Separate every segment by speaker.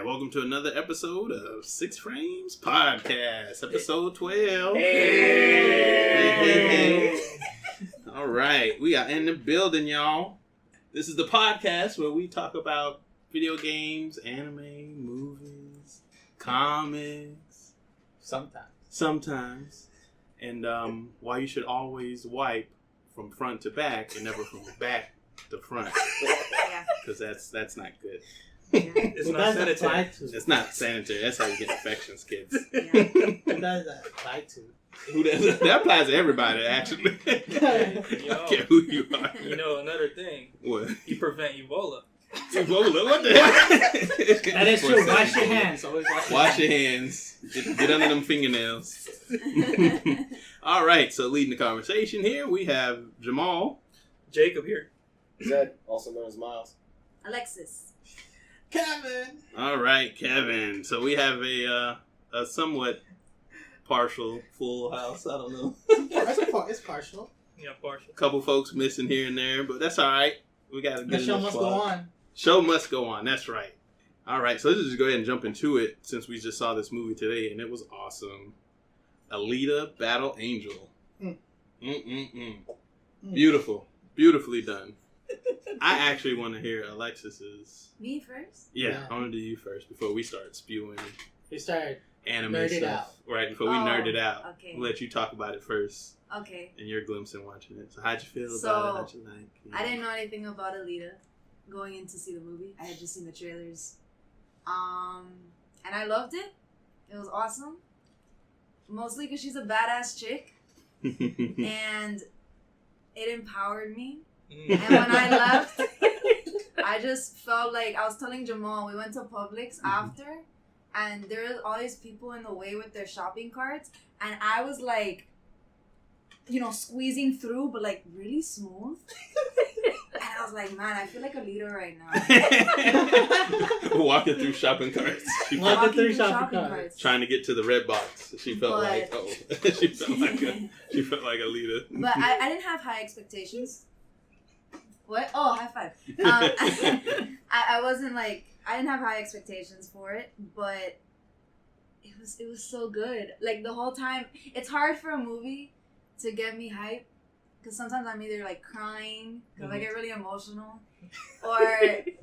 Speaker 1: welcome to another episode of 6 Frames Podcast, episode 12.
Speaker 2: Hey.
Speaker 1: All right, we are in the building, y'all. This is the podcast where we talk about video games, anime, movies, comics. Sometimes. And why you should always wipe from front to back and never from back to front. Because that's not good.
Speaker 2: Yeah. It's not sanitary.
Speaker 1: It's not sanitary. That's how you get infections, kids.
Speaker 2: Yeah. Who does that apply to?
Speaker 1: That applies to everybody, actually. I don't care who you are.
Speaker 3: You know, another thing.
Speaker 1: What?
Speaker 3: You prevent Ebola.
Speaker 1: Ebola? What the hell?
Speaker 2: That is true. Wash your hands. Always
Speaker 1: wash your hands. Get under them fingernails. All right, so leading the conversation here, we have Jamal.
Speaker 3: Jacob here.
Speaker 4: Zed, also known as Miles.
Speaker 5: Alexis.
Speaker 2: Kevin.
Speaker 1: All right, Kevin. So we have a somewhat partial full house. I don't know.
Speaker 2: It's partial.
Speaker 3: Yeah, partial.
Speaker 1: Couple folks missing here and there, but that's all right. We got a good
Speaker 2: The show must go on.
Speaker 1: Show must go on. That's right. All right, so let's just go ahead and jump into it since we just saw this movie today, and it was awesome. Alita, Battle Angel. Beautiful. Beautifully done. I actually want to hear Alexis's.
Speaker 5: Me first?
Speaker 1: Yeah, I want to do you first before we start spewing.
Speaker 2: We started
Speaker 1: anime
Speaker 2: nerd
Speaker 1: stuff. Right, before we nerd it out.
Speaker 5: Okay.
Speaker 1: We'll let you talk about it first.
Speaker 5: Okay.
Speaker 1: And your glimpse in watching it. So how'd you feel about it? How'd you like it?
Speaker 5: I didn't know anything about Alita going in to see the movie. I had just seen the trailers. And I loved it. It was awesome. Mostly because she's a badass chick. And it empowered me. And when I left, I just felt like, I was telling Jamal, we went to Publix after, and there were all these people in the way with their shopping carts, and I was like, you know, squeezing through, but like really smooth. And I was like, man, I feel like Alita right now.
Speaker 1: Walking through shopping carts.
Speaker 2: Walking through shopping carts.
Speaker 1: Trying to get to the red box. She felt like she felt like Alita.
Speaker 5: But I didn't have high expectations. What? Oh, high five. I wasn't like, I didn't have high expectations for it, but it was so good. Like the whole time, it's hard for a movie to get me hyped because sometimes I'm either like crying because I get really emotional, or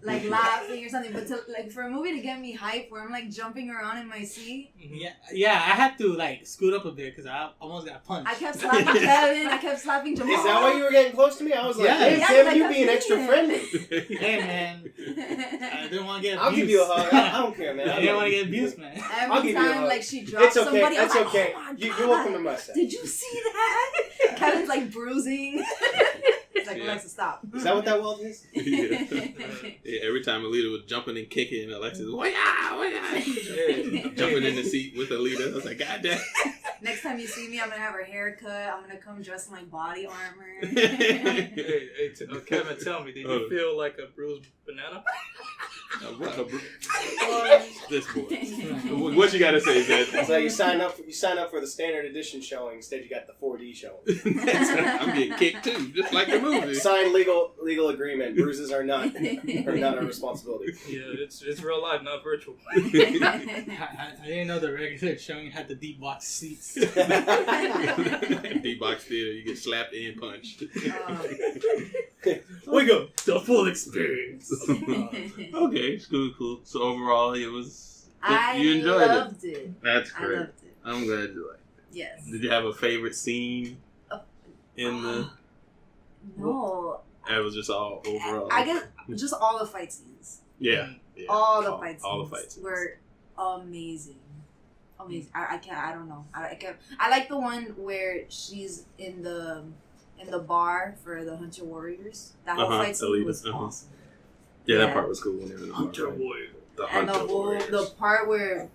Speaker 5: like laughing or something. But for a movie to get me hyped, where I'm like jumping around in my seat.
Speaker 2: Yeah. I had to like scoot up a bit because I almost got punched.
Speaker 5: I kept slapping Kevin. I kept slapping Jamal.
Speaker 4: Is that why you were getting close to me? I was like, hey, Kevin, you being extra friendly.
Speaker 2: Hey, man. I didn't want to get abused.
Speaker 4: I'll give you a hug. I don't care, man.
Speaker 2: I didn't want to get abused, man.
Speaker 5: Every time like she dropped somebody,
Speaker 4: It's
Speaker 5: I'm
Speaker 4: okay.
Speaker 5: like, oh my
Speaker 4: You're welcome to my set.
Speaker 5: Did you see that? Kevin's like bruising. It's like, Alexa, stop.
Speaker 4: Is that what that weld is?
Speaker 1: Yeah, every time Alita was jumping and kicking, Alexis was jumping in the seat with Alita. I was like, God damn.
Speaker 5: Next time you see me, I'm going to have her hair cut. I'm going to come dressed in like body armor.
Speaker 3: Kevin, tell me, did you feel like a bruised banana?
Speaker 1: This boy. What you gotta say, Zed?
Speaker 4: So you sign up for the standard edition showing. Instead, you got the 4D showing.
Speaker 1: I'm getting kicked too, just like the movie.
Speaker 4: Signed legal agreement. Bruises are not our responsibility.
Speaker 3: Yeah, it's real life, not virtual.
Speaker 2: I didn't know the regular showing had the deep box seats.
Speaker 1: D-box theater, you get slapped and punched.
Speaker 2: Wake up, the full experience.
Speaker 1: Okay, cool. So overall, it was.
Speaker 5: You loved it.
Speaker 1: That's
Speaker 5: I
Speaker 1: great.
Speaker 5: loved it.
Speaker 1: I'm glad you liked it.
Speaker 5: Yes.
Speaker 1: Did you have a favorite scene in the?
Speaker 5: No.
Speaker 1: It was just all overall.
Speaker 5: I guess just all the fight scenes.
Speaker 1: Yeah.
Speaker 5: All the fight scenes were amazing. I don't know. I like the one where she's in the bar for the Hunter Warriors. That whole fight scene was awesome.
Speaker 1: Yeah, that part was cool when they were in the
Speaker 3: Hunter Warrior.
Speaker 5: The part where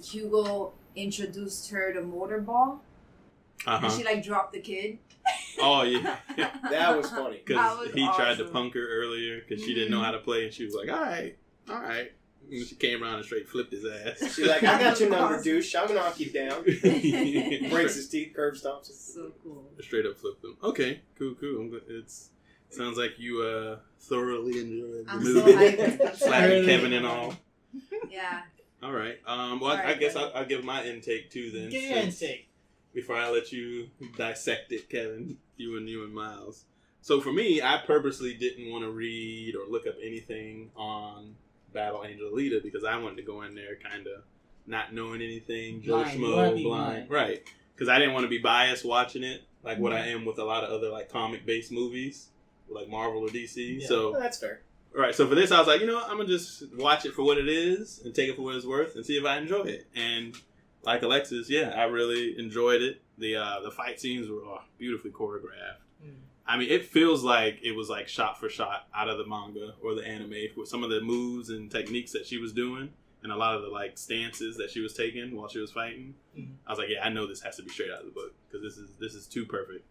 Speaker 5: Hugo introduced her to Motorball, and she like dropped the kid.
Speaker 1: Oh yeah,
Speaker 4: that was funny
Speaker 1: because he tried to punk her earlier because she didn't know how to play, and she was like, "All right." And she came around and straight flipped his ass.
Speaker 4: She's like, "I got your number, douche. I'm gonna knock you down." Breaks his teeth, curb stomps.
Speaker 5: So cool.
Speaker 1: Straight up flipped him. Okay, cool. Sounds like you thoroughly enjoyed the movie.
Speaker 5: So hyped.
Speaker 1: Slapping Kevin and all.
Speaker 5: Yeah.
Speaker 1: All right. Well,
Speaker 5: Sorry,
Speaker 1: I guess
Speaker 5: buddy.
Speaker 1: I'll give my intake too then.
Speaker 2: Get your intake.
Speaker 1: Before I let you dissect it, Kevin, you and Miles. So for me, I purposely didn't want to read or look up anything on Battle Angel Alita because I wanted to go in there kind of not knowing anything, Joe
Speaker 2: Blind. You wanna
Speaker 1: Schmo,
Speaker 2: be
Speaker 1: blind,
Speaker 2: blind.
Speaker 1: right? Because I didn't want to be biased watching it, like what I am with a lot of other like comic-based movies, like Marvel or DC.
Speaker 2: Yeah.
Speaker 1: So
Speaker 4: That's fair.
Speaker 1: right, so for this, I was like, you know what? I'm gonna just watch it for what it is and take it for what it's worth and see if I enjoy it. And like Alexis, yeah, I really enjoyed it. The fight scenes were beautifully choreographed. I mean, it feels like it was like shot for shot out of the manga or the anime with some of the moves and techniques that she was doing and a lot of the like stances that she was taking while she was fighting. I was like, yeah, I know this has to be straight out of the book because this is too perfect.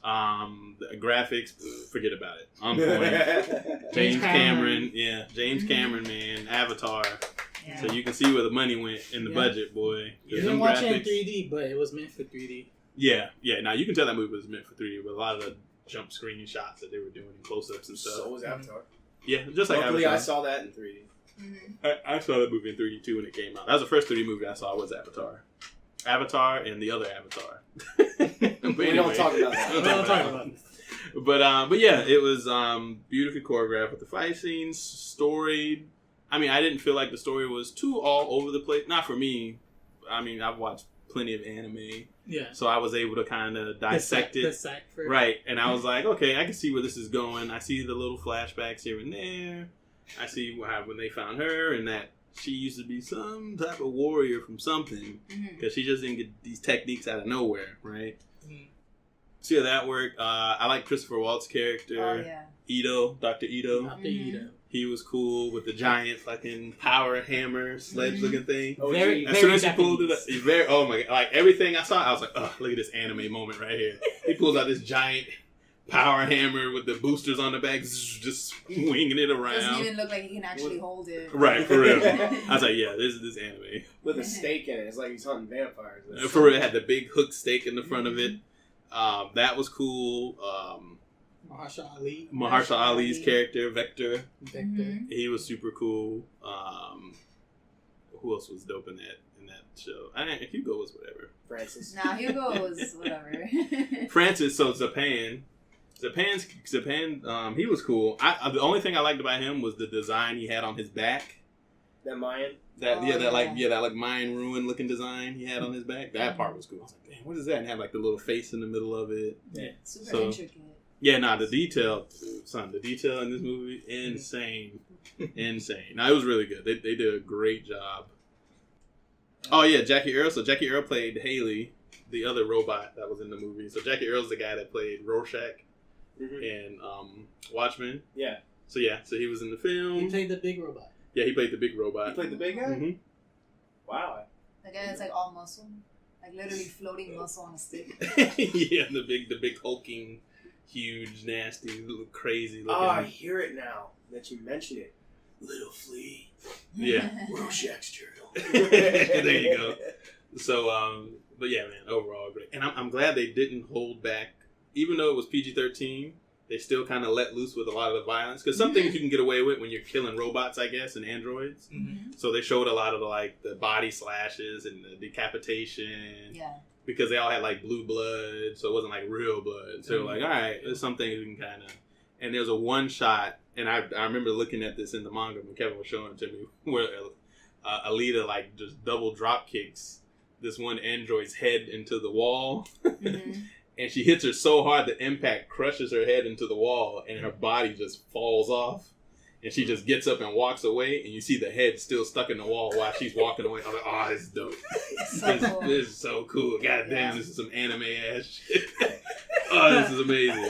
Speaker 1: The graphics, forget about it. On point. James Cameron, James Cameron, man, Avatar.
Speaker 5: Yeah.
Speaker 1: So you can see where the money went in the budget, boy.
Speaker 2: You
Speaker 1: Them
Speaker 2: didn't watch it in
Speaker 1: graphics-
Speaker 2: 3D, but it was meant for 3D.
Speaker 1: Yeah. Now you can tell that movie was meant for 3D with a lot of the jump screen shots that they were doing and close-ups and stuff.
Speaker 4: So was Avatar.
Speaker 1: Yeah, just like
Speaker 4: Luckily,
Speaker 1: Avatar.
Speaker 4: I saw that in 3D.
Speaker 1: I saw that movie in 3D too when it came out. That was the first 3D movie I saw was Avatar and the other Avatar. But
Speaker 4: We don't talk about that.
Speaker 2: We don't talk about it.
Speaker 1: But yeah, it was beautifully choreographed with the fight scenes, storied. I mean, I didn't feel like the story was too all over the place. Not for me. I mean, I've watched plenty of anime,
Speaker 2: Yeah.
Speaker 1: so I was able to kind of dissect it.
Speaker 2: Decipher.
Speaker 1: Right, and I was like, okay, I can see where this is going. I see the little flashbacks here and there. I see when they found her and that she used to be some type of warrior from something because she just didn't get these techniques out of nowhere, right? So yeah, that worked. I like Christopher Waltz's character,
Speaker 5: Oh yeah.
Speaker 1: Ito, Dr. Ito.
Speaker 2: Dr. Ito.
Speaker 1: He was cool with the giant fucking power hammer sledge looking thing.
Speaker 4: Oh,
Speaker 2: Very,
Speaker 1: As soon
Speaker 2: very
Speaker 1: as he pulled it up,
Speaker 2: Japanese.
Speaker 1: he very, oh my god, like everything I saw, I was like, oh, look at this anime moment right here. He pulls out this giant power hammer with the boosters on the back, just swinging it
Speaker 5: Doesn't
Speaker 1: around.
Speaker 5: even look like he can actually hold it.
Speaker 1: Right, for real. I was like, yeah, this is this anime.
Speaker 4: With a stake in it. It's like he's hunting vampires.
Speaker 1: For real, it had the big hook stake in the front of it. That was cool. Mahershala Ali's character, Vector, he was super cool. Who else was dope in that show? Hugo was whatever.
Speaker 4: Francis.
Speaker 5: Nah, Hugo was whatever.
Speaker 1: Francis, so Japan, he was cool. The only thing I liked about him was the design he had on his back.
Speaker 4: That Mayan?
Speaker 1: That like Mayan ruin looking design he had on his back. That part was cool. I was like, damn, what is that? And had like the little face in the middle of it.
Speaker 4: Yeah.
Speaker 5: Super intricate.
Speaker 1: Yeah, the detail in this movie, insane. Now it was really good. They did a great job. Oh yeah, Jackie Earle. So Jackie Earle played Haley, the other robot that was in the movie. So Jackie Earle's the guy that played Rorschach in Watchmen.
Speaker 4: Yeah.
Speaker 1: So he was in the film.
Speaker 2: He played the big robot.
Speaker 1: Yeah, he played the big robot.
Speaker 4: He played the big guy?
Speaker 1: Mm-hmm.
Speaker 4: Wow.
Speaker 5: Again, it's like all muscle, like literally floating muscle on a stick.
Speaker 1: Yeah, the big hulking, huge, nasty, little crazy looking.
Speaker 4: Oh, I hear it now that you mention it. Little flea.
Speaker 1: Yeah.
Speaker 4: Rorschach's turtle.
Speaker 1: There you go. So, but yeah, man, overall great. And I'm glad they didn't hold back, even though it was PG-13. They still kind of let loose with a lot of the violence because some things you can get away with when you're killing robots, I guess, and androids. So they showed a lot of the body slashes and the decapitation.
Speaker 5: Yeah.
Speaker 1: Because they all had like blue blood, so it wasn't like real blood. So like, all right, there's some things we can kind of. And there's a one shot, and I remember looking at this in the manga when Kevin was showing it to me, where Alita like just double drop kicks this one android's head into the wall, and she hits her so hard the impact crushes her head into the wall, and her body just falls off. And she just gets up and walks away, and you see the head still stuck in the wall while she's walking away. I'm like, oh, this is dope. This is so cool. God damn, this is some anime ass shit. Oh, this is amazing.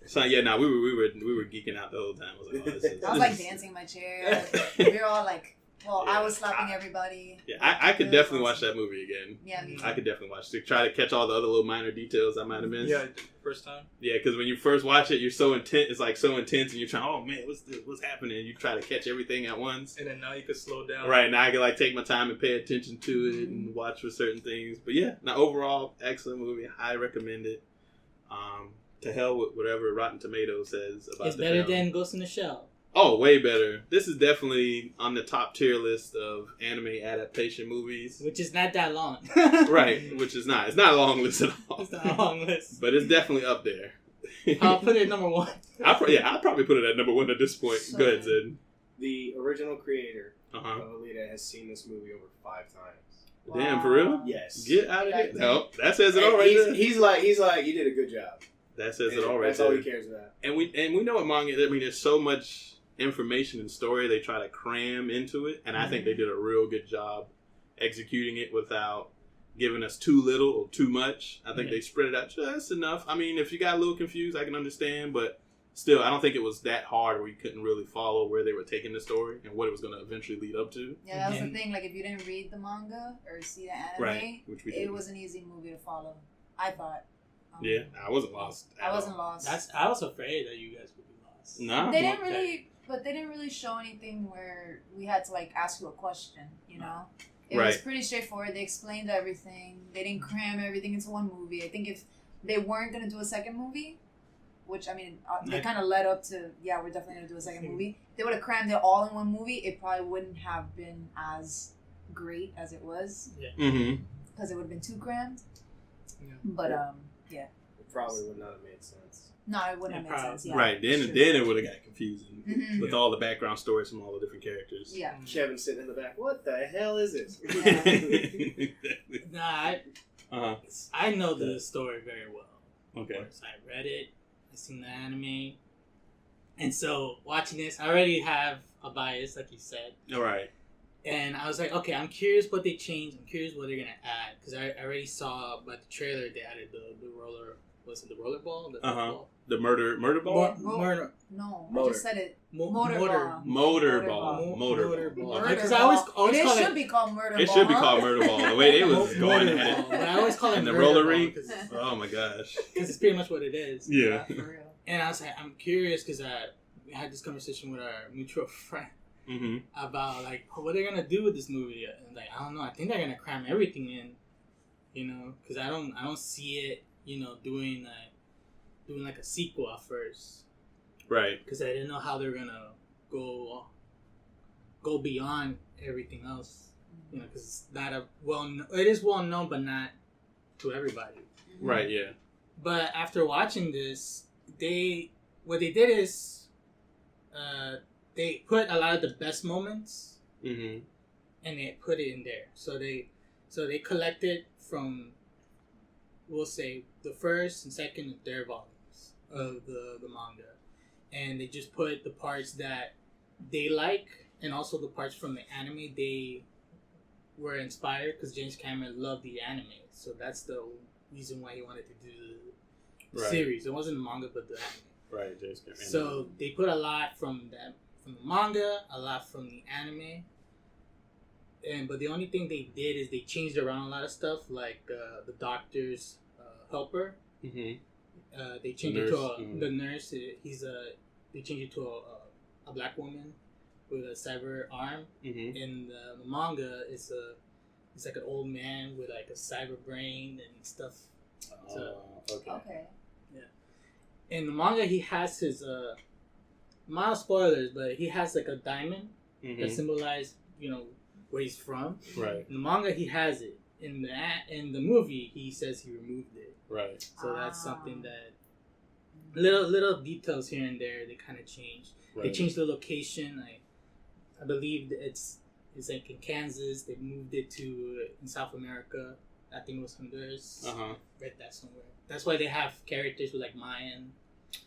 Speaker 1: So yeah, we were geeking out the whole time. I was like, oh, this is.
Speaker 5: I was like dancing in my chair. We were all like, well, I was slapping everybody.
Speaker 1: Yeah, I could definitely watch that movie again.
Speaker 5: Yeah, me too.
Speaker 1: I could definitely watch it. Try to catch all the other little minor details I might have missed.
Speaker 3: Yeah, first time.
Speaker 1: Yeah, because when you first watch it, you're so intense. It's like so intense, and you're trying. Oh man, what's happening? You try to catch everything at once.
Speaker 3: And then now you can slow down.
Speaker 1: Right now, I can like take my time and pay attention to it and watch for certain things. But yeah, now overall, excellent movie. Highly recommend it. To hell with whatever Rotten Tomatoes says about
Speaker 2: It's
Speaker 1: the
Speaker 2: better
Speaker 1: film.
Speaker 2: than Ghost in the Shell.
Speaker 1: Oh, way better. This is definitely on the top tier list of anime adaptation movies.
Speaker 2: Which is not that long.
Speaker 1: Right, which is not. It's not a long list at all.
Speaker 2: It's not a long list.
Speaker 1: But it's definitely up there.
Speaker 2: I'll put it at number 1.
Speaker 1: I'll probably put it at number 1 at this point.
Speaker 5: So
Speaker 1: Go ahead,
Speaker 5: good.
Speaker 1: Zed.
Speaker 4: The original creator
Speaker 1: Uh-huh.
Speaker 4: of Alita has seen this movie over 5 times.
Speaker 1: Damn, for real?
Speaker 4: Yes.
Speaker 1: Get out of here.
Speaker 5: Like,
Speaker 1: No, that says it
Speaker 4: And
Speaker 1: all right there.
Speaker 4: he's like, you did a good job.
Speaker 1: That says it
Speaker 4: And
Speaker 1: all right
Speaker 4: That's
Speaker 1: there.
Speaker 4: all he cares about.
Speaker 1: And we know what manga. I mean, there's so much information and story they try to cram into it, and I think they did a real good job executing it without giving us too little or too much. I think they spread it out just enough. I mean, if you got a little confused, I can understand, but still, I don't think it was that hard where you couldn't really follow where they were taking the story and what it was going to eventually lead up to.
Speaker 5: Yeah, that was
Speaker 2: And-
Speaker 5: the thing. Like, if you didn't read the manga or see the anime,
Speaker 1: Right, which we did.
Speaker 5: it was an easy movie to follow. I thought.
Speaker 1: Yeah, I wasn't lost.
Speaker 5: I wasn't lost.
Speaker 2: I was afraid that you guys would be lost.
Speaker 1: Nah.
Speaker 5: They didn't really, but they didn't really show anything where we had to like ask you a question. You know, it was
Speaker 1: Right.
Speaker 5: pretty straightforward. They explained everything. They didn't cram everything into one movie. I think if they weren't gonna do a second movie, which I mean, they kind of led up to, yeah, we're definitely gonna do a second movie. If they would have crammed it all in one movie, it probably wouldn't have been as great as it was
Speaker 1: Mm-hmm.
Speaker 5: because it would have been too crammed.
Speaker 2: Yeah.
Speaker 5: But
Speaker 4: It probably would not have made sense.
Speaker 5: no, it wouldn't have made
Speaker 2: probably.
Speaker 5: sense. Yeah,
Speaker 1: Right. Then
Speaker 5: True.
Speaker 1: it would have got confusing
Speaker 5: Mhm.
Speaker 1: with all the background stories from all the different characters.
Speaker 5: Yeah.
Speaker 4: Kevin sitting in the back. What the hell is this?
Speaker 2: Nah,
Speaker 1: Uh-huh.
Speaker 2: I know the story very well.
Speaker 1: Okay.
Speaker 2: Of course, I read it. I seen the anime. And so, watching this, I already have a bias, like you said.
Speaker 1: All right.
Speaker 2: And I was like, okay, I'm curious what they changed. I'm curious what they're going to add. Because I already saw by the trailer they added the roller. Was it the roller ball? The ball?
Speaker 1: The murder ball?
Speaker 2: Murder.
Speaker 5: No, I
Speaker 4: Motor.
Speaker 5: just said it.
Speaker 2: Motor
Speaker 5: Motor
Speaker 1: Motor
Speaker 5: ball.
Speaker 1: ball.
Speaker 2: Motor
Speaker 1: Motor
Speaker 2: ball.
Speaker 1: ball.
Speaker 5: Murder
Speaker 2: Because
Speaker 5: ball.
Speaker 2: I always call
Speaker 5: it
Speaker 2: it.
Speaker 5: should be called murder ball.
Speaker 1: It should be called
Speaker 5: huh?
Speaker 1: murder ball. The way they was going
Speaker 2: Motor
Speaker 1: at
Speaker 2: ball.
Speaker 1: it.
Speaker 2: But I always call it
Speaker 1: And the
Speaker 2: murder
Speaker 1: roller
Speaker 2: ball
Speaker 1: rink?
Speaker 2: Because
Speaker 1: Oh my gosh.
Speaker 2: it's pretty much what it is.
Speaker 1: Yeah.
Speaker 5: For real.
Speaker 2: And I was like, I'm curious because we had this conversation with our mutual friend
Speaker 1: Mm-hmm.
Speaker 2: about like what they're gonna do with this movie. And like, I don't know. I think they're gonna cram everything in, you know, because I don't see it, you know, doing like a sequel at first,
Speaker 1: Right.
Speaker 2: because I didn't know how they're gonna go beyond everything else, you know, because it's not it is well known, but not to everybody.
Speaker 1: Right. Yeah.
Speaker 2: But after watching this, what they did is they put a lot of the best moments
Speaker 1: Mm-hmm.
Speaker 2: and they put it in there. So they collected from, we'll say, the first and second and third volumes of the manga, and they just put the parts that they like and also the parts from the anime they were inspired, because James Cameron loved the anime, so that's the reason why he wanted to do the
Speaker 1: Right.
Speaker 2: series. It wasn't the manga, but the anime.
Speaker 1: Right. James Cameron.
Speaker 2: So they put a lot from the manga, a lot from the anime, but the only thing they did is they changed around a lot of stuff, like the doctor's helper.
Speaker 1: Mm-hmm.
Speaker 2: They changed
Speaker 1: The
Speaker 2: it
Speaker 1: nurse,
Speaker 2: to the nurse. They changed it to a black woman with a cyber arm.
Speaker 1: Mm-hmm.
Speaker 2: In the manga, it's like an old man with like a cyber brain and stuff.
Speaker 1: Okay.
Speaker 5: Okay.
Speaker 2: In the manga, he has his mild spoilers, but he has like a diamond that
Speaker 1: Mm-hmm.
Speaker 2: symbolizes, you know, where he's from.
Speaker 1: Right.
Speaker 2: In the manga, he has it. In the movie, he says he removed it.
Speaker 1: Right.
Speaker 2: So that's something that little details here and there they kind of changed.
Speaker 1: Right.
Speaker 2: They changed the location. I believe that it's like in Kansas. They moved it to in South America. I think it was Honduras.
Speaker 1: Uh-huh.
Speaker 2: Read that somewhere. That's why they have characters with like Mayan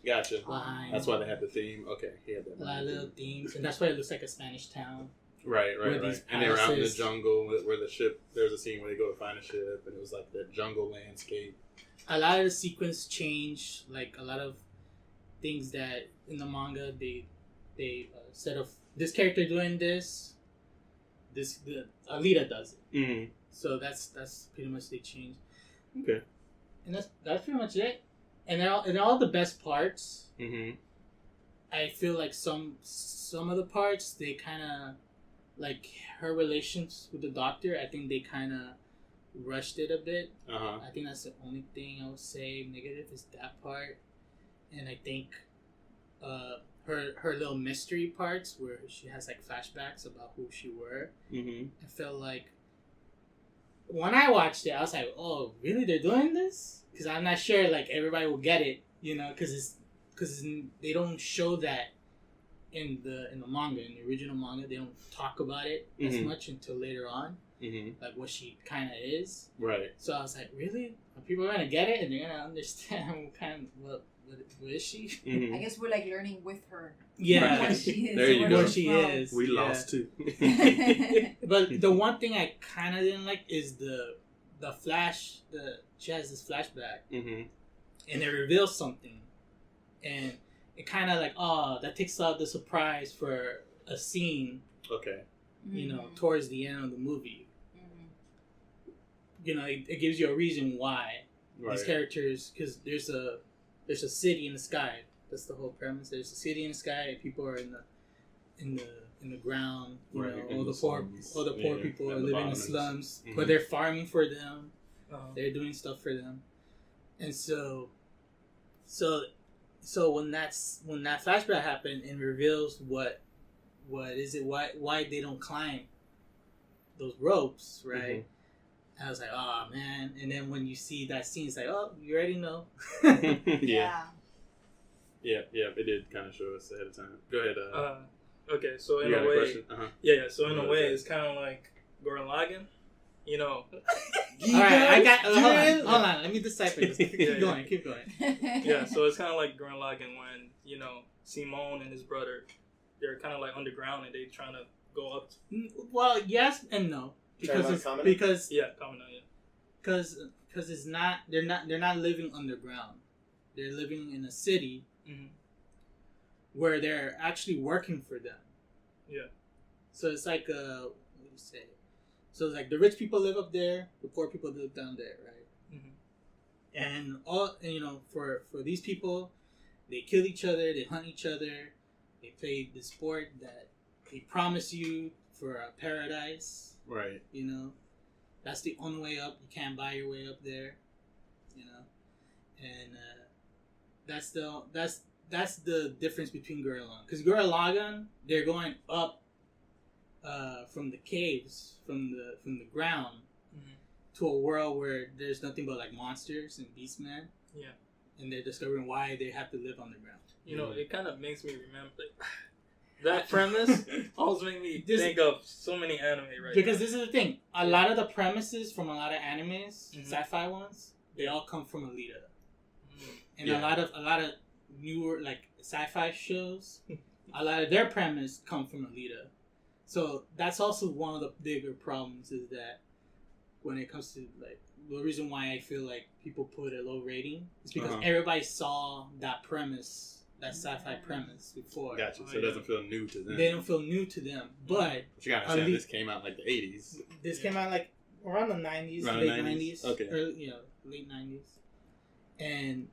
Speaker 1: Gotcha.
Speaker 2: lines.
Speaker 1: That's why they have the theme. Okay. He had that.
Speaker 2: a lot of little themes, and that's why it looks like a Spanish town.
Speaker 1: Right,
Speaker 2: where
Speaker 1: right,
Speaker 2: these
Speaker 1: right. And they were out in the
Speaker 2: palaces-
Speaker 1: jungle where the ship. There's a scene where they go to find a ship, and it was like the jungle landscape.
Speaker 2: A lot of the sequence change, like a lot of things that in the manga they instead of this character doing this, the Alita does it.
Speaker 1: Mm-hmm.
Speaker 2: So that's pretty much they changed,
Speaker 1: Okay.
Speaker 2: and that's pretty much it. And all the best parts,
Speaker 1: Mm-hmm.
Speaker 2: I feel like some of the parts they kind of like her relations with the doctor. I think they kind of rushed it a bit.
Speaker 1: Uh-huh.
Speaker 2: I think that's the only thing I would say negative is that part. And I think her little mystery parts where she has like flashbacks about who she were.
Speaker 1: Mm-hmm.
Speaker 2: I felt like when I watched it, I was like, "Oh, really? They're doing this?" Because I'm not sure like everybody will get it, because they don't show that in the manga, in the original manga. They don't talk about it as much until later on, like what she kind of is.
Speaker 1: Right.
Speaker 2: So I was like, "Really? Are people gonna get it and they're gonna understand what is she?"
Speaker 1: Mm-hmm.
Speaker 5: I guess we're like learning with her.
Speaker 2: Yeah.
Speaker 5: What she is.
Speaker 1: There you
Speaker 5: where
Speaker 1: go.
Speaker 2: What
Speaker 5: she's
Speaker 2: she
Speaker 5: from.
Speaker 2: is.
Speaker 1: We
Speaker 2: Yeah.
Speaker 1: lost too.
Speaker 2: But the one thing I kind of didn't like is the flash. She has this flashback,
Speaker 1: Mm-hmm.
Speaker 2: and it reveals something, and it kind of like, oh, that takes out the surprise for a scene,
Speaker 1: Okay.
Speaker 2: towards the end of the movie.
Speaker 5: Mhm.
Speaker 2: It gives you a reason why
Speaker 1: Right.
Speaker 2: these characters, because there's a city in the sky. That's the whole premise. There's a city in the sky, and people are in the ground.
Speaker 1: Right, in
Speaker 2: All
Speaker 1: the
Speaker 2: the poor
Speaker 1: slums.
Speaker 2: people
Speaker 1: at
Speaker 2: are
Speaker 1: the
Speaker 2: living in
Speaker 1: bottom.
Speaker 2: the slums,
Speaker 1: Mhm.
Speaker 2: but they're farming for them.
Speaker 3: Uh-huh.
Speaker 2: They're doing stuff for them, and so when that flashback happened and reveals what is it, why they don't climb those ropes, right? I was like, oh man. And then when you see that scene, it's like, oh, you already know.
Speaker 1: Yeah. Yeah. It did kind of show us ahead of time. Go ahead.
Speaker 3: Okay, so in
Speaker 1: you
Speaker 3: a
Speaker 1: got
Speaker 3: way,
Speaker 1: question? Uh-huh.
Speaker 3: yeah. So in a
Speaker 1: What
Speaker 3: way,
Speaker 1: is
Speaker 3: it's kind of like Gurren Lagann, you know.
Speaker 2: All right, I got. Hold on. Let me decipher this.
Speaker 3: Yeah.
Speaker 2: Keep going.
Speaker 3: Yeah, so it's kind of like Gurren Lagann when Simone and his brother, they're kind of like underground and they trying to go up.
Speaker 2: Well, yes and no, because it's,
Speaker 4: comedy?
Speaker 2: because
Speaker 3: Yeah, coming out. Yeah.
Speaker 2: because it's not. They're not living underground. They're living in a city
Speaker 3: Mm-hmm.
Speaker 2: where they're actually working for them.
Speaker 3: Yeah.
Speaker 2: So it's like what do you say? So it's like the rich people live up there, the poor people live down there, right?
Speaker 3: Mm-hmm.
Speaker 2: And for these people, they kill each other, they hunt each other, they play the sport that they promise you for a paradise.
Speaker 1: Right.
Speaker 2: That's the only way up. You can't buy your way up there. And that's the difference between Gurren Lagann. Because Gurren Lagann, they're going up from the caves, from the ground, to a world where there's nothing but like monsters and beastmen.
Speaker 3: Yeah.
Speaker 2: And they're discovering why they have to live underground.
Speaker 3: It kind of makes me remember that premise. Always make me think of so many anime
Speaker 2: Because this is the thing. A lot of the premises from a lot of animes, sci-fi ones, they all come from Alita. And a lot of newer like sci-fi shows, a lot of their premise come from Alita. So that's also one of the bigger problems is that when it comes to like the reason why I feel like people put a low rating is because everybody saw that premise, that sci-fi premise before.
Speaker 1: Gotcha. So it doesn't feel new to them.
Speaker 2: They don't feel new to them, but
Speaker 1: you gotta understand, this came out like the 80s.
Speaker 2: This came out like around the 90s,
Speaker 1: Around
Speaker 2: late
Speaker 1: the 90s?
Speaker 2: 90s,
Speaker 1: Okay.
Speaker 2: early, late 90s, and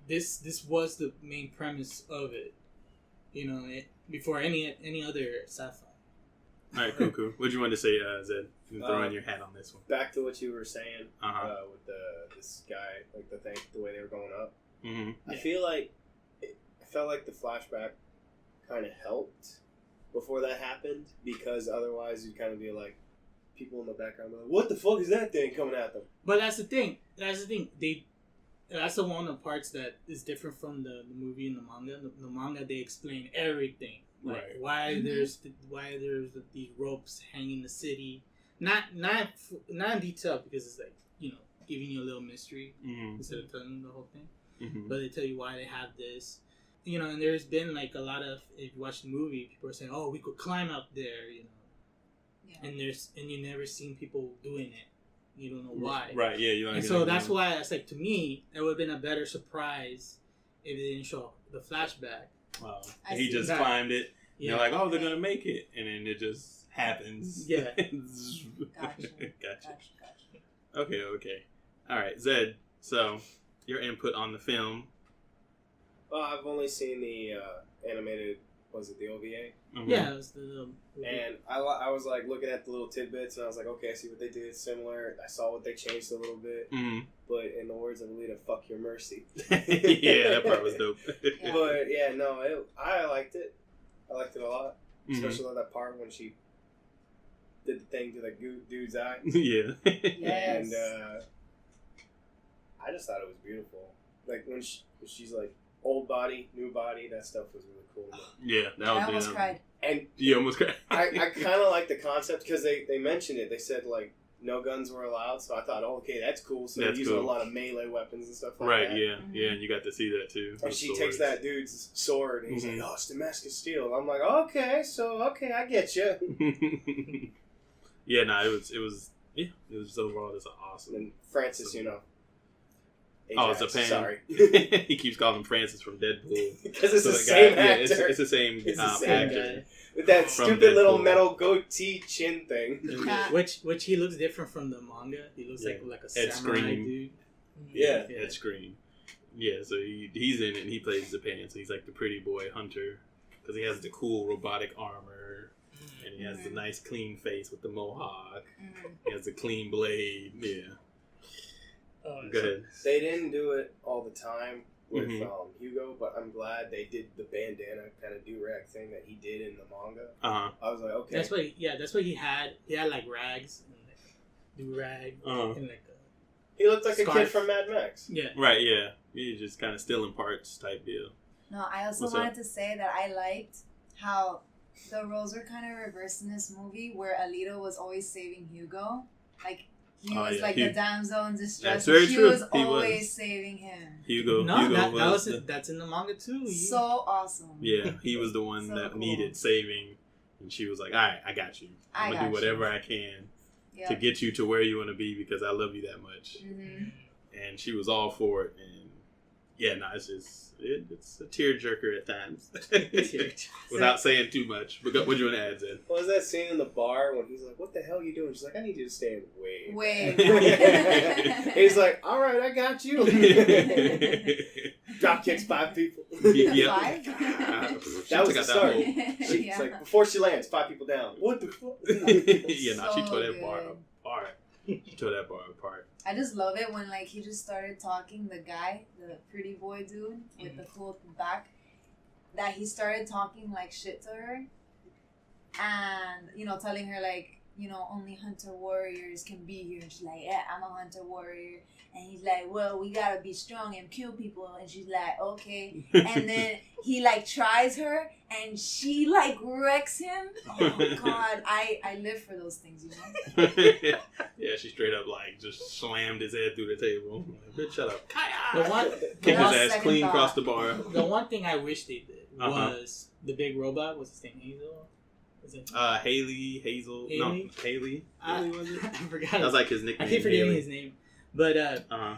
Speaker 2: this was the main premise of it, before any other sci-fi.
Speaker 1: All right, cool. What you want to say, Zed? You can throw in your hat on this one.
Speaker 4: Back to what you were saying
Speaker 1: Uh-huh.
Speaker 4: with this guy, like the way they were going up.
Speaker 1: Mm-hmm.
Speaker 4: I feel like I felt like the flashback kind of helped before that happened, because otherwise you'd kind of be like, people in the background be like, what the fuck is that thing coming at them?
Speaker 2: But that's the thing. That's the one of the parts that is different from the movie and the manga. The manga, they explain everything. Like
Speaker 1: Right.
Speaker 2: why there's these ropes hanging the city. Not in detail, because it's like, giving you a little mystery instead of telling you the whole thing.
Speaker 1: Mm-hmm.
Speaker 2: But they tell you why they have this. And there's been like a lot of, if you watch the movie, people are saying, oh, we could climb up there,
Speaker 5: Yeah.
Speaker 2: and you never seen people doing it. You don't know why.
Speaker 1: Right, yeah. You don't
Speaker 2: And
Speaker 1: get
Speaker 2: so
Speaker 1: that
Speaker 2: that's
Speaker 1: one.
Speaker 2: why it's like, to me, it would have been a better surprise if they didn't show the flashback.
Speaker 1: Wow.
Speaker 5: I
Speaker 1: He
Speaker 5: see.
Speaker 1: just
Speaker 2: That-
Speaker 1: climbed it.
Speaker 2: Yeah.
Speaker 1: You're like, oh, they're gonna make it, and then it just happens.
Speaker 2: Yeah.
Speaker 5: Gotcha.
Speaker 1: Gotcha. Okay. All right, Zed. So, your input on the film?
Speaker 4: Well, I've only seen the animated was it the OVA?
Speaker 1: Mhm.
Speaker 2: Yeah, it was the
Speaker 4: And I was like looking at the little tidbits, and I was like, okay, I see what they did similar. I saw what they changed a little bit,
Speaker 1: Mhm.
Speaker 4: but in the words of Alita, "Fuck your mercy."
Speaker 1: Yeah, that part was dope.
Speaker 5: Yeah.
Speaker 4: But yeah, no, I liked it. I liked it a lot,
Speaker 1: Mhm.
Speaker 4: especially that part when she did the thing to the dude's eye,
Speaker 1: Yeah.
Speaker 5: Yes.
Speaker 4: and I just thought it was beautiful. Like when she's like old body, new body, that stuff was really cool.
Speaker 1: Yeah, that
Speaker 5: I
Speaker 1: was
Speaker 5: almost cried.
Speaker 4: And
Speaker 1: You almost cried.
Speaker 4: I kind of like the concept because they mentioned it. They said like no guns were allowed, so I thought, oh, okay, that's cool. So they're
Speaker 1: That's
Speaker 4: using
Speaker 1: cool.
Speaker 4: a lot of melee weapons and stuff like
Speaker 1: Right,
Speaker 4: that.
Speaker 1: yeah. Yeah, and you got to see that too.
Speaker 4: And
Speaker 1: with
Speaker 4: she
Speaker 1: swords.
Speaker 4: takes that dude's sword and he's
Speaker 1: Mhm.
Speaker 4: like, oh, it's Damascus steel. I'm like, okay, I get you.
Speaker 1: Yeah, no, it was overall just awesome.
Speaker 4: And then Francis, you know.
Speaker 1: Oh, it's
Speaker 4: Ajax,
Speaker 1: a pan.
Speaker 4: Sorry.
Speaker 1: He keeps calling him Francis from Deadpool.
Speaker 4: Because it's
Speaker 1: So
Speaker 4: the
Speaker 1: the
Speaker 4: same
Speaker 1: guy- yeah,
Speaker 4: actor.
Speaker 1: it's the same,
Speaker 4: It's the same
Speaker 1: actor.
Speaker 4: With that
Speaker 1: From
Speaker 4: stupid little
Speaker 1: Deadpool.
Speaker 4: metal goatee chin thing.
Speaker 5: Yeah.
Speaker 2: which he looks different from the manga. He looks
Speaker 1: Yeah.
Speaker 2: like a
Speaker 1: Ed
Speaker 2: samurai
Speaker 1: Skrein.
Speaker 2: dude.
Speaker 4: Yeah.
Speaker 2: Yeah.
Speaker 1: Ed Skrein. Yeah, so he's in it and he plays Japan, so he's like the pretty boy hunter. Because he has the cool robotic armor, and he has the
Speaker 5: Mhm.
Speaker 1: nice clean face with the mohawk.
Speaker 5: Mm.
Speaker 1: He has the clean blade. Yeah.
Speaker 3: Oh,
Speaker 1: Go ahead.
Speaker 4: They didn't do it all the time with
Speaker 1: Mhm.
Speaker 4: Hugo, but I'm glad they did the bandana kind of do-rag thing that he did in the manga.
Speaker 1: Uh-huh.
Speaker 4: I was like, okay.
Speaker 2: That's what he had. He had like rags and like do rag
Speaker 1: Uh-huh.
Speaker 2: and like
Speaker 4: He looked like a
Speaker 2: Scarf.
Speaker 4: kid from Mad Max.
Speaker 2: yeah.
Speaker 1: Right, yeah. He's just kind of stealing parts type deal.
Speaker 5: No, I also
Speaker 1: What's
Speaker 5: wanted
Speaker 1: up?
Speaker 5: to say that I liked how the roles were kind of reversed in this movie, where Alita was always saving Hugo. Like he
Speaker 1: Oh,
Speaker 5: was
Speaker 1: yeah,
Speaker 5: like
Speaker 1: Hu-
Speaker 5: the damsel in distress.
Speaker 1: That's
Speaker 5: and
Speaker 1: very
Speaker 5: she
Speaker 1: true.
Speaker 5: was
Speaker 1: He
Speaker 5: always
Speaker 1: was.
Speaker 5: saving him.
Speaker 1: Hugo
Speaker 2: No,
Speaker 1: the-
Speaker 2: that's in the manga too.
Speaker 5: So awesome.
Speaker 1: yeah, he was the one
Speaker 5: So
Speaker 1: that
Speaker 5: cool.
Speaker 1: needed saving, and she was like, "All right, I got you. I'm
Speaker 5: I
Speaker 1: gonna do
Speaker 5: got
Speaker 1: whatever I can
Speaker 5: Yeah.
Speaker 1: to get you to where you want to be because I love you that much."
Speaker 5: Mhm.
Speaker 1: And she was all for it. And yeah, no, it's just it's a tearjerker at times, without saying too much. But what do you want to add, Zed?
Speaker 4: What was that scene in the bar when he's like, what the hell are you doing? She's like, I need you to stand way
Speaker 5: Wait.
Speaker 4: back." He's like, all right, I got you. Drop kicks 5 people.
Speaker 1: Yeah.
Speaker 5: Five?
Speaker 1: She
Speaker 4: That was
Speaker 1: took
Speaker 4: the
Speaker 1: out
Speaker 4: start.
Speaker 1: whole-
Speaker 4: She's
Speaker 5: Yeah.
Speaker 4: like, before she lands, 5 people down. What the fuck?
Speaker 1: yeah, no, she
Speaker 5: So
Speaker 1: tore that bar
Speaker 5: good.
Speaker 1: apart. She tore that bar apart.
Speaker 5: I just love it when like he just started talking, the guy, the pretty boy dude with the cool back, that he started talking like shit to her, and telling her like only hunter warriors can be here, and she's like, yeah, I'm a hunter warrior, and he's like, well, we gotta be strong and kill people, and she's like, okay, and then he like tries her and she like wrecks him. Oh god, I live for those things,
Speaker 1: Yeah, she straight up like just slammed his head through the table. Like, bitch, shut up.
Speaker 2: The one,
Speaker 1: Kicked
Speaker 5: That
Speaker 1: his
Speaker 5: was
Speaker 1: ass
Speaker 5: second
Speaker 1: clean
Speaker 5: thought.
Speaker 1: across the bar.
Speaker 2: the one thing I wish they did
Speaker 1: Uh-huh.
Speaker 2: was the big robot. What's his name? Hazel. Is it?
Speaker 1: Hazel.
Speaker 2: Haley?
Speaker 1: No, Haley.
Speaker 2: I,
Speaker 1: Haley was it?
Speaker 2: I forgot.
Speaker 1: That was like his nickname.
Speaker 2: I keep forgetting
Speaker 1: Haley.
Speaker 2: his name, but
Speaker 1: Uh-huh.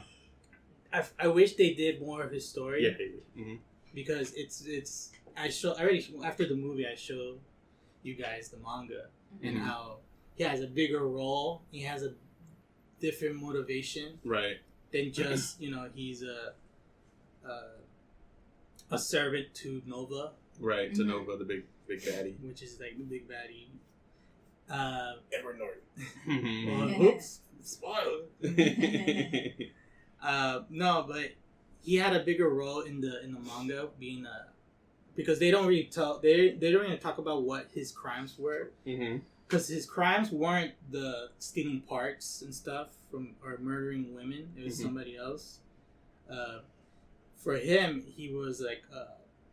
Speaker 2: I wish they did more of his story.
Speaker 1: Yeah, Haley. Mm-hmm.
Speaker 2: Because it's I already after the movie I showed you guys the manga and
Speaker 1: Mhm.
Speaker 2: how he has a bigger role. He has a different motivation
Speaker 1: Right.
Speaker 2: than just he's a servant to Nova,
Speaker 1: Right. To
Speaker 5: Mhm.
Speaker 1: Nova, the big baddie.
Speaker 2: which is like the big baddie.
Speaker 4: Edward Norton.
Speaker 2: Well,
Speaker 5: Yeah.
Speaker 2: oops, spoiler. No, but he had a bigger role in the manga, being because they don't really talk. They don't really talk about what his crimes were,
Speaker 1: Mm-hmm.
Speaker 2: because his crimes weren't the stealing parts and stuff or murdering women. It was
Speaker 1: Mhm.
Speaker 2: somebody else. For him, he was like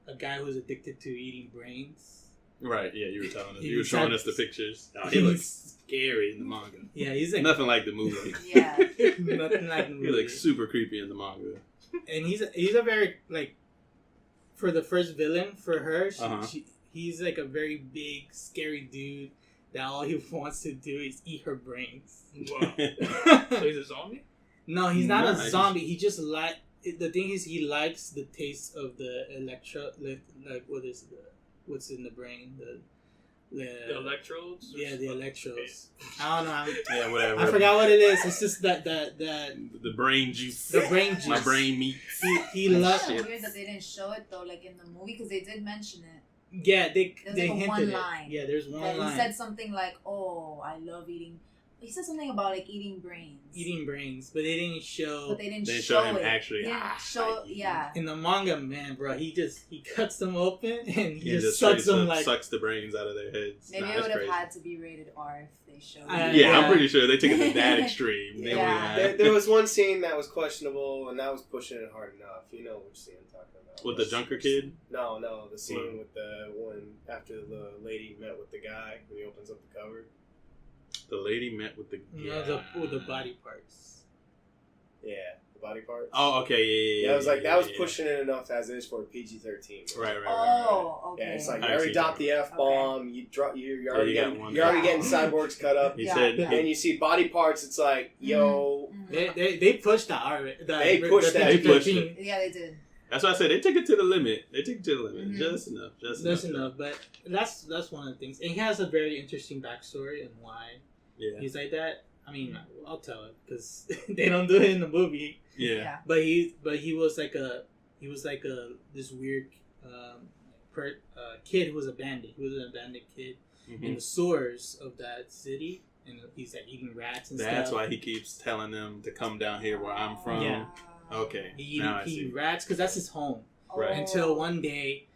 Speaker 2: a guy who was addicted to eating brains.
Speaker 1: Right. Yeah, you were telling us.
Speaker 2: He
Speaker 1: You were
Speaker 2: was
Speaker 1: showing
Speaker 2: had-
Speaker 1: us the pictures. Oh, he looks scary in the manga.
Speaker 2: Yeah, he's like
Speaker 1: Nothing like the movie.
Speaker 5: Yeah.
Speaker 2: nothing like the
Speaker 1: He
Speaker 2: movie.
Speaker 1: looks super creepy in the manga.
Speaker 2: And he's a very like for the first villain for her.
Speaker 1: Uh-huh.
Speaker 2: He's like a very big, scary dude that all he wants to do is eat her brains.
Speaker 3: Wow. So he's a zombie?
Speaker 2: No, he's not
Speaker 1: Nah,
Speaker 2: a zombie. He just the thing is he likes the taste of the like what's in the brain
Speaker 3: The electrodes?
Speaker 2: yeah, the electrodes. I don't know.
Speaker 1: Yeah, whatever.
Speaker 2: I forgot what it is. It's just that
Speaker 1: The brain juice.
Speaker 2: the brain juice.
Speaker 1: My brain meat.
Speaker 2: He
Speaker 5: It's
Speaker 2: loves
Speaker 5: kind
Speaker 1: shit.
Speaker 5: of weird that they didn't show it though, like in the movie, because they did mention it.
Speaker 2: Yeah, they
Speaker 5: There's
Speaker 2: they
Speaker 5: like a
Speaker 2: hinted
Speaker 5: one
Speaker 2: it.
Speaker 5: line.
Speaker 2: Yeah, there's one
Speaker 5: That
Speaker 2: line.
Speaker 5: he said something like, "Oh, I love eating." He said something about like eating brains.
Speaker 2: Eating brains, but they didn't show.
Speaker 5: But they didn't
Speaker 1: They
Speaker 5: show
Speaker 1: show him
Speaker 5: it.
Speaker 1: actually,
Speaker 5: They didn't
Speaker 1: I
Speaker 5: show.
Speaker 1: eat.
Speaker 5: Yeah.
Speaker 2: In the manga, man, bro, he cuts them open and he
Speaker 1: He
Speaker 2: just
Speaker 1: straight
Speaker 2: sucks them like.
Speaker 1: sucks the brains out of their heads.
Speaker 5: Maybe it
Speaker 1: that's
Speaker 5: would have
Speaker 1: crazy.
Speaker 5: had to be rated R if they showed.
Speaker 2: Yeah,
Speaker 5: it.
Speaker 1: Yeah, I'm
Speaker 2: Yeah.
Speaker 1: pretty sure they took it to that extreme. They
Speaker 2: Yeah.
Speaker 1: would've-
Speaker 4: There was one scene that was questionable, and that was pushing it hard enough. You know which scene I'm talking about.
Speaker 1: With the Junker kid?
Speaker 4: No, the scene
Speaker 1: What?
Speaker 4: with the one after the lady met with the guy when he opens up the cover.
Speaker 1: The lady met with the
Speaker 2: With the body parts.
Speaker 4: Yeah, the body parts.
Speaker 1: Oh, okay, yeah.
Speaker 4: Yeah, I was like, that was
Speaker 1: yeah.
Speaker 4: pushing it enough as is for PG-13.
Speaker 1: Right.
Speaker 5: Oh, okay.
Speaker 4: Yeah, it's like
Speaker 1: I
Speaker 4: you already
Speaker 1: see
Speaker 4: dropped
Speaker 1: that.
Speaker 4: the F bomb. You drop. You're already
Speaker 1: you got
Speaker 4: getting.
Speaker 1: one.
Speaker 4: You're already
Speaker 5: Yeah.
Speaker 4: getting cyborgs cut up.
Speaker 1: He
Speaker 5: Yeah.
Speaker 1: said,
Speaker 2: Yeah.
Speaker 4: And you see body parts. It's like, yo,
Speaker 2: They pushed the R.
Speaker 4: They pushed that.
Speaker 1: They pushed
Speaker 2: PG-13.
Speaker 5: Yeah, they did.
Speaker 1: that's why I said they took it to the limit. They took it to the limit.
Speaker 5: Mhm.
Speaker 1: Just enough.
Speaker 2: That's enough, but that's one of the things. And he has a very interesting backstory and why
Speaker 1: Yeah.
Speaker 2: he's like that. I mean, I'll tell it because they don't do it in the movie.
Speaker 1: Yeah.
Speaker 2: But he was like this weird kid who was abandoned. He was an abandoned kid in
Speaker 1: Mhm.
Speaker 2: the sewers of that city, and he's like eating rats and
Speaker 1: That's
Speaker 2: stuff.
Speaker 1: why he keeps telling them to come down here where I'm from.
Speaker 2: Yeah.
Speaker 1: Okay.
Speaker 2: He
Speaker 1: Now I
Speaker 2: eat
Speaker 1: see.
Speaker 2: rats because that's his home.
Speaker 1: Right.
Speaker 2: Until one day,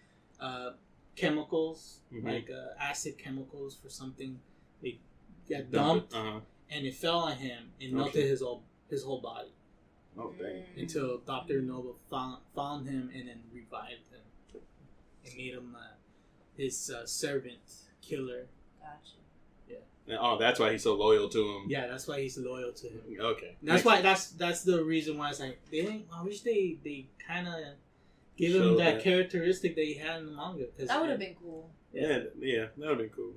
Speaker 2: chemicals
Speaker 1: Mhm.
Speaker 2: like acid chemicals for something, they got
Speaker 1: Dump
Speaker 2: dumped,
Speaker 1: it. Uh-huh.
Speaker 2: and it fell on him and
Speaker 1: Okay.
Speaker 2: melted his whole body.
Speaker 1: Oh, dang.
Speaker 2: Until Dr. Nova found him and then revived him and made him his servant killer.
Speaker 5: Gotcha.
Speaker 1: And, oh, that's why he's so loyal to him.
Speaker 2: Yeah, that's why he's loyal to him.
Speaker 1: Okay.
Speaker 2: That's why that's the reason why it's like I wish they kind of give him
Speaker 1: Show
Speaker 2: that
Speaker 1: that.
Speaker 2: characteristic that he had in the manga.
Speaker 5: That would have been cool.
Speaker 1: Yeah, that would have been cool.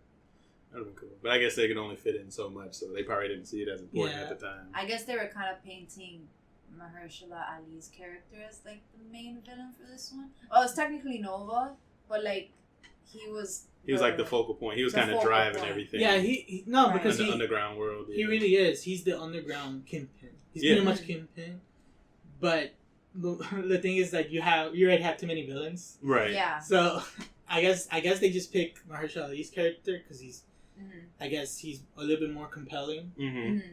Speaker 1: That would have been cool. But I guess they could only fit in so much, so they probably didn't see it as important
Speaker 2: Yeah.
Speaker 1: at the time.
Speaker 5: I guess they were kind of painting Mahershala Ali's character as like the main villain for this one. Well, it's technically Nova, but like he was
Speaker 1: like the focal point. He was
Speaker 5: the
Speaker 1: kind of
Speaker 5: focal
Speaker 1: driving
Speaker 5: point.
Speaker 1: everything.
Speaker 2: Yeah, he no
Speaker 5: Right.
Speaker 2: because
Speaker 1: in the
Speaker 2: he
Speaker 1: underground world.
Speaker 2: he
Speaker 1: yeah.
Speaker 2: really is. He's the underground kingpin. He's
Speaker 1: Yeah.
Speaker 2: pretty much kingpin, but the thing is that you already have too many villains.
Speaker 1: Right.
Speaker 5: Yeah.
Speaker 2: So I guess they just pick Mahershala Ali's character because he's
Speaker 5: Mm-hmm.
Speaker 2: I guess he's a little bit more compelling
Speaker 1: Mm-hmm.
Speaker 5: Mm-hmm.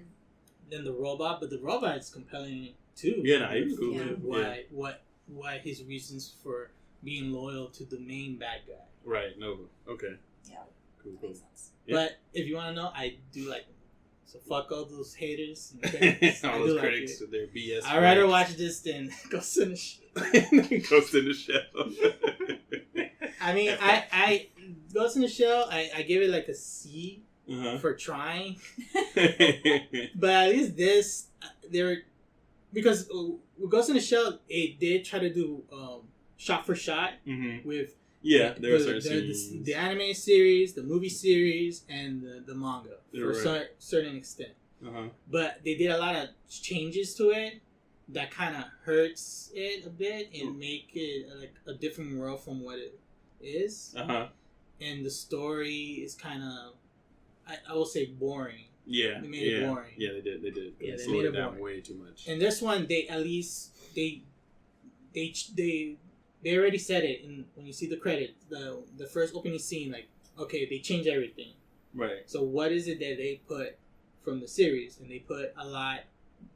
Speaker 2: than the robot, but the robot is compelling too.
Speaker 1: Yeah, no, he was cool.
Speaker 5: Yeah.
Speaker 1: Yeah.
Speaker 2: Why his reasons for being loyal to the main bad guy.
Speaker 1: Right. Nova. Okay.
Speaker 5: Yeah.
Speaker 1: Cool. Cool.
Speaker 5: Makes sense.
Speaker 1: Yeah.
Speaker 2: But if you want to know, I do like him. So fuck all those haters. And critics. I
Speaker 1: All
Speaker 2: do
Speaker 1: those
Speaker 2: like
Speaker 1: critics
Speaker 2: it.
Speaker 1: with their BS.
Speaker 2: I'd rather watch this than Ghost in the Shell.
Speaker 1: Ghost in the Shell.
Speaker 2: I mean, I Ghost in the Shell, I give it like a C
Speaker 1: Uh-huh.
Speaker 2: for trying. But at least this, because with Ghost in the Shell, it did try to do shot for shot
Speaker 1: Mm-hmm.
Speaker 2: with
Speaker 1: Yeah, there were certain
Speaker 2: the
Speaker 1: scenes.
Speaker 2: the anime series, the movie series, and the manga
Speaker 1: You're
Speaker 2: for
Speaker 1: right.
Speaker 2: certain extent.
Speaker 1: Uh-huh.
Speaker 2: But they did a lot of changes to it that kind of hurts it a bit and make it like a different world from what it is.
Speaker 1: Uh-huh.
Speaker 2: And the story is kind of, I will say, boring.
Speaker 1: Yeah.
Speaker 2: They made it boring.
Speaker 1: Yeah, they did.
Speaker 2: Yeah, they
Speaker 1: slowed
Speaker 2: made
Speaker 1: it
Speaker 2: it
Speaker 1: down
Speaker 2: boring.
Speaker 1: way too much.
Speaker 2: And this one, they at least they already said it. And when you see the credit, the first opening scene, like, okay, they changed everything.
Speaker 1: Right.
Speaker 2: So what is it that they put from the series? And they put a lot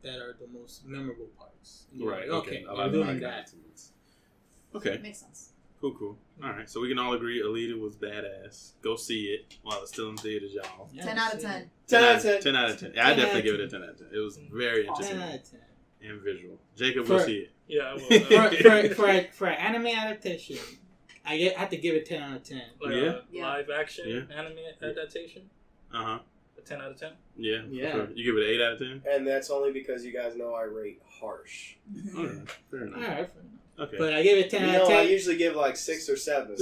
Speaker 2: that are the most memorable parts. And you're
Speaker 1: Right.
Speaker 2: like,
Speaker 1: Okay.
Speaker 2: okay,
Speaker 1: A lot
Speaker 2: they're
Speaker 1: of
Speaker 2: doing
Speaker 1: iconic
Speaker 2: that.
Speaker 1: scenes. Okay.
Speaker 5: Makes sense.
Speaker 1: Cool. All right. So we can all agree Alita was badass. Go see it while it's still in theaters, y'all.
Speaker 2: Yeah,
Speaker 5: 10 out of
Speaker 2: so-
Speaker 5: 10.
Speaker 4: 10 out of 10.
Speaker 1: 10 out of 10. Yeah,
Speaker 2: 10
Speaker 1: I
Speaker 2: out
Speaker 1: definitely
Speaker 2: of
Speaker 1: give it
Speaker 2: 10.
Speaker 1: a 10 out of 10. It was very
Speaker 2: 10
Speaker 1: interesting
Speaker 2: out of 10.
Speaker 1: and visual. Jacob, go
Speaker 2: For-
Speaker 1: see it.
Speaker 3: Yeah, I will.
Speaker 2: for an anime adaptation, I have to give it 10 out of 10.
Speaker 3: Like
Speaker 1: Yeah.
Speaker 3: a
Speaker 5: Yeah.
Speaker 3: live action
Speaker 1: Yeah.
Speaker 3: anime adaptation.
Speaker 1: Uh-huh.
Speaker 3: A 10 out of 10.
Speaker 1: Yeah.
Speaker 2: Yeah.
Speaker 1: Sure. You give it an 8 out of 10?
Speaker 4: And that's only because you guys know I rate harsh.
Speaker 1: All right. Fair
Speaker 2: All
Speaker 1: enough.
Speaker 2: right, fair enough.
Speaker 1: Okay.
Speaker 2: But I give it 10
Speaker 4: You
Speaker 2: out
Speaker 4: know,
Speaker 2: of
Speaker 4: I
Speaker 2: 10.
Speaker 4: usually give like 6 or 7.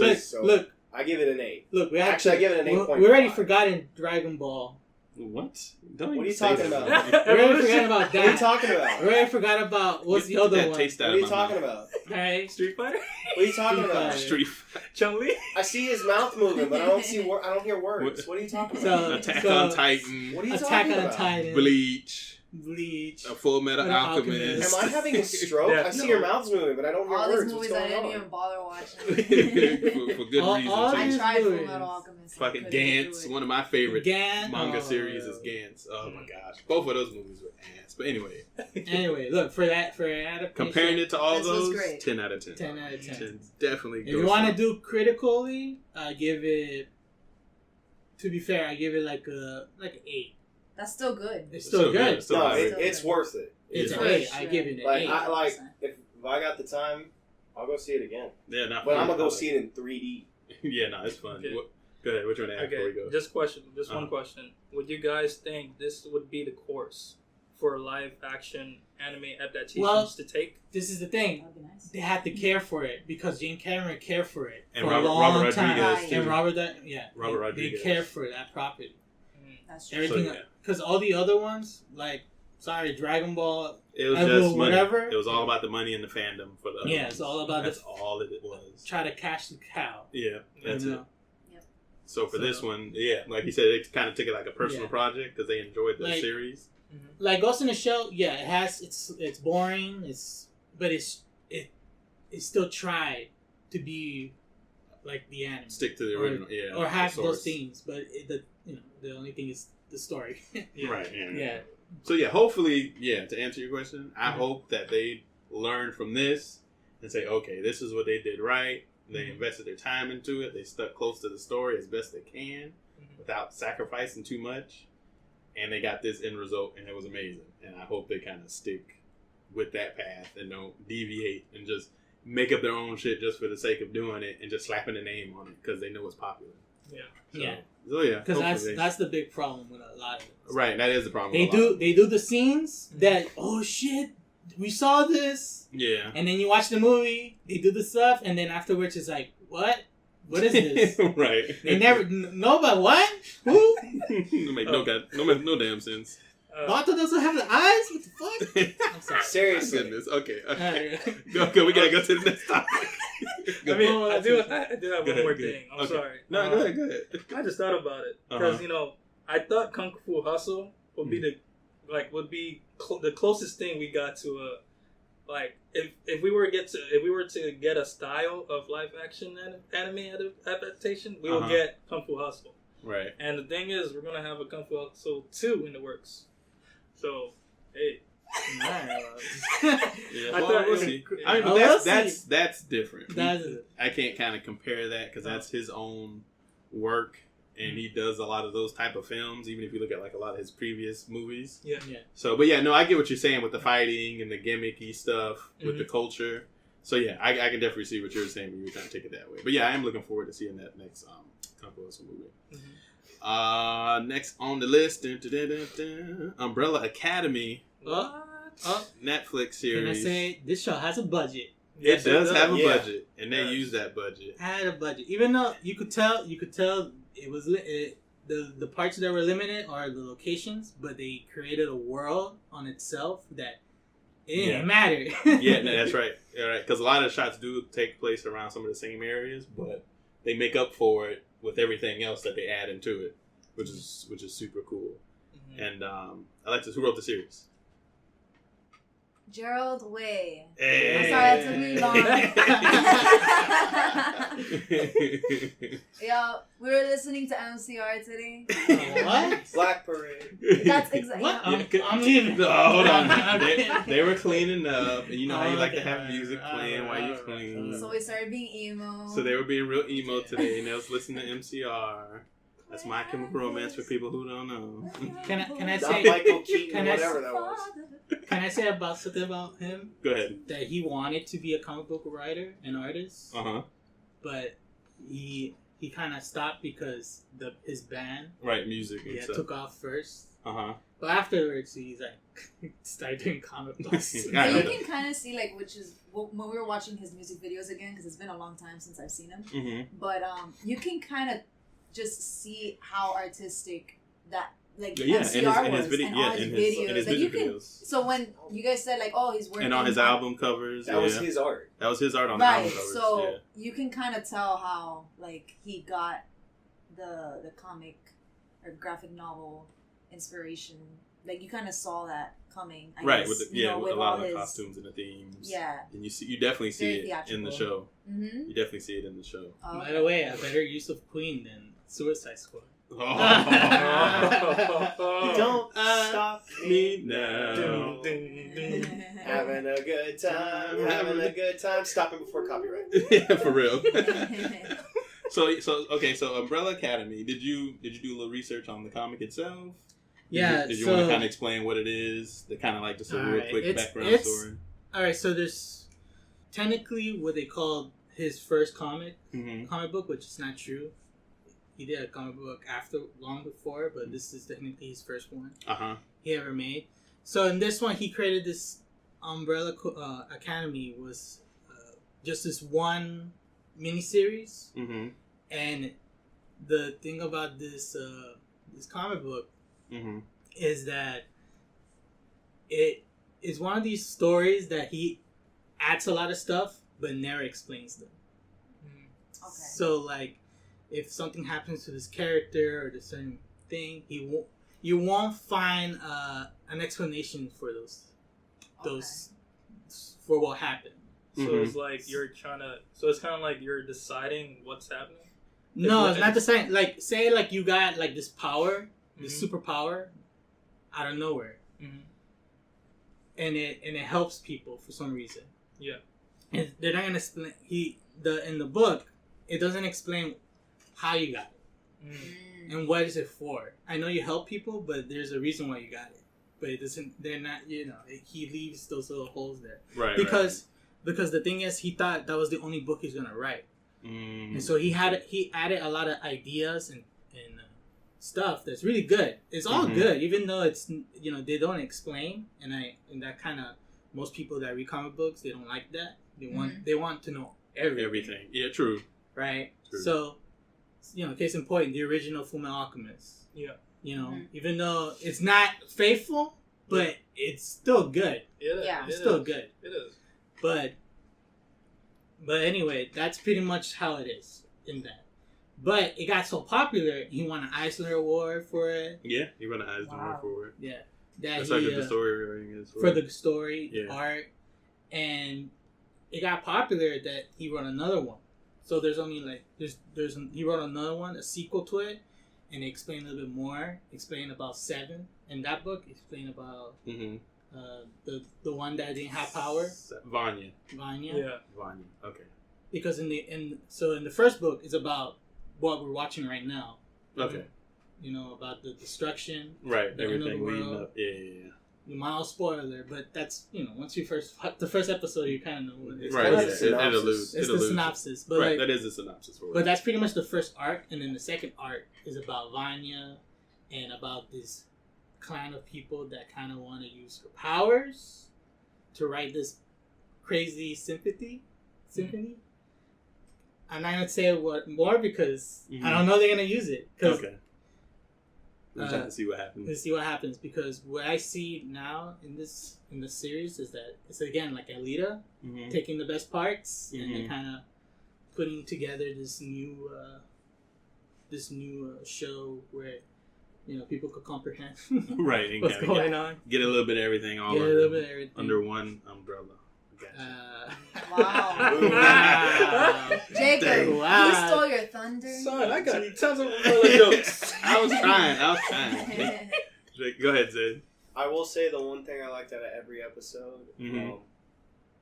Speaker 2: Look,
Speaker 4: I give it an 8.
Speaker 2: we have
Speaker 4: Actually, I give it an 8.5.
Speaker 2: We already forgotten Dragon Ball.
Speaker 1: What? Don't
Speaker 4: What
Speaker 1: even
Speaker 4: are you
Speaker 1: say
Speaker 4: talking
Speaker 1: that.
Speaker 4: about?
Speaker 2: We already forgot about
Speaker 4: What are you
Speaker 2: that.
Speaker 4: talking about?
Speaker 2: We already forgot about what's the
Speaker 1: Get
Speaker 2: other
Speaker 1: that
Speaker 2: one.
Speaker 1: taste out
Speaker 4: What are
Speaker 1: of
Speaker 4: you
Speaker 1: my
Speaker 4: talking
Speaker 1: mouth.
Speaker 4: about?
Speaker 2: Alright.
Speaker 3: Street Fighter.
Speaker 4: What are you talking
Speaker 2: Street
Speaker 4: about?
Speaker 2: Fighter.
Speaker 1: Street
Speaker 3: Chun Li.
Speaker 4: I see his mouth moving, but I don't see. I don't hear words. What are you talking about?
Speaker 2: So-
Speaker 1: Attack
Speaker 2: so-
Speaker 1: on Titan.
Speaker 4: What are you
Speaker 2: Attack
Speaker 4: talking
Speaker 2: on
Speaker 4: about?
Speaker 2: Titan.
Speaker 1: Bleach.
Speaker 2: Bleach.
Speaker 1: A Full Metal
Speaker 2: Metal
Speaker 1: Alchemist.
Speaker 4: Am I having a stroke?
Speaker 3: Yeah.
Speaker 4: I see your mouths moving, but I don't hear
Speaker 5: All
Speaker 4: words.
Speaker 5: these movies
Speaker 4: What's
Speaker 5: I
Speaker 4: going
Speaker 5: didn't
Speaker 4: on?
Speaker 5: even bother watching.
Speaker 1: for good
Speaker 2: All
Speaker 1: reason.
Speaker 2: these
Speaker 1: too.
Speaker 5: I tried
Speaker 2: movies.
Speaker 5: Full Metal Alchemist.
Speaker 1: Fucking
Speaker 5: Couldn't do
Speaker 1: Gantz.
Speaker 5: it.
Speaker 1: One of my favorite manga
Speaker 2: Oh,
Speaker 1: series is Gantz. Oh my gosh. Both of those movies were ass. But anyway,
Speaker 2: Anyway, look for adaptation.
Speaker 1: comparing it to all
Speaker 5: This was
Speaker 1: those,
Speaker 5: great.
Speaker 1: 10 out of 10.
Speaker 2: 10 out of 10.
Speaker 1: Definitely
Speaker 2: If you want to do critically, I give it. To be fair, I give it like a 8.
Speaker 5: That's still good.
Speaker 2: It's still good.
Speaker 1: It's still
Speaker 4: No,
Speaker 1: good.
Speaker 4: it's worth it.
Speaker 2: It's
Speaker 1: Yeah.
Speaker 2: an 8.
Speaker 5: For
Speaker 2: I
Speaker 5: sure.
Speaker 2: give it an
Speaker 4: Like
Speaker 2: 8.
Speaker 4: if I got the time, I'll go see it again.
Speaker 1: Yeah, not
Speaker 4: But
Speaker 1: for
Speaker 4: I'm
Speaker 1: me.
Speaker 4: gonna go see it in 3D.
Speaker 1: Yeah, no, it's fun.
Speaker 3: Okay.
Speaker 1: Go ahead. Which one to ask before we
Speaker 3: Okay,
Speaker 1: go?
Speaker 3: just one
Speaker 1: Uh-huh.
Speaker 3: question. Would you guys think this would be the course for live action anime adaptations
Speaker 2: Well,
Speaker 3: to take?
Speaker 2: This is the thing.
Speaker 5: That'd be nice.
Speaker 2: They had to care for it because James Cameron cared for it
Speaker 1: And
Speaker 2: for
Speaker 1: Robert
Speaker 2: a long
Speaker 1: Rodriguez
Speaker 2: time.
Speaker 5: Right.
Speaker 1: too.
Speaker 2: And Robert
Speaker 1: Robert Rodriguez.
Speaker 2: They care for that property.
Speaker 5: That's true.
Speaker 2: Everything,
Speaker 1: So, yeah.
Speaker 2: because all the other ones, like, sorry, Dragon Ball,
Speaker 1: It was
Speaker 2: Ever,
Speaker 1: just money.
Speaker 2: whatever.
Speaker 1: It was all about the money and the fandom for the other
Speaker 2: Yeah,
Speaker 1: ones.
Speaker 2: it's all about
Speaker 1: That's
Speaker 2: the-
Speaker 1: all that it was.
Speaker 2: try to cash the cow.
Speaker 1: Yeah, that's
Speaker 2: you
Speaker 1: it.
Speaker 2: know?
Speaker 1: So for
Speaker 2: So-
Speaker 1: this one, yeah, like you said, they kind of took it like a personal
Speaker 2: Yeah.
Speaker 1: project because they enjoyed the
Speaker 2: Like-
Speaker 1: series.
Speaker 2: Like Ghost in the Shell, yeah, it's boring, but it still tried to be like the anime.
Speaker 1: Stick to the original, yeah,
Speaker 2: Or have
Speaker 1: the
Speaker 2: those
Speaker 1: source.
Speaker 2: themes, but the only thing is the story.
Speaker 1: Right. Yeah.
Speaker 2: Yeah.
Speaker 1: So yeah, hopefully, yeah. To answer your question, I hope that they learn from this and say, okay, this is what they did right. They invested their time into it. They stuck close to the story as best they can without sacrificing too much. And they got this end result, and it was amazing. And I hope they kind of stick with that path and don't deviate and just make up their own shit just for the sake of doing it and just slapping a name on it because they know it's popular.
Speaker 3: Yeah.
Speaker 1: So yeah,
Speaker 2: Because
Speaker 1: hopefully
Speaker 2: that's the big problem with a lot of it.
Speaker 1: right. That is the problem.
Speaker 2: They
Speaker 1: with a lot.
Speaker 2: do the scenes that, oh shit, we saw this,
Speaker 1: Yeah.
Speaker 2: and then you watch the movie, they do the stuff, and then afterwards it's like, what is this?
Speaker 1: Right.
Speaker 2: They never nobody what who
Speaker 1: Make no damn sense.
Speaker 2: Vato doesn't have the eyes. What the fuck? I'm sorry.
Speaker 4: Seriously.
Speaker 1: Goodness. Okay.
Speaker 2: Alright.
Speaker 1: Go. We gotta go to the next topic.
Speaker 3: I mean,
Speaker 2: Oh,
Speaker 3: I do have
Speaker 1: Go
Speaker 3: one
Speaker 1: ahead,
Speaker 3: more
Speaker 1: go
Speaker 3: thing.
Speaker 1: ahead.
Speaker 3: I'm
Speaker 1: Okay.
Speaker 3: sorry.
Speaker 1: No, go ahead. Go ahead.
Speaker 3: I just thought about it because
Speaker 1: Uh-huh.
Speaker 3: I thought Kung Fu Hustle would be the closest thing we got to a like if we were to get a style of live action anime adaptation, we would
Speaker 1: Uh-huh.
Speaker 3: get Kung Fu Hustle.
Speaker 1: Right.
Speaker 3: And the thing is, we're gonna have a Kung Fu Hustle 2 in the works. So, hey,
Speaker 1: Yeah.
Speaker 3: I
Speaker 1: Well,
Speaker 3: thought-
Speaker 1: we'll see. I mean,
Speaker 2: Oh,
Speaker 1: but
Speaker 2: we'll see.
Speaker 1: that's different.
Speaker 2: That's
Speaker 1: I can't kind of compare that because that's his own work, and he does a lot of those type of films. Even if you look at like a lot of his previous movies.
Speaker 3: yeah.
Speaker 1: So, but yeah, no, I get what you're saying with the fighting and the gimmicky stuff with the culture. So yeah, I can definitely see what you're saying when you were trying to take it that way. But yeah, I am looking forward to seeing that next Kung Fu Hustle movie. Next on the list, Umbrella Academy,
Speaker 2: Oh,
Speaker 1: Netflix
Speaker 2: can I
Speaker 1: series.
Speaker 2: say this show has a budget?
Speaker 1: It does have a
Speaker 4: Yeah.
Speaker 1: budget, and they
Speaker 3: Yes.
Speaker 1: use that budget.
Speaker 2: Had a budget, even though you could tell it was the parts that were limited are the locations, but they created a world on itself that it didn't matter.
Speaker 1: Yeah, no, that's right. All right, because a lot of the shots do take place around some of the same areas, but they make up for it with everything else that they add into it, which is super cool. And Alexis, who wrote the series?
Speaker 5: Gerald Way.
Speaker 1: Hey.
Speaker 5: I'm sorry, it took me long. Yo, we were listening to MCR today.
Speaker 2: What?
Speaker 4: Black Parade.
Speaker 5: That's exactly.
Speaker 2: What? I'm leaving.
Speaker 1: No, hold on.
Speaker 2: Okay.
Speaker 1: They were cleaning up, and you know how you like to
Speaker 2: Okay,
Speaker 1: have music playing while you
Speaker 2: alright.
Speaker 1: clean.
Speaker 5: So we started being emo.
Speaker 1: So they were being real emo today, and they was listening to MCR. That's My Chemical Romance for people who don't know.
Speaker 2: Can I
Speaker 4: Not
Speaker 2: say
Speaker 4: Michael Keaton,
Speaker 2: can I
Speaker 4: whatever that was.
Speaker 2: can I say about something about him
Speaker 1: Go ahead.
Speaker 2: that he wanted to be a comic book writer and artist, but he kind of stopped because his band
Speaker 1: Right, music and stuff.
Speaker 2: took off first.
Speaker 1: Uh-huh.
Speaker 2: But afterwards, he's like started doing comic books.
Speaker 1: Yeah.
Speaker 5: But you can kind of see, like, which is when we were watching his music videos again, because it's been a long time since I've seen him.
Speaker 1: Mm-hmm.
Speaker 5: But you can kind of just see how artistic that, like,
Speaker 1: Yeah,
Speaker 5: MCR
Speaker 1: in his
Speaker 5: was,
Speaker 1: video,
Speaker 5: and
Speaker 1: yeah,
Speaker 5: all his
Speaker 1: in
Speaker 5: videos.
Speaker 1: his
Speaker 5: Like, you
Speaker 1: music
Speaker 5: can.
Speaker 1: videos.
Speaker 5: So when you guys said, like, oh, he's working
Speaker 1: And on his album covers.
Speaker 4: That was his art.
Speaker 1: That was his art on the album
Speaker 5: right?
Speaker 1: covers.
Speaker 5: So
Speaker 1: yeah.
Speaker 5: you can kind of tell how, like, he got the comic or graphic novel inspiration. Like you kind of saw that coming, I
Speaker 1: Right,
Speaker 5: guess,
Speaker 1: with the,
Speaker 5: you know,
Speaker 1: with a
Speaker 5: with
Speaker 1: lot
Speaker 5: all
Speaker 1: of the
Speaker 5: his
Speaker 1: costumes and the themes.
Speaker 5: Yeah.
Speaker 1: And you definitely see
Speaker 5: Very
Speaker 1: it in the
Speaker 5: theatrical.
Speaker 1: show.
Speaker 5: Mm-hmm.
Speaker 1: You definitely see it in the show.
Speaker 2: By the way, a better use of Queen than Suicide Squad.
Speaker 1: Oh.
Speaker 4: Don't stop me
Speaker 1: now.
Speaker 3: Dun, dun, dun.
Speaker 4: Having a good time, having a good time. Stopping before copyright.
Speaker 1: Yeah, for real. So Umbrella Academy. Did you do a little research on the comic itself?
Speaker 2: Yeah.
Speaker 1: Did you want to kind of explain what it is? The kind of like just a real
Speaker 2: Alright,
Speaker 1: quick background story.
Speaker 2: All right. So there's technically what they called his first comic book, which is not true. He did a comic book long before, but this is technically his first one he ever made. So in this one, he created this Umbrella Academy was just this one miniseries, and the thing about this comic book is that it is one of these stories that he adds a lot of stuff but never explains them.
Speaker 5: Okay.
Speaker 2: So like, if something happens to this character or the certain thing, you won't find an explanation for those for what happened.
Speaker 3: So it's like you're trying to. So it's kind of like you're deciding what's happening.
Speaker 2: No, it's not the same. Like, say like you got like this power, this superpower, out of nowhere, and it helps people for some reason.
Speaker 3: Yeah.
Speaker 2: And they're not gonna explain. In the book, it doesn't explain how you got it and what is it for. I know you help people, but there's a reason why you got it. But it doesn't. They're not. You know, he leaves those little holes there.
Speaker 1: Right.
Speaker 2: Because the thing is, he thought that was the only book he's gonna write. And so he added a lot of ideas and stuff that's really good. It's all good, even though it's, you know, they don't explain, and that kind of, most people that read comic books, they don't like that. They want to know everything.
Speaker 1: Yeah, true.
Speaker 2: Right.
Speaker 1: True.
Speaker 2: So, you know, case in point, the original Fullmetal Alchemist.
Speaker 3: Yeah.
Speaker 2: You know, even though it's not faithful, but it's still good. It's still good.
Speaker 3: It is.
Speaker 2: But anyway, that's pretty much how it is in that. But it got so popular, he won an Eisner Award for it.
Speaker 1: Yeah, he won an Eisner Award for it.
Speaker 2: Yeah.
Speaker 1: That's like the story writing is
Speaker 2: for the story, art. And it got popular that he wrote another one. So there's only like, he wrote another one, a sequel to it, and it explained a little bit more, explained about Seven. In that book, explained about the one that didn't have power.
Speaker 1: Vanya.
Speaker 3: Yeah.
Speaker 1: Vanya. Okay.
Speaker 2: Because in the first book is about what we're watching right now.
Speaker 1: Okay.
Speaker 2: You know, about the destruction.
Speaker 1: Right.
Speaker 2: The end of the
Speaker 1: Everything leading
Speaker 2: world.
Speaker 1: up. Yeah.
Speaker 2: Mild spoiler, but that's, you know, once you the first episode, you kind of know what it is.
Speaker 1: Right. It alludes.
Speaker 2: It's the synopsis, but
Speaker 1: right. That is the synopsis for it.
Speaker 2: But that's pretty much the first arc, and then the second arc is about Vanya and about this clan of people that kind of want to use her powers to write this crazy symphony. I'm not gonna say what more because I don't know they're gonna use it.
Speaker 1: Okay. We'll just have to see what happens.
Speaker 2: To see what happens, because what I see now in the series is that it's again like Alita taking the best parts and then kind of putting together this new show where, you know, people could comprehend
Speaker 1: right, and
Speaker 2: what's going on.
Speaker 1: Get a little bit of everything under one umbrella.
Speaker 5: Wow. Jacob,
Speaker 2: wow.
Speaker 5: you stole your thunder.
Speaker 3: Son, I got tons of umbrella jokes.
Speaker 1: I was trying. Go ahead, Zed.
Speaker 4: I will say the one thing I liked out of every episode, when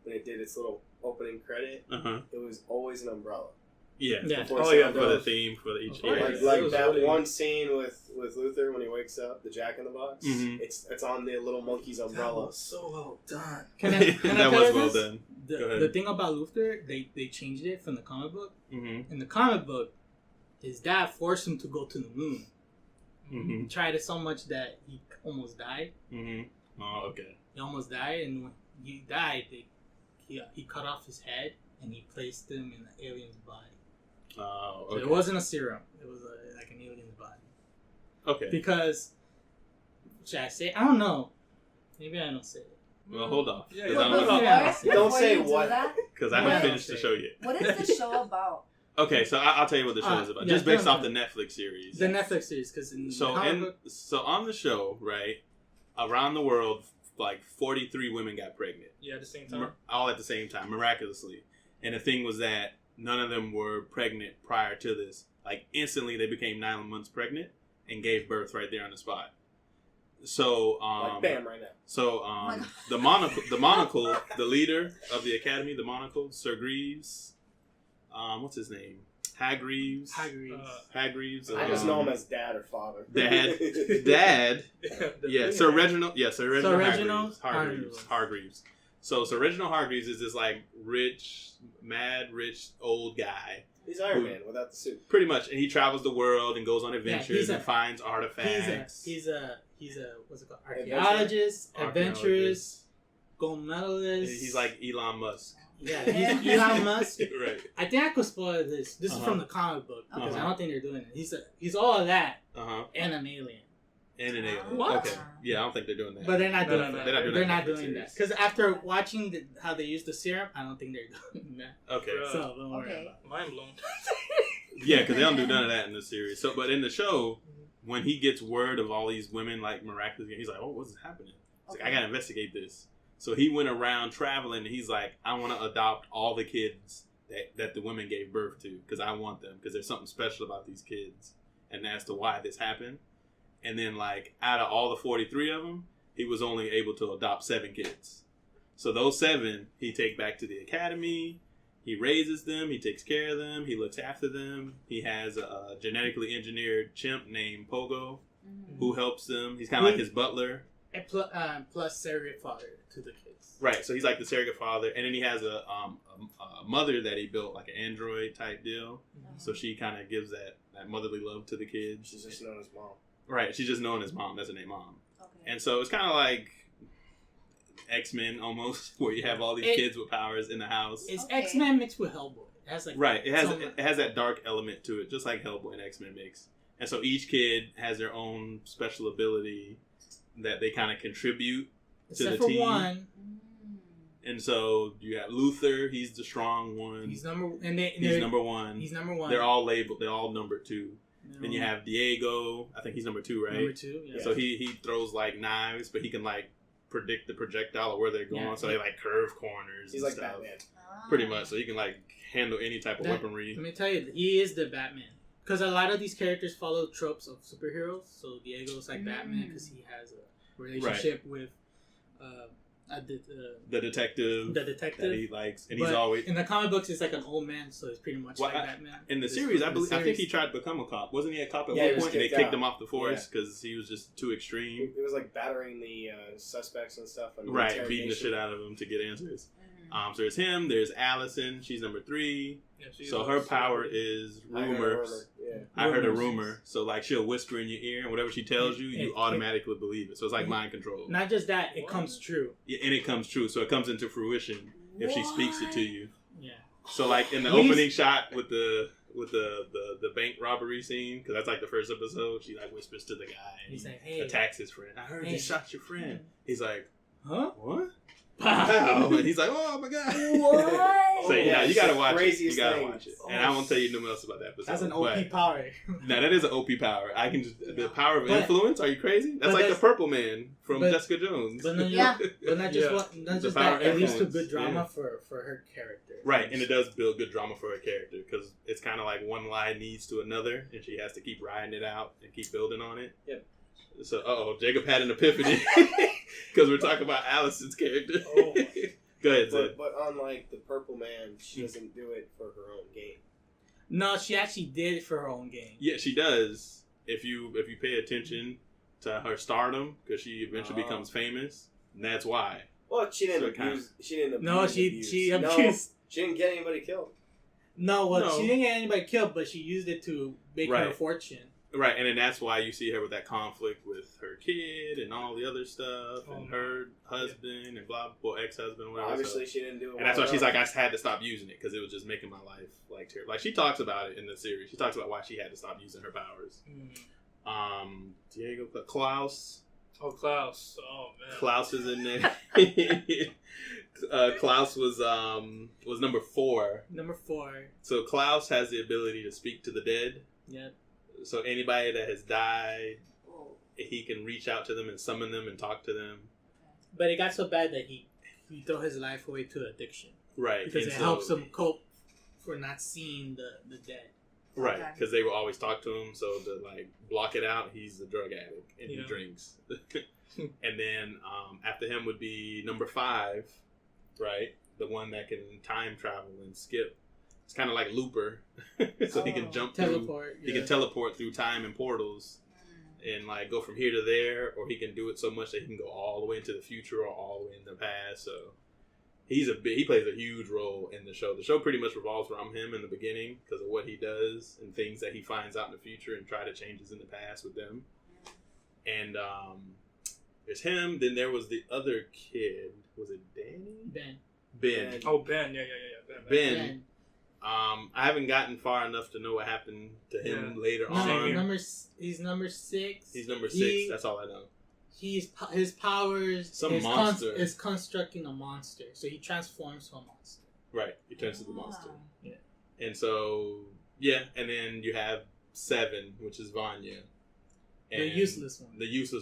Speaker 4: it did its little opening credit, it was always an umbrella.
Speaker 1: Yeah.
Speaker 4: For the
Speaker 1: theme for each.
Speaker 4: Like that really... one scene with Luther when he wakes up, the Jack in the Box. It's on the little monkey's umbrella.
Speaker 3: That was so well done.
Speaker 1: That was well done.
Speaker 2: The thing about Luther, they changed it from the comic book. In the comic book, his dad forced him to go to the moon. He tried it so much that he almost died.
Speaker 1: Oh, okay.
Speaker 2: He almost died, and when he died, he cut off his head and he placed him in the alien's body.
Speaker 1: Oh, okay.
Speaker 2: So it wasn't a serum. It was like an alien's body.
Speaker 1: Okay.
Speaker 2: Because, should I say? I don't know. Maybe I don't say it.
Speaker 1: Well, hold off.
Speaker 4: Don't say what.
Speaker 1: Because I haven't finished the show yet.
Speaker 5: What is the show about?
Speaker 1: Okay, so I'll tell you what the show is about.
Speaker 2: yeah,
Speaker 1: Just based
Speaker 2: tell
Speaker 1: off the
Speaker 2: me.
Speaker 1: Netflix series.
Speaker 2: The Netflix series, because
Speaker 1: So on the show, right, around the world, like 43 women got pregnant.
Speaker 3: Yeah, at the same time.
Speaker 1: All at the same time, miraculously. And the thing was that none of them were pregnant prior to this. Like, instantly they became 9 months pregnant and gave birth right there on the spot. So,
Speaker 4: like, bam, right now.
Speaker 1: So, the monocle, the leader of the academy, the monocle, Sir Greaves, what's his name? Hagreaves. Hagreaves.
Speaker 4: I just know him as Dad or Father.
Speaker 1: Dad. Yeah, Sir Reginald. Yeah, Sir Reginald Hargreaves. So Sir Reginald Hargreaves is this like rich, old guy.
Speaker 4: He's Iron Man without the suit.
Speaker 1: Pretty much, and he travels the world and goes on adventures and finds artifacts.
Speaker 2: He's a what's it called? Archaeologist, adventurous, gold medalist.
Speaker 1: He's like Elon Musk.
Speaker 2: Yeah, he's Elon Musk.
Speaker 1: Right.
Speaker 2: I think I could spoil this. This is from the comic book because I don't think they're doing it. He's all of that and an alien.
Speaker 1: And an alien.
Speaker 3: What?
Speaker 1: Okay. Yeah, I don't think they're doing that.
Speaker 2: But they're not doing that.
Speaker 1: They're not
Speaker 2: doing that. Because after watching how they use the serum, I don't think they're doing that.
Speaker 1: Okay.
Speaker 2: So don't worry about it.
Speaker 3: Mind blown.
Speaker 1: Yeah, because they don't do none of that in the series. So, but in the show, when he gets word of all these women like miraculously, he's like, "Oh, what's happening?" He's like, "I gotta investigate this." So he went around traveling, and he's like, "I want to adopt all the kids that the women gave birth to because I want them because there's something special about these kids, and as to why this happened." And then, like, out of all the 43 of them, he was only able to adopt 7 kids. So those 7, he take back to the academy. He raises them. He takes care of them. He looks after them. He has a genetically engineered chimp named Pogo who helps them. He's kind of like his butler.
Speaker 2: And plus surrogate father to the kids.
Speaker 1: Right. So he's like the surrogate father. And then he has a mother that he built, like an android type deal. So she kind of gives that motherly love to the kids.
Speaker 4: She's just known as mom.
Speaker 1: Right, she's just known as Mom. That's her name, Mom.
Speaker 5: Okay.
Speaker 1: And so it's kind of like X-Men almost, where you have all these kids with powers in the house.
Speaker 2: It's X-Men mixed with Hellboy. It has like
Speaker 1: it has that dark element to it, just like Hellboy and X-Men mix. And so each kid has their own special ability that they kind of contribute to the team.
Speaker 2: One.
Speaker 1: And so you have Luther. He's the strong one.
Speaker 2: He's number one.
Speaker 1: He's number one. They're all labeled. They're all numbered 2. Then you have Diego. I think he's number 2, right?
Speaker 2: Number 2, yeah.
Speaker 1: So he throws like knives, but he can like predict the projectile or where they're going. So they like curve corners.
Speaker 4: He's
Speaker 1: and
Speaker 4: like
Speaker 1: stuff.
Speaker 4: Batman.
Speaker 1: Pretty much. So he can like handle any type of weaponry.
Speaker 2: Let me tell you, he is the Batman. Because a lot of these characters follow tropes of superheroes. So Diego's like Batman because he has a relationship with
Speaker 1: the detective that he likes, and he's always
Speaker 2: in the comic books. It's like an old man, so it's pretty much like Batman.
Speaker 1: In the series, I think he tried to become a cop. Wasn't he a cop at one point? And they kicked him off the force because he was just too extreme.
Speaker 4: It was like battering the suspects and stuff. And
Speaker 1: beating the shit out of them to get answers. So there's him. There's Allison. She's number 3. Yeah, so her power is rumors. I heard a rumor. So like she'll whisper in your ear, and whatever she tells you, you automatically believe it. So it's like mind control.
Speaker 2: Not just that, it comes true.
Speaker 1: Yeah, and it comes true. So it comes into fruition if she speaks it to you.
Speaker 2: Yeah.
Speaker 1: So like in the opening shot with the bank robbery scene, because that's like the first episode, she like whispers to the guy. And he's like, "Hey," attacks his friend. "I heard you shot your friend." He's like,
Speaker 2: "Huh?
Speaker 1: What?" Wow. And he's like, "Oh my god."
Speaker 5: What?
Speaker 1: So yeah, you gotta watch it. You gotta
Speaker 4: things.
Speaker 1: watch it. And I won't tell you no else about that episode.
Speaker 2: That's an OP power.
Speaker 1: No, that is an OP power. I can just the power of influence. Are you crazy? That's like the Purple Man from Jessica Jones.
Speaker 2: But not just that. It leads to good drama for her character.
Speaker 1: Right, and it does build good drama for her character because it's kind of like one lie leads to another, and she has to keep riding it out and keep building on it.
Speaker 4: Yep.
Speaker 1: So, Jacob had an epiphany because we're talking about Allison's character.
Speaker 4: Oh.
Speaker 1: Go ahead, Zed.
Speaker 4: But unlike the Purple Man, she doesn't do it for her own gain.
Speaker 2: No, she actually did it for her own gain.
Speaker 1: Yeah, she does. If you pay attention to her stardom, because she eventually becomes famous, and that's why.
Speaker 4: Well, she didn't abuse. She didn't abuse.
Speaker 2: No, she abused.
Speaker 4: No, she didn't get anybody killed.
Speaker 2: No, she didn't get anybody killed, but she used it to make her a fortune.
Speaker 1: Right, and then that's why you see her with that conflict with her kid and all the other stuff, and her husband and ex-husband, whatever.
Speaker 4: Obviously, she didn't do it.
Speaker 1: And that's why she's like, I had to stop using it because it was just making my life like terrible. Like she talks about it in the series. She talks about why she had to stop using her powers. Diego Klaus.
Speaker 3: Oh, Klaus. Oh man.
Speaker 1: Klaus is in there. Klaus was number 4.
Speaker 2: Number 4.
Speaker 1: So Klaus has the ability to speak to the dead.
Speaker 2: Yep.
Speaker 1: So anybody that has died, he can reach out to them and summon them and talk to them.
Speaker 2: But it got so bad that he threw his life away to addiction.
Speaker 1: Right.
Speaker 2: Because it helps him cope for not seeing the dead.
Speaker 1: Right. Because they will always talk to him. So to like block it out, he's a drug addict and he drinks. And then after him would be number 5, right? The one that can time travel and skip. It's kind of like Looper. So he can jump
Speaker 2: teleport.
Speaker 1: He can teleport through time and portals. And like go from here to there, or he can do it so much that he can go all the way into the future or all the way in the past. So he plays a huge role in the show. The show pretty much revolves around him in the beginning because of what he does and things that he finds out in the future and try to changes in the past with them. And there's him. Then there was the other kid. Was it Danny? Ben.
Speaker 3: Oh, Ben. Yeah.
Speaker 1: Ben. I haven't gotten far enough to know what happened to him later on.
Speaker 2: He's number 6.
Speaker 1: He's number 6. That's all I know.
Speaker 2: His powers
Speaker 1: monster
Speaker 2: is constructing a monster, so he transforms to a monster.
Speaker 1: Right, he turns to the monster.
Speaker 2: Yeah,
Speaker 1: and so and then you have 7, which is Vanya,
Speaker 2: the useless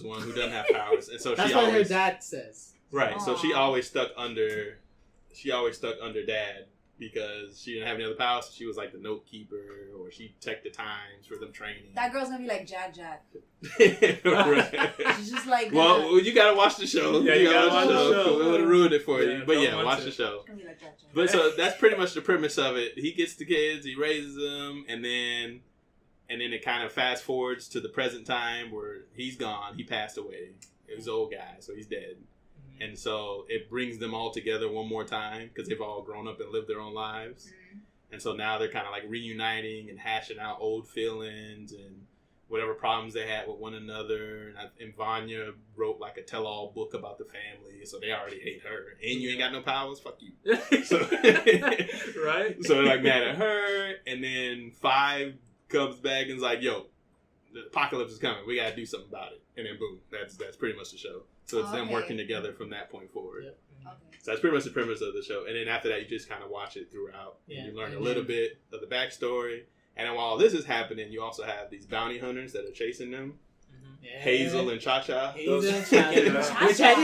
Speaker 1: one who doesn't have powers, and so
Speaker 2: that's
Speaker 1: she
Speaker 2: what
Speaker 1: always,
Speaker 2: her dad says.
Speaker 1: Right, so she always stuck under Dad. Because she didn't have any other powers, so she was like the note keeper, or she checked the times for them training.
Speaker 5: That girl's gonna be like Jad.
Speaker 1: Right.
Speaker 5: She's just like.
Speaker 1: Well, you gotta watch the show.
Speaker 3: Yeah, you gotta watch the show.
Speaker 1: We would have ruined it for you, but watch the show.
Speaker 5: It's gonna be like Jad.
Speaker 1: But so that's pretty much the premise of it. He gets the kids, he raises them, and then it kind of fast forwards to the present time where he's gone. He passed away. He was an old guy, so he's dead. And so it brings them all together one more time because they've all grown up and lived their own lives. Mm-hmm. And so now they're kind of like reuniting and hashing out old feelings and whatever problems they had with one another. And Vanya wrote like a tell-all book about the family. So they already hate her. And you ain't got no powers? Fuck you. So,
Speaker 3: right?
Speaker 1: So they're like mad at her. And then 5 comes back and is like, yo, the apocalypse is coming. We got to do something about it. And then boom, that's pretty much the show. So it's them working together from that point forward. Yep. Okay. So that's pretty much the premise of the show. And then after that, you just kind of watch it throughout. Yeah. And you learn a little bit of the backstory. And then while this is happening, you also have these bounty hunters that are chasing them. Yeah. Hazel and Cha-Cha.
Speaker 2: Which I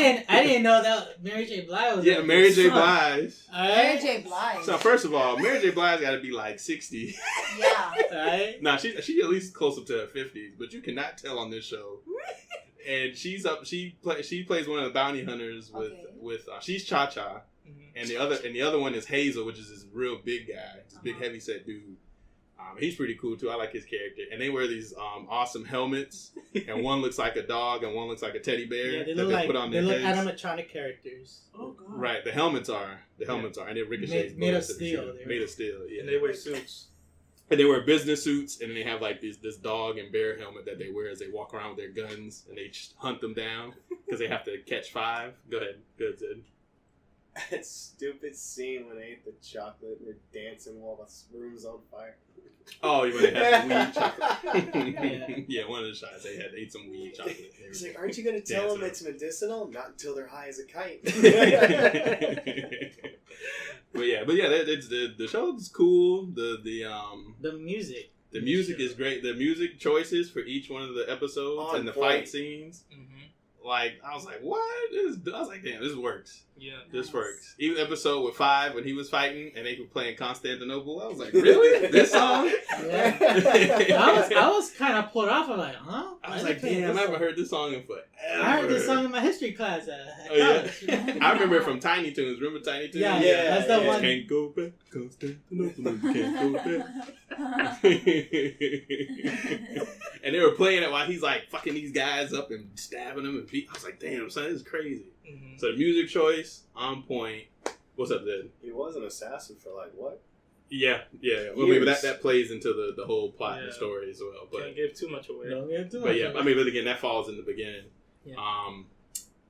Speaker 2: didn't know that Mary J. Blige was.
Speaker 1: Yeah, Mary J. Blige.
Speaker 5: Mary J. Blige.
Speaker 1: So first of all, Mary J. Blige got to be like 60.
Speaker 5: Yeah.
Speaker 2: Right?
Speaker 1: Nah, she at least close up to her 50s, but you cannot tell on this show. And she's up. She plays one of the bounty hunters with she's Cha-Cha, and the other one is Hazel, which is this real big guy, this big heavyset dude. He's pretty cool too. I like his character. And they wear these awesome helmets, and one looks like a dog, and one looks like a teddy bear.
Speaker 2: Yeah, they look animatronic characters.
Speaker 5: Oh god.
Speaker 1: Right, the helmets are, and it ricochets
Speaker 2: made of steel.
Speaker 1: Made of steel. Yeah,
Speaker 3: and they wear suits.
Speaker 1: And they wear business suits, and then they have like this dog and bear helmet that they wear as they walk around with their guns, and they hunt them down because they have to catch 5. Go ahead, Zed.
Speaker 4: That stupid scene when they ate the chocolate and they're dancing while the room's on fire.
Speaker 1: Oh, when they had the weed chocolate. Yeah, one of the shots they ate some weed chocolate.
Speaker 4: He's like, "Aren't you going to tell them it's medicinal? Not until they're high as a kite."
Speaker 1: But yeah, the show's cool. The
Speaker 2: music.
Speaker 1: The music is great. The music choices for each one of the episodes and the fight scenes. Mm-hmm. Like, I was like, what? I was like, damn, this works.
Speaker 3: Yeah.
Speaker 1: This works. Even episode with 5 when he was fighting and they were playing Constantinople, I was like, really? This song?
Speaker 2: Yeah. I was kind of put off. I'm like, huh?
Speaker 1: I was like, damn, I haven't heard this song in forever.
Speaker 2: I heard this song in my histoy class at
Speaker 1: college. Yeah? I remember it from Tiny Toons. Remember Tiny Toons?
Speaker 2: Yeah, that's the one.
Speaker 1: Can't go back, Constantinople, can't go back. And they were playing it while he's like fucking these guys up and stabbing them and beating. I was like, damn, son, this is crazy. Mm-hmm. So the music choice on point. What's up, Zed?
Speaker 4: He was an assassin for like what?
Speaker 1: Yeah. Well, maybe that plays into the whole plot and the story as well. But
Speaker 3: can't give too much away.
Speaker 2: Don't give too much.
Speaker 1: But yeah, away. I mean, but again, that falls in the beginning. Yeah.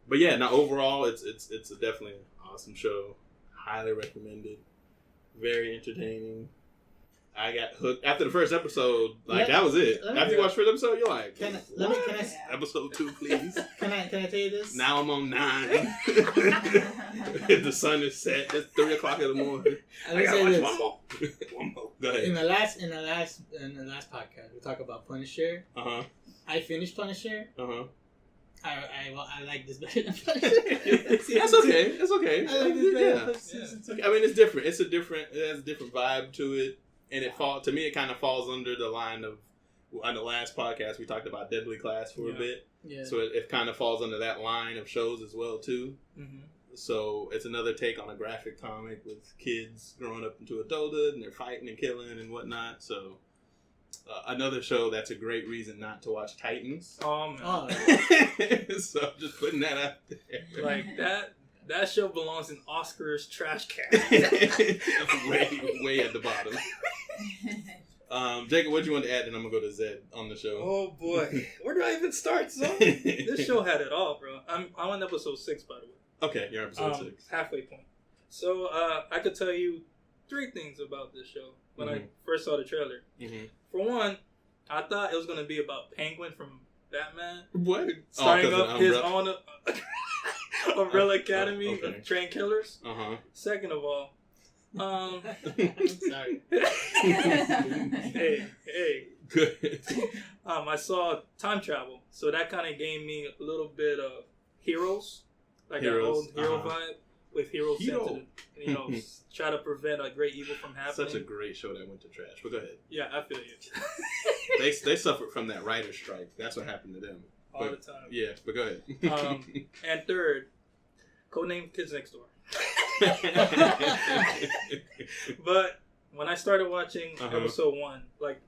Speaker 1: But yeah, now overall, it's definitely an awesome show. Highly recommended. Very entertaining. I got hooked after the first episode. Like,
Speaker 2: Let-
Speaker 1: that was it.
Speaker 2: let me-
Speaker 1: After you watch the first episode, you're like,
Speaker 2: Can I
Speaker 1: "What? Episode 2, please."
Speaker 2: can I tell you this?
Speaker 1: Now I'm on 9. The sun is set. It's 3 o'clock in the morning.
Speaker 2: I
Speaker 1: I
Speaker 2: gotta
Speaker 1: gotta
Speaker 2: say
Speaker 1: watch
Speaker 2: this.
Speaker 1: one more. One more. Go
Speaker 2: In
Speaker 1: ahead.
Speaker 2: the last podcast, we talk about Punisher. I finished Punisher. I like this better than Punisher.
Speaker 1: That's okay. It's okay.
Speaker 2: I like this better
Speaker 1: Yeah.
Speaker 2: than season 2.
Speaker 1: I mean, it's different. It has a different vibe to it, and to me, it kind of falls under the line of. On the last podcast, we talked about Deadly Class for a bit,
Speaker 2: Yeah.
Speaker 1: so it kind of falls under that line of shows as well too.
Speaker 3: Mm-hmm.
Speaker 1: So it's another take on a graphic comic with kids growing up into adulthood and they're fighting and killing and whatnot. So another show that's a great reason not to watch Titans.
Speaker 3: Oh man,
Speaker 2: Oh,
Speaker 1: So just putting that out there.
Speaker 3: like that show belongs in Oscar's trash can.
Speaker 1: way at the bottom. Jacob, what you want to add? And I'm gonna go to Zed on the show.
Speaker 3: Oh boy, where do I even start, son? This show had it all, bro. I'm on episode 6, by the way.
Speaker 1: Okay, you're episode 6.
Speaker 3: Halfway point. So I could tell you 3 things about this show when I first saw the trailer.
Speaker 1: Mm-hmm.
Speaker 3: For one, I thought it was gonna be about Penguin from Batman
Speaker 1: What?
Speaker 3: starting
Speaker 1: 'cause
Speaker 3: up
Speaker 1: of
Speaker 3: his
Speaker 1: Umbrella?
Speaker 3: own Umbrella Academy
Speaker 1: okay.
Speaker 3: of trained killers.
Speaker 1: Uh-huh.
Speaker 3: Second of all,
Speaker 2: sorry.
Speaker 3: hey.
Speaker 1: Good.
Speaker 3: I saw time travel, so that kind of gave me a little bit of Heroes, like that old hero vibe with heroes sent to, try to prevent a great evil from happening.
Speaker 1: Such a great show that went to trash. But go ahead.
Speaker 3: Yeah, I feel you.
Speaker 1: They suffered from that writer's strike. That's what happened to them.
Speaker 3: All the time.
Speaker 1: Yeah, but go ahead.
Speaker 3: And third, Codename Kids Next Door. But when I started watching episode 1, like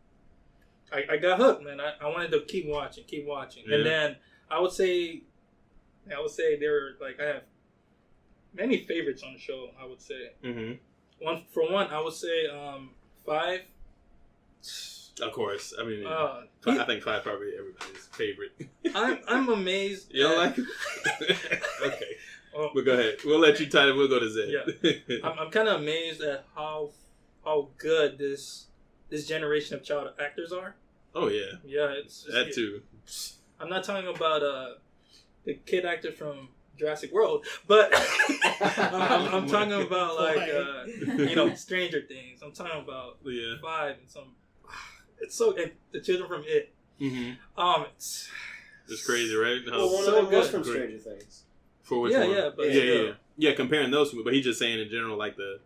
Speaker 3: I got hooked, man. I wanted to keep watching.
Speaker 1: Yeah.
Speaker 3: And then I would say there were like I have many favorites on the show. I would say one. I would say 5.
Speaker 1: Of course. I mean,
Speaker 3: I
Speaker 1: I think 5 probably everybody's favorite.
Speaker 3: I'm amazed.
Speaker 1: You don't like it? Okay. But go ahead. We'll let you tie it. We'll go to Zed.
Speaker 3: Yeah. I'm kind of amazed at how good this generation of child actors are.
Speaker 1: Oh yeah.
Speaker 3: Yeah, it's
Speaker 1: That too.
Speaker 3: I'm not talking about the kid actor from Jurassic World, but I'm talking about like Stranger Things. I'm talking about 5 and some. It's so and the children from It.
Speaker 1: Mm-hmm. It's crazy, right?
Speaker 4: Well, one
Speaker 3: so
Speaker 4: of them was
Speaker 3: good.
Speaker 4: from Stranger Things.
Speaker 1: For which one?
Speaker 3: But
Speaker 1: Yeah. Comparing those two, but he's just saying in general, like the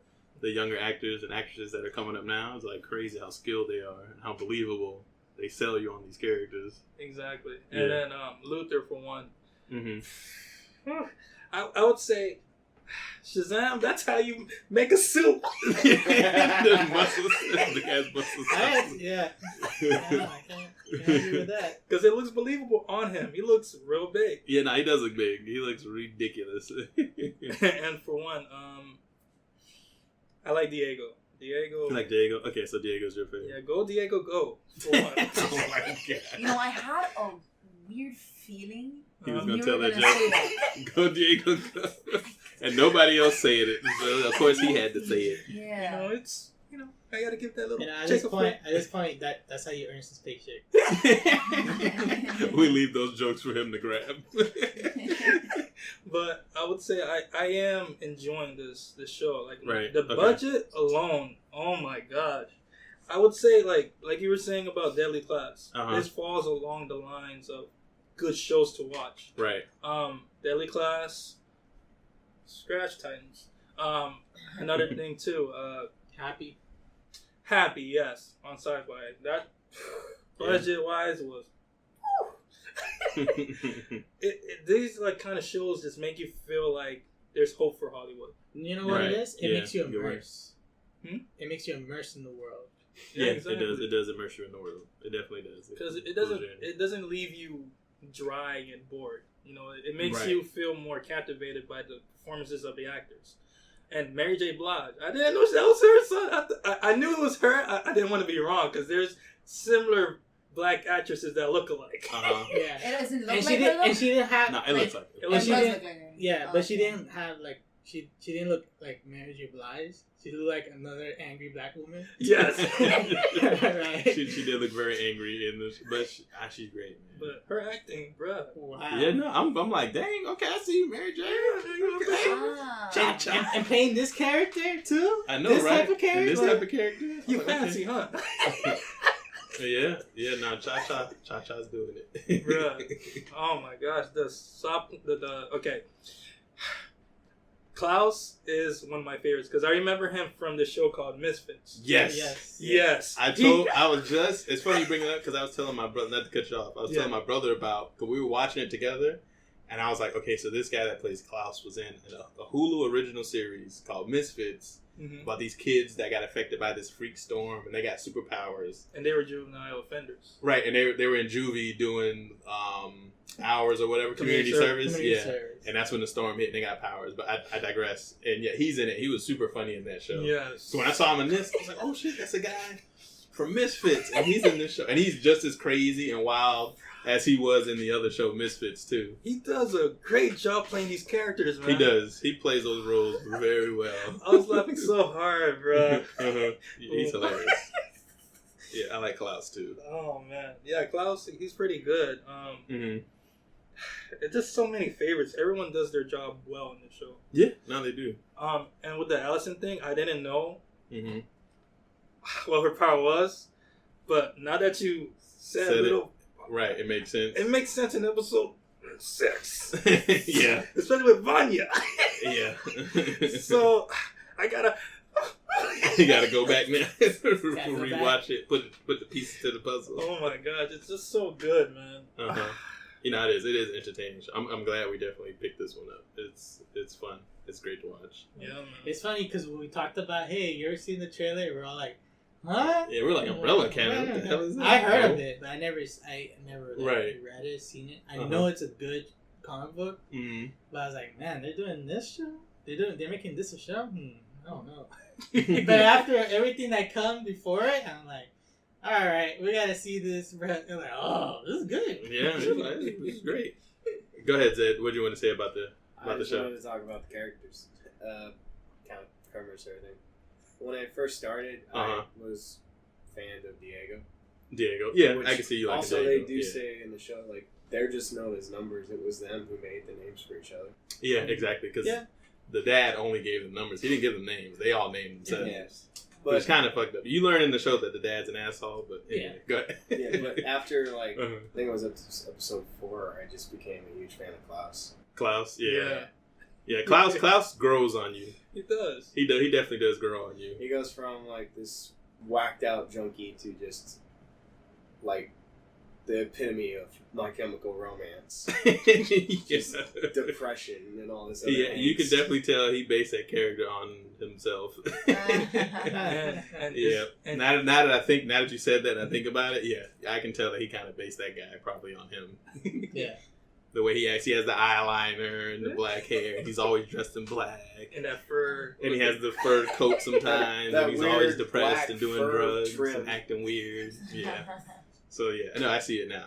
Speaker 1: younger actors and actresses that are coming up now, it's like crazy how skilled they are and how believable they sell you on these characters.
Speaker 3: Exactly. And then Luther for one.
Speaker 1: Mm-hmm.
Speaker 3: I would say Shazam. That's how you make a suit.
Speaker 1: The muscles, the guy's muscles.
Speaker 2: Yeah, I can't agree with that.
Speaker 3: Because it looks believable on him. He looks real big.
Speaker 1: Yeah, no, he does look big. He looks ridiculous.
Speaker 3: And for one, I like Diego.
Speaker 1: You like Diego? Okay, so Diego's your favorite.
Speaker 3: Yeah, go Diego, go. For one.
Speaker 1: Oh my god.
Speaker 5: You know, I had a weird feeling.
Speaker 1: He was
Speaker 5: you
Speaker 1: gonna tell
Speaker 5: were
Speaker 1: that
Speaker 5: gonna say
Speaker 1: joke. Go Diego, go. And nobody else said it. So of course he had to say it.
Speaker 5: Yeah.
Speaker 3: It's I gotta give that little.
Speaker 2: At this point, that's how you earn some paycheck.
Speaker 1: We leave those jokes for him to grab.
Speaker 3: But I would say I am enjoying this show. Like the
Speaker 1: okay.
Speaker 3: budget alone, oh my gosh. I would say like you were saying about Deadly Class. This falls along the lines of good shows to watch.
Speaker 1: Right.
Speaker 3: Deadly Class, Scratch Titans. Another thing too, Happy, yes, on Sci-Fi. That budget wise was these like kind of shows just make you feel like there's hope for Hollywood.
Speaker 2: You know what it is? It makes you
Speaker 1: you're
Speaker 2: immerse. It makes you immerse in the world.
Speaker 1: Yeah,
Speaker 3: exactly.
Speaker 1: It does immerse you in the world. It definitely does.
Speaker 3: Because it doesn't leave you dry and bored. You know, it makes you feel more captivated by the performances of the actors. And Mary J. Blige, I didn't know that was her son. I knew it was her. I didn't want to be wrong because there's similar black actresses that look alike.
Speaker 5: It doesn't look
Speaker 2: And
Speaker 5: like her, though?
Speaker 2: she didn't have.
Speaker 1: No, it looks like it.
Speaker 3: It was-
Speaker 5: It does look like her.
Speaker 2: Yeah, but she didn't have like she didn't look like Mary J. Blige. She looked like another angry black woman.
Speaker 3: Yes.
Speaker 2: Right.
Speaker 1: She did look very angry in this, but she's great, man.
Speaker 3: But her acting, bruh.
Speaker 2: Wow.
Speaker 1: Yeah, no, I'm like, dang, okay, I see you, Mary J. Okay.
Speaker 5: Ah.
Speaker 2: And playing this character too.
Speaker 1: I know,
Speaker 2: this
Speaker 1: right?
Speaker 2: Type of character.
Speaker 1: This type of character.
Speaker 3: You
Speaker 1: Like,
Speaker 3: fancy, huh?
Speaker 1: Yeah, no, Cha-Cha's doing it.
Speaker 3: Bruh. Oh my gosh, okay. Klaus is one of my favorites because I remember him from the show called Misfits.
Speaker 1: Yes.
Speaker 3: Yes.
Speaker 1: It's funny you bring it up because I was telling my brother, not to cut you off, I was telling my brother because we were watching it together, and I was like, okay, so this guy that plays Klaus was in a Hulu original series called Misfits about these kids that got affected by this freak storm, and they got superpowers.
Speaker 3: And they were juvenile offenders.
Speaker 1: Right, and they were in juvie doing hours or whatever, community service. Service. And that's when the storm hit and they got powers. But I digress. And yeah, he's in it. He was super funny in that show.
Speaker 3: Yes.
Speaker 1: So when I saw him in this, I was like, oh shit, that's a guy from Misfits. And he's in this show. And he's just as crazy and wild as he was in the other show, Misfits, too.
Speaker 3: He does a great job playing these characters, man.
Speaker 1: He does. He plays those roles very well.
Speaker 3: I was laughing so hard, bro.
Speaker 1: He's hilarious. Yeah, I like Klaus, too.
Speaker 3: Oh, man. Yeah, Klaus, he's pretty good. It's just so many favorites. Everyone does their job well in the show.
Speaker 1: Yeah, no, they do.
Speaker 3: And with the Allison thing, I didn't know what her power was, but now that you said it,
Speaker 1: right, it makes sense.
Speaker 3: It makes sense in episode 6.
Speaker 1: Yeah,
Speaker 3: especially with Vanya.
Speaker 1: Yeah.
Speaker 3: So I gotta.
Speaker 1: You gotta go back now, rewatch it, put the pieces to the puzzle.
Speaker 3: Oh my gosh, it's just so good, man.
Speaker 1: You know, it is entertaining. I'm glad we definitely picked this one up. It's fun. It's great to watch.
Speaker 3: Yeah, man.
Speaker 2: It's funny because when we talked about, hey, you ever seen the trailer? We're all like, huh?
Speaker 1: Yeah, we're like Umbrella Academy. What the hell is that?
Speaker 2: I heard of it, but I never
Speaker 1: right.
Speaker 2: read it, seen it. I know it's a good comic book, but I was like, man, they're doing this show. They're making this a show. I don't know. But after everything that come before it, I'm like, all right, we gotta see this. They're like, oh, this is good.
Speaker 1: Yeah, this is great. Go ahead, Zed. What do you want to say about the show?
Speaker 4: I just wanted to talk about the characters, kind of covers everything. When I first started, I was a fan of Diego.
Speaker 1: Yeah, I can see you like
Speaker 4: also,
Speaker 1: Diego.
Speaker 4: they do say in the show, like, they're just known as numbers. It was them who made the names for each other.
Speaker 1: Yeah, exactly. Because the dad only gave them numbers. He didn't give them names. They all named themselves.
Speaker 4: Yes. But
Speaker 1: it's kind of fucked up. You learn in the show that the dad's an asshole, but anyway, go ahead.
Speaker 4: Yeah, but after, like, I think it was episode 4, I just became a huge fan of Klaus.
Speaker 1: Klaus, yeah. Klaus grows on you.
Speaker 3: He does.
Speaker 1: He definitely does grow on you.
Speaker 4: He goes from, like, this whacked out junkie to just, like, the epitome of My Chemical Romance. Just depression and all this other
Speaker 1: Yeah, you can
Speaker 4: angst.
Speaker 1: definitely tell he based that character on himself. Now that you said that and I think about it, yeah, I can tell that he kind of based that guy probably on him.
Speaker 2: Yeah.
Speaker 1: The way he acts, he has the eyeliner and the black hair, and he's always dressed in black.
Speaker 3: And that fur.
Speaker 1: And he has the fur coat sometimes,
Speaker 4: that
Speaker 1: and he's always
Speaker 4: weird
Speaker 1: depressed
Speaker 4: black
Speaker 1: and doing
Speaker 4: fur
Speaker 1: drugs
Speaker 4: trim.
Speaker 1: and acting weird. Yeah. So yeah, no, I see it now.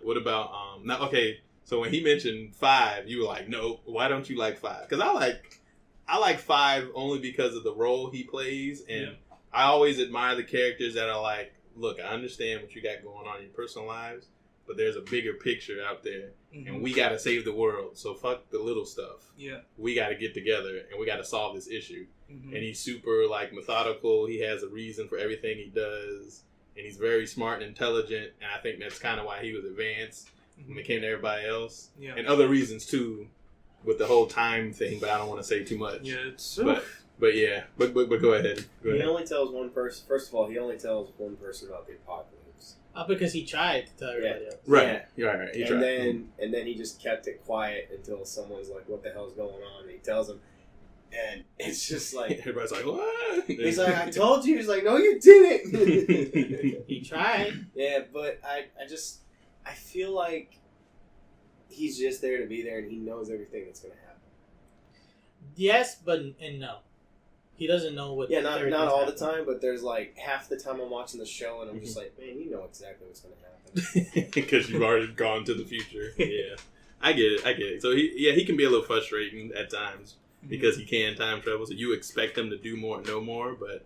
Speaker 1: What about now? Okay, so when he mentioned 5, you were like, no, why don't you like 5? Because I like 5 only because of the role he plays, and I always admire the characters that are like, look, I understand what you got going on in your personal lives, but there's a bigger picture out there, and we got to save the world. So fuck the little stuff.
Speaker 3: Yeah,
Speaker 1: we got to get together and we got to solve this issue. And he's super like methodical. He has a reason for everything he does. And he's very smart and intelligent, and I think that's kind of why he was advanced when it came to everybody else. Yeah. And other reasons, too, with the whole time thing, but I don't want to say too much.
Speaker 3: Yeah, it's...
Speaker 1: But yeah, but go ahead.
Speaker 4: He only tells one person... First of all, he only tells one person about the apocalypse.
Speaker 2: Because he tried to tell everybody else.
Speaker 1: Right. Yeah. Right.
Speaker 4: And then he just kept it quiet until someone's like, what the hell's going on? And he tells them. And it's just like...
Speaker 1: Everybody's like, what?
Speaker 4: He's like, I told you. He's like, no, you didn't.
Speaker 2: He tried.
Speaker 4: Yeah, but I feel like he's just there to be there and he knows everything that's going to happen.
Speaker 2: Yes, but no. He doesn't know what...
Speaker 4: Yeah, not all the time, but there's like half the time I'm watching the show and I'm just like, man, you know exactly what's going to happen.
Speaker 1: Because you've already gone to the future. Yeah. I get it. So he can be a little frustrating at times. because he can time travel. So you expect him to do more, know more, but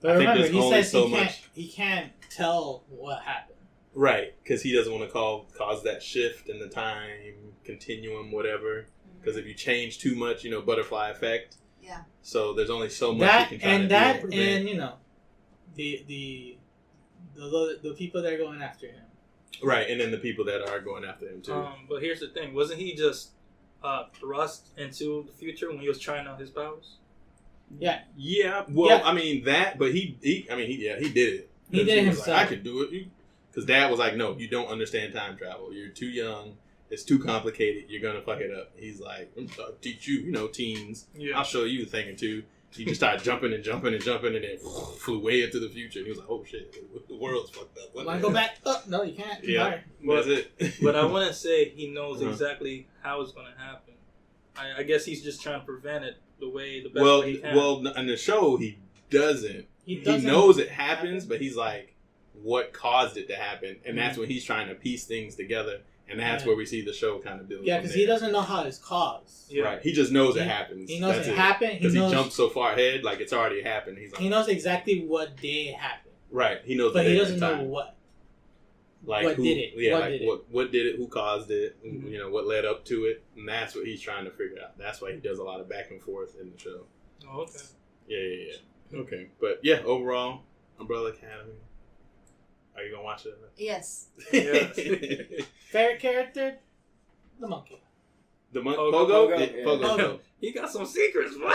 Speaker 2: But
Speaker 1: I think
Speaker 2: remember,
Speaker 1: there's
Speaker 2: he
Speaker 1: only
Speaker 2: says
Speaker 1: so
Speaker 2: he
Speaker 1: much.
Speaker 2: can't tell what happened.
Speaker 1: Right, because he doesn't want to cause that shift in the time continuum, whatever. Because if you change too much, butterfly effect.
Speaker 5: Yeah.
Speaker 1: So there's only so much
Speaker 2: That
Speaker 1: you can try
Speaker 2: and
Speaker 1: to
Speaker 2: that
Speaker 1: do.
Speaker 2: and the people that are going after him.
Speaker 1: Right, and then the people that are going after him too.
Speaker 3: But here's the thing: wasn't he just thrust into the future when he was trying out his powers?
Speaker 2: Yeah.
Speaker 1: Yeah. Well,
Speaker 2: Yeah.
Speaker 1: I mean that, but he did it.
Speaker 2: He did it
Speaker 1: Was like,
Speaker 2: himself.
Speaker 1: I could do it. Because Dad was like, "No, you don't understand time travel. You're too young. It's too complicated. You're gonna fuck it up." He's like, "I'll teach you, teens.
Speaker 3: Yeah.
Speaker 1: I'll show you a thing or two." He just started jumping and jumping and jumping, and then flew way into the future. And he was like, "Oh shit, the world's fucked up."
Speaker 2: Want to go back? Oh, no, you can't.
Speaker 1: Yeah,
Speaker 2: Sorry.
Speaker 1: that's it.
Speaker 3: But I want to say he knows
Speaker 1: Uh-huh.
Speaker 3: exactly how it's going to happen. I guess he's just trying to prevent it the best
Speaker 1: well,
Speaker 3: way he can.
Speaker 1: in the show he doesn't.
Speaker 2: He
Speaker 1: He
Speaker 2: doesn't
Speaker 1: knows it happens,
Speaker 2: happen.
Speaker 1: but he's like, what caused it to happen? And that's when he's trying to piece things together. And that's
Speaker 2: Yeah.
Speaker 1: where we see the show kind of build.
Speaker 2: Yeah,
Speaker 1: from
Speaker 2: because
Speaker 1: there.
Speaker 2: he doesn't know how it's caused.
Speaker 3: Yeah.
Speaker 1: Right. He just knows it
Speaker 2: He-
Speaker 1: happens.
Speaker 2: He knows
Speaker 1: That's
Speaker 2: it happened. He
Speaker 1: Because he
Speaker 2: knows.
Speaker 1: jumped so far ahead, like it's already happened. He's like,
Speaker 2: He knows exactly what day it happened,
Speaker 1: right. He knows,
Speaker 2: but
Speaker 1: the
Speaker 2: he
Speaker 1: date
Speaker 2: doesn't
Speaker 1: and
Speaker 2: know
Speaker 1: time.
Speaker 2: what.
Speaker 1: Like
Speaker 2: what
Speaker 1: who,
Speaker 2: did it.
Speaker 1: Yeah,
Speaker 2: What
Speaker 1: like
Speaker 2: did it.
Speaker 1: what did it? Who caused it?
Speaker 2: Mhm.
Speaker 1: What led up to it? And that's what he's trying to figure out. That's why he does a lot of back and forth in the show.
Speaker 3: Oh, okay.
Speaker 1: Yeah. Okay, but yeah, overall, Umbrella Academy. Are you gonna watch it?
Speaker 5: Yes.
Speaker 3: Yeah.
Speaker 2: Favorite character? The monkey.
Speaker 1: The
Speaker 3: Pogo?
Speaker 1: Pogo?
Speaker 4: Pogo,
Speaker 1: Yeah,
Speaker 4: yeah.
Speaker 1: Pogo.
Speaker 3: He got some secrets, boy.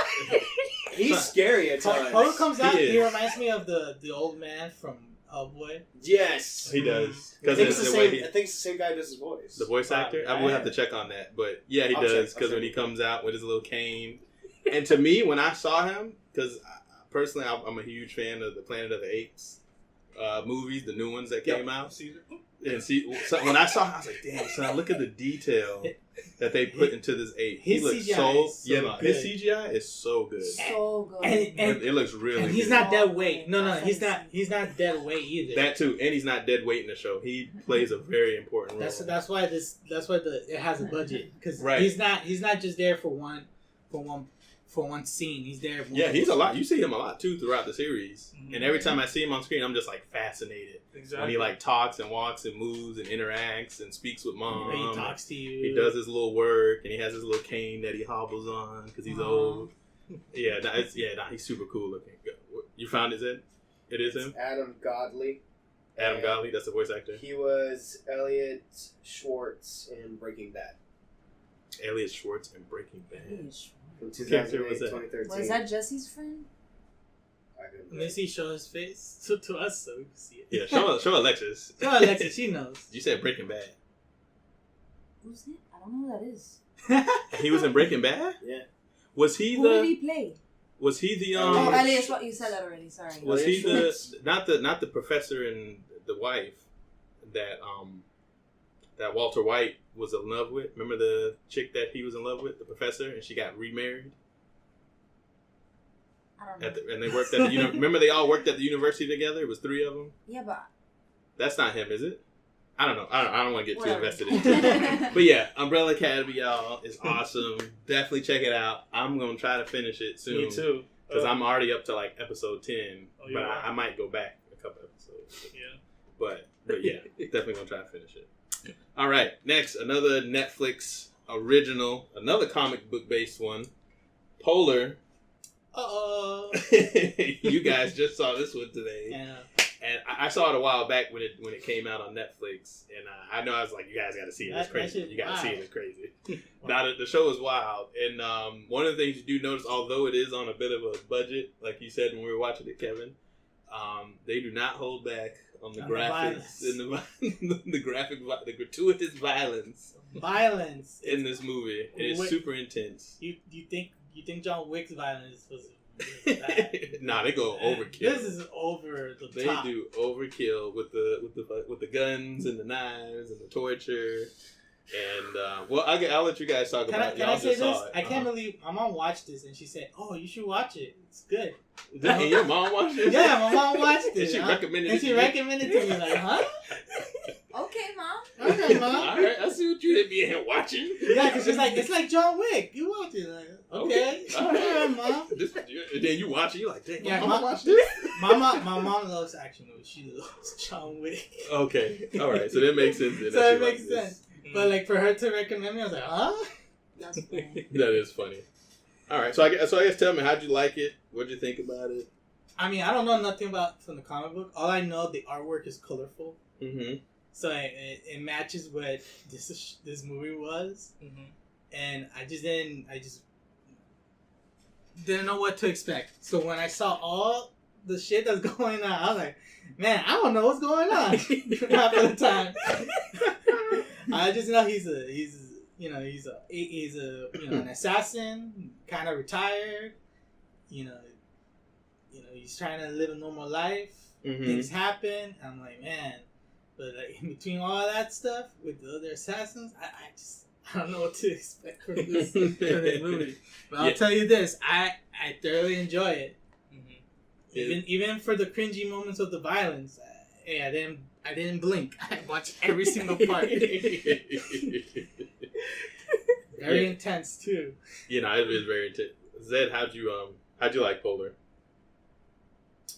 Speaker 4: He's scary at times.
Speaker 2: Pogo comes out.
Speaker 1: He
Speaker 2: He
Speaker 1: is.
Speaker 2: reminds me of the old man from Hellboy.
Speaker 4: Yes.
Speaker 1: He does.
Speaker 4: I
Speaker 1: Because
Speaker 4: think it's the
Speaker 1: the
Speaker 4: same.
Speaker 1: way
Speaker 4: I think it's the same guy who does his voice.
Speaker 1: the voice actor. I will have to check on that, but yeah, he
Speaker 4: I'll
Speaker 1: does.
Speaker 4: check,
Speaker 1: Because
Speaker 4: I'll
Speaker 1: when he
Speaker 4: check.
Speaker 1: comes out with his little cane, and to me, when I saw him, because personally, I'm a huge fan of the Planet of the Apes movies, the new ones that came out. And see, so when I saw him, I was like, "Damn, son! Look at the detail that they put into this ape. He
Speaker 2: His
Speaker 1: looks
Speaker 2: CGI
Speaker 1: so
Speaker 2: is so
Speaker 1: yeah. His
Speaker 2: good.
Speaker 1: CGI is so good.
Speaker 5: So good.
Speaker 2: And
Speaker 1: It looks really.
Speaker 2: and he's
Speaker 1: good.
Speaker 2: not dead weight. No, he's not. He's not dead weight either.
Speaker 1: That too, and he's not dead weight in the show. He plays a very important role.
Speaker 2: That's why it has a budget, because
Speaker 1: Right.
Speaker 2: he's not just there for one scene. He's there.
Speaker 1: Yeah, he's a lot. You see him a lot too throughout the series,
Speaker 3: Mhm.
Speaker 1: and every time I see him on screen, I'm just like fascinated
Speaker 3: Exactly.
Speaker 1: when he like talks and walks and moves and interacts and speaks with mom.
Speaker 2: He talks to you.
Speaker 1: He does his little work, and he has his little cane that he hobbles on because he's old. Yeah, he's super cool looking. You found it? It is him,
Speaker 4: Adam Godley.
Speaker 1: Adam
Speaker 4: And
Speaker 1: Godley. That's the voice actor.
Speaker 4: He was Elliot Schwartz in Breaking Bad
Speaker 1: Elliot Schwartz in Breaking Bad.
Speaker 4: from
Speaker 1: character
Speaker 4: 2008
Speaker 1: was that?
Speaker 4: 2013.
Speaker 5: Was that Jesse's friend?
Speaker 4: I couldn't
Speaker 2: Let me see. Show his face to us so we can see it.
Speaker 1: Yeah, show Alexis.
Speaker 2: Show Alexa. She knows.
Speaker 1: You said Breaking Bad.
Speaker 5: Who's it? I don't know who that is.
Speaker 1: He was in Breaking Bad.
Speaker 4: Yeah.
Speaker 1: Was he
Speaker 5: Who
Speaker 1: the?
Speaker 5: did he play?
Speaker 1: Was he the?
Speaker 5: Oh,
Speaker 4: Elliot
Speaker 5: Elliot Schwartz. You said that already. Sorry.
Speaker 1: Was he
Speaker 4: Elliot
Speaker 1: the not the professor and the wife that Walter White was in love with? Remember the chick that he was in love with, the professor, and she got remarried?
Speaker 5: I don't know.
Speaker 1: And they worked at the remember they all worked at the university together? It was 3 of them.
Speaker 5: Yeah, but
Speaker 1: That's not him, is it? I don't know. I don't want to get too
Speaker 5: Whatever.
Speaker 1: invested into it. But yeah, Umbrella Academy, y'all, is awesome. Definitely check it out. I'm gonna try to finish it soon.
Speaker 3: Me too.
Speaker 1: Because I'm already up to like episode 10,
Speaker 3: Oh,
Speaker 1: but
Speaker 3: yeah.
Speaker 1: I might go back a couple episodes.
Speaker 3: Yeah.
Speaker 1: But yeah, definitely gonna try to finish it. All right, next, another Netflix original, another comic book based one, Polar. You guys just saw this one today,
Speaker 2: Yeah.
Speaker 1: and I saw it a while back when it came out on Netflix, and I know I was like, you guys got to see it. It's
Speaker 2: That
Speaker 1: crazy.
Speaker 2: shit's
Speaker 1: You got to see it.
Speaker 2: wild.
Speaker 1: It's crazy. Now the show is wild, and one of the things you do notice, although it is on a bit of a budget, like you said when we were watching it, Kevin, they do not hold back on the
Speaker 2: On the
Speaker 1: graphics and the gratuitous violence in this movie. It is
Speaker 2: Wait.
Speaker 1: super intense.
Speaker 2: You think John Wick's violence was bad?
Speaker 1: Nah, they go overkill.
Speaker 2: This is over the
Speaker 1: They
Speaker 2: top.
Speaker 1: do overkill with the guns and the knives and the torture. And well, I'll let you guys talk
Speaker 2: Can
Speaker 1: about
Speaker 2: I,
Speaker 1: it.
Speaker 2: can
Speaker 1: Y'all
Speaker 2: I say
Speaker 1: just
Speaker 2: this?
Speaker 1: saw it.
Speaker 2: I can't believe my mom watched this and she said, "Oh, you should watch it. It's good."
Speaker 1: Did your mom watch it?
Speaker 2: Yeah, my mom watched it.
Speaker 1: And she recommended it
Speaker 2: And
Speaker 1: to
Speaker 2: she
Speaker 1: you?
Speaker 2: recommended it to me. Like, huh?
Speaker 5: Okay, mom.
Speaker 2: Okay, Mom.
Speaker 1: All right, I see what you hit me in watching.
Speaker 2: Yeah, because it's like John Wick. You watch it, like, okay. All right, Mom.
Speaker 1: And then you watch it, you're like, dang,
Speaker 2: Yeah,
Speaker 1: Mom, watch this?
Speaker 2: My mom loves action movies. She loves John Wick.
Speaker 1: Okay, all right, so that makes sense. Then,
Speaker 2: So
Speaker 1: that
Speaker 2: it
Speaker 1: she
Speaker 2: makes
Speaker 1: likes this.
Speaker 2: sense. But like for her to recommend me, I was like, huh?
Speaker 5: That's funny.
Speaker 1: That is funny. All right, so I guess tell me, how'd you like it? What'd you think about it?
Speaker 2: I mean, I don't know nothing about from the comic book. All I know, the artwork is colorful,
Speaker 1: Mm-hmm.
Speaker 2: so it matches what this movie was, and I just didn't know what to expect. So when I saw all the shit that's going on, I was like, man, I don't know what's going on half of the time. I just know he's an assassin, kind of retired. He's trying to live a normal life.
Speaker 1: Mm-hmm.
Speaker 2: Things happen. I'm like, man, but like in between all that stuff with the other assassins, I don't know what to expect from this movie. But I'll tell you this, I thoroughly enjoy it. Even for the cringy moments of the violence, I didn't blink. I watched every single part. Very intense too.
Speaker 1: It was very intense. Zed, how'd you like Polar?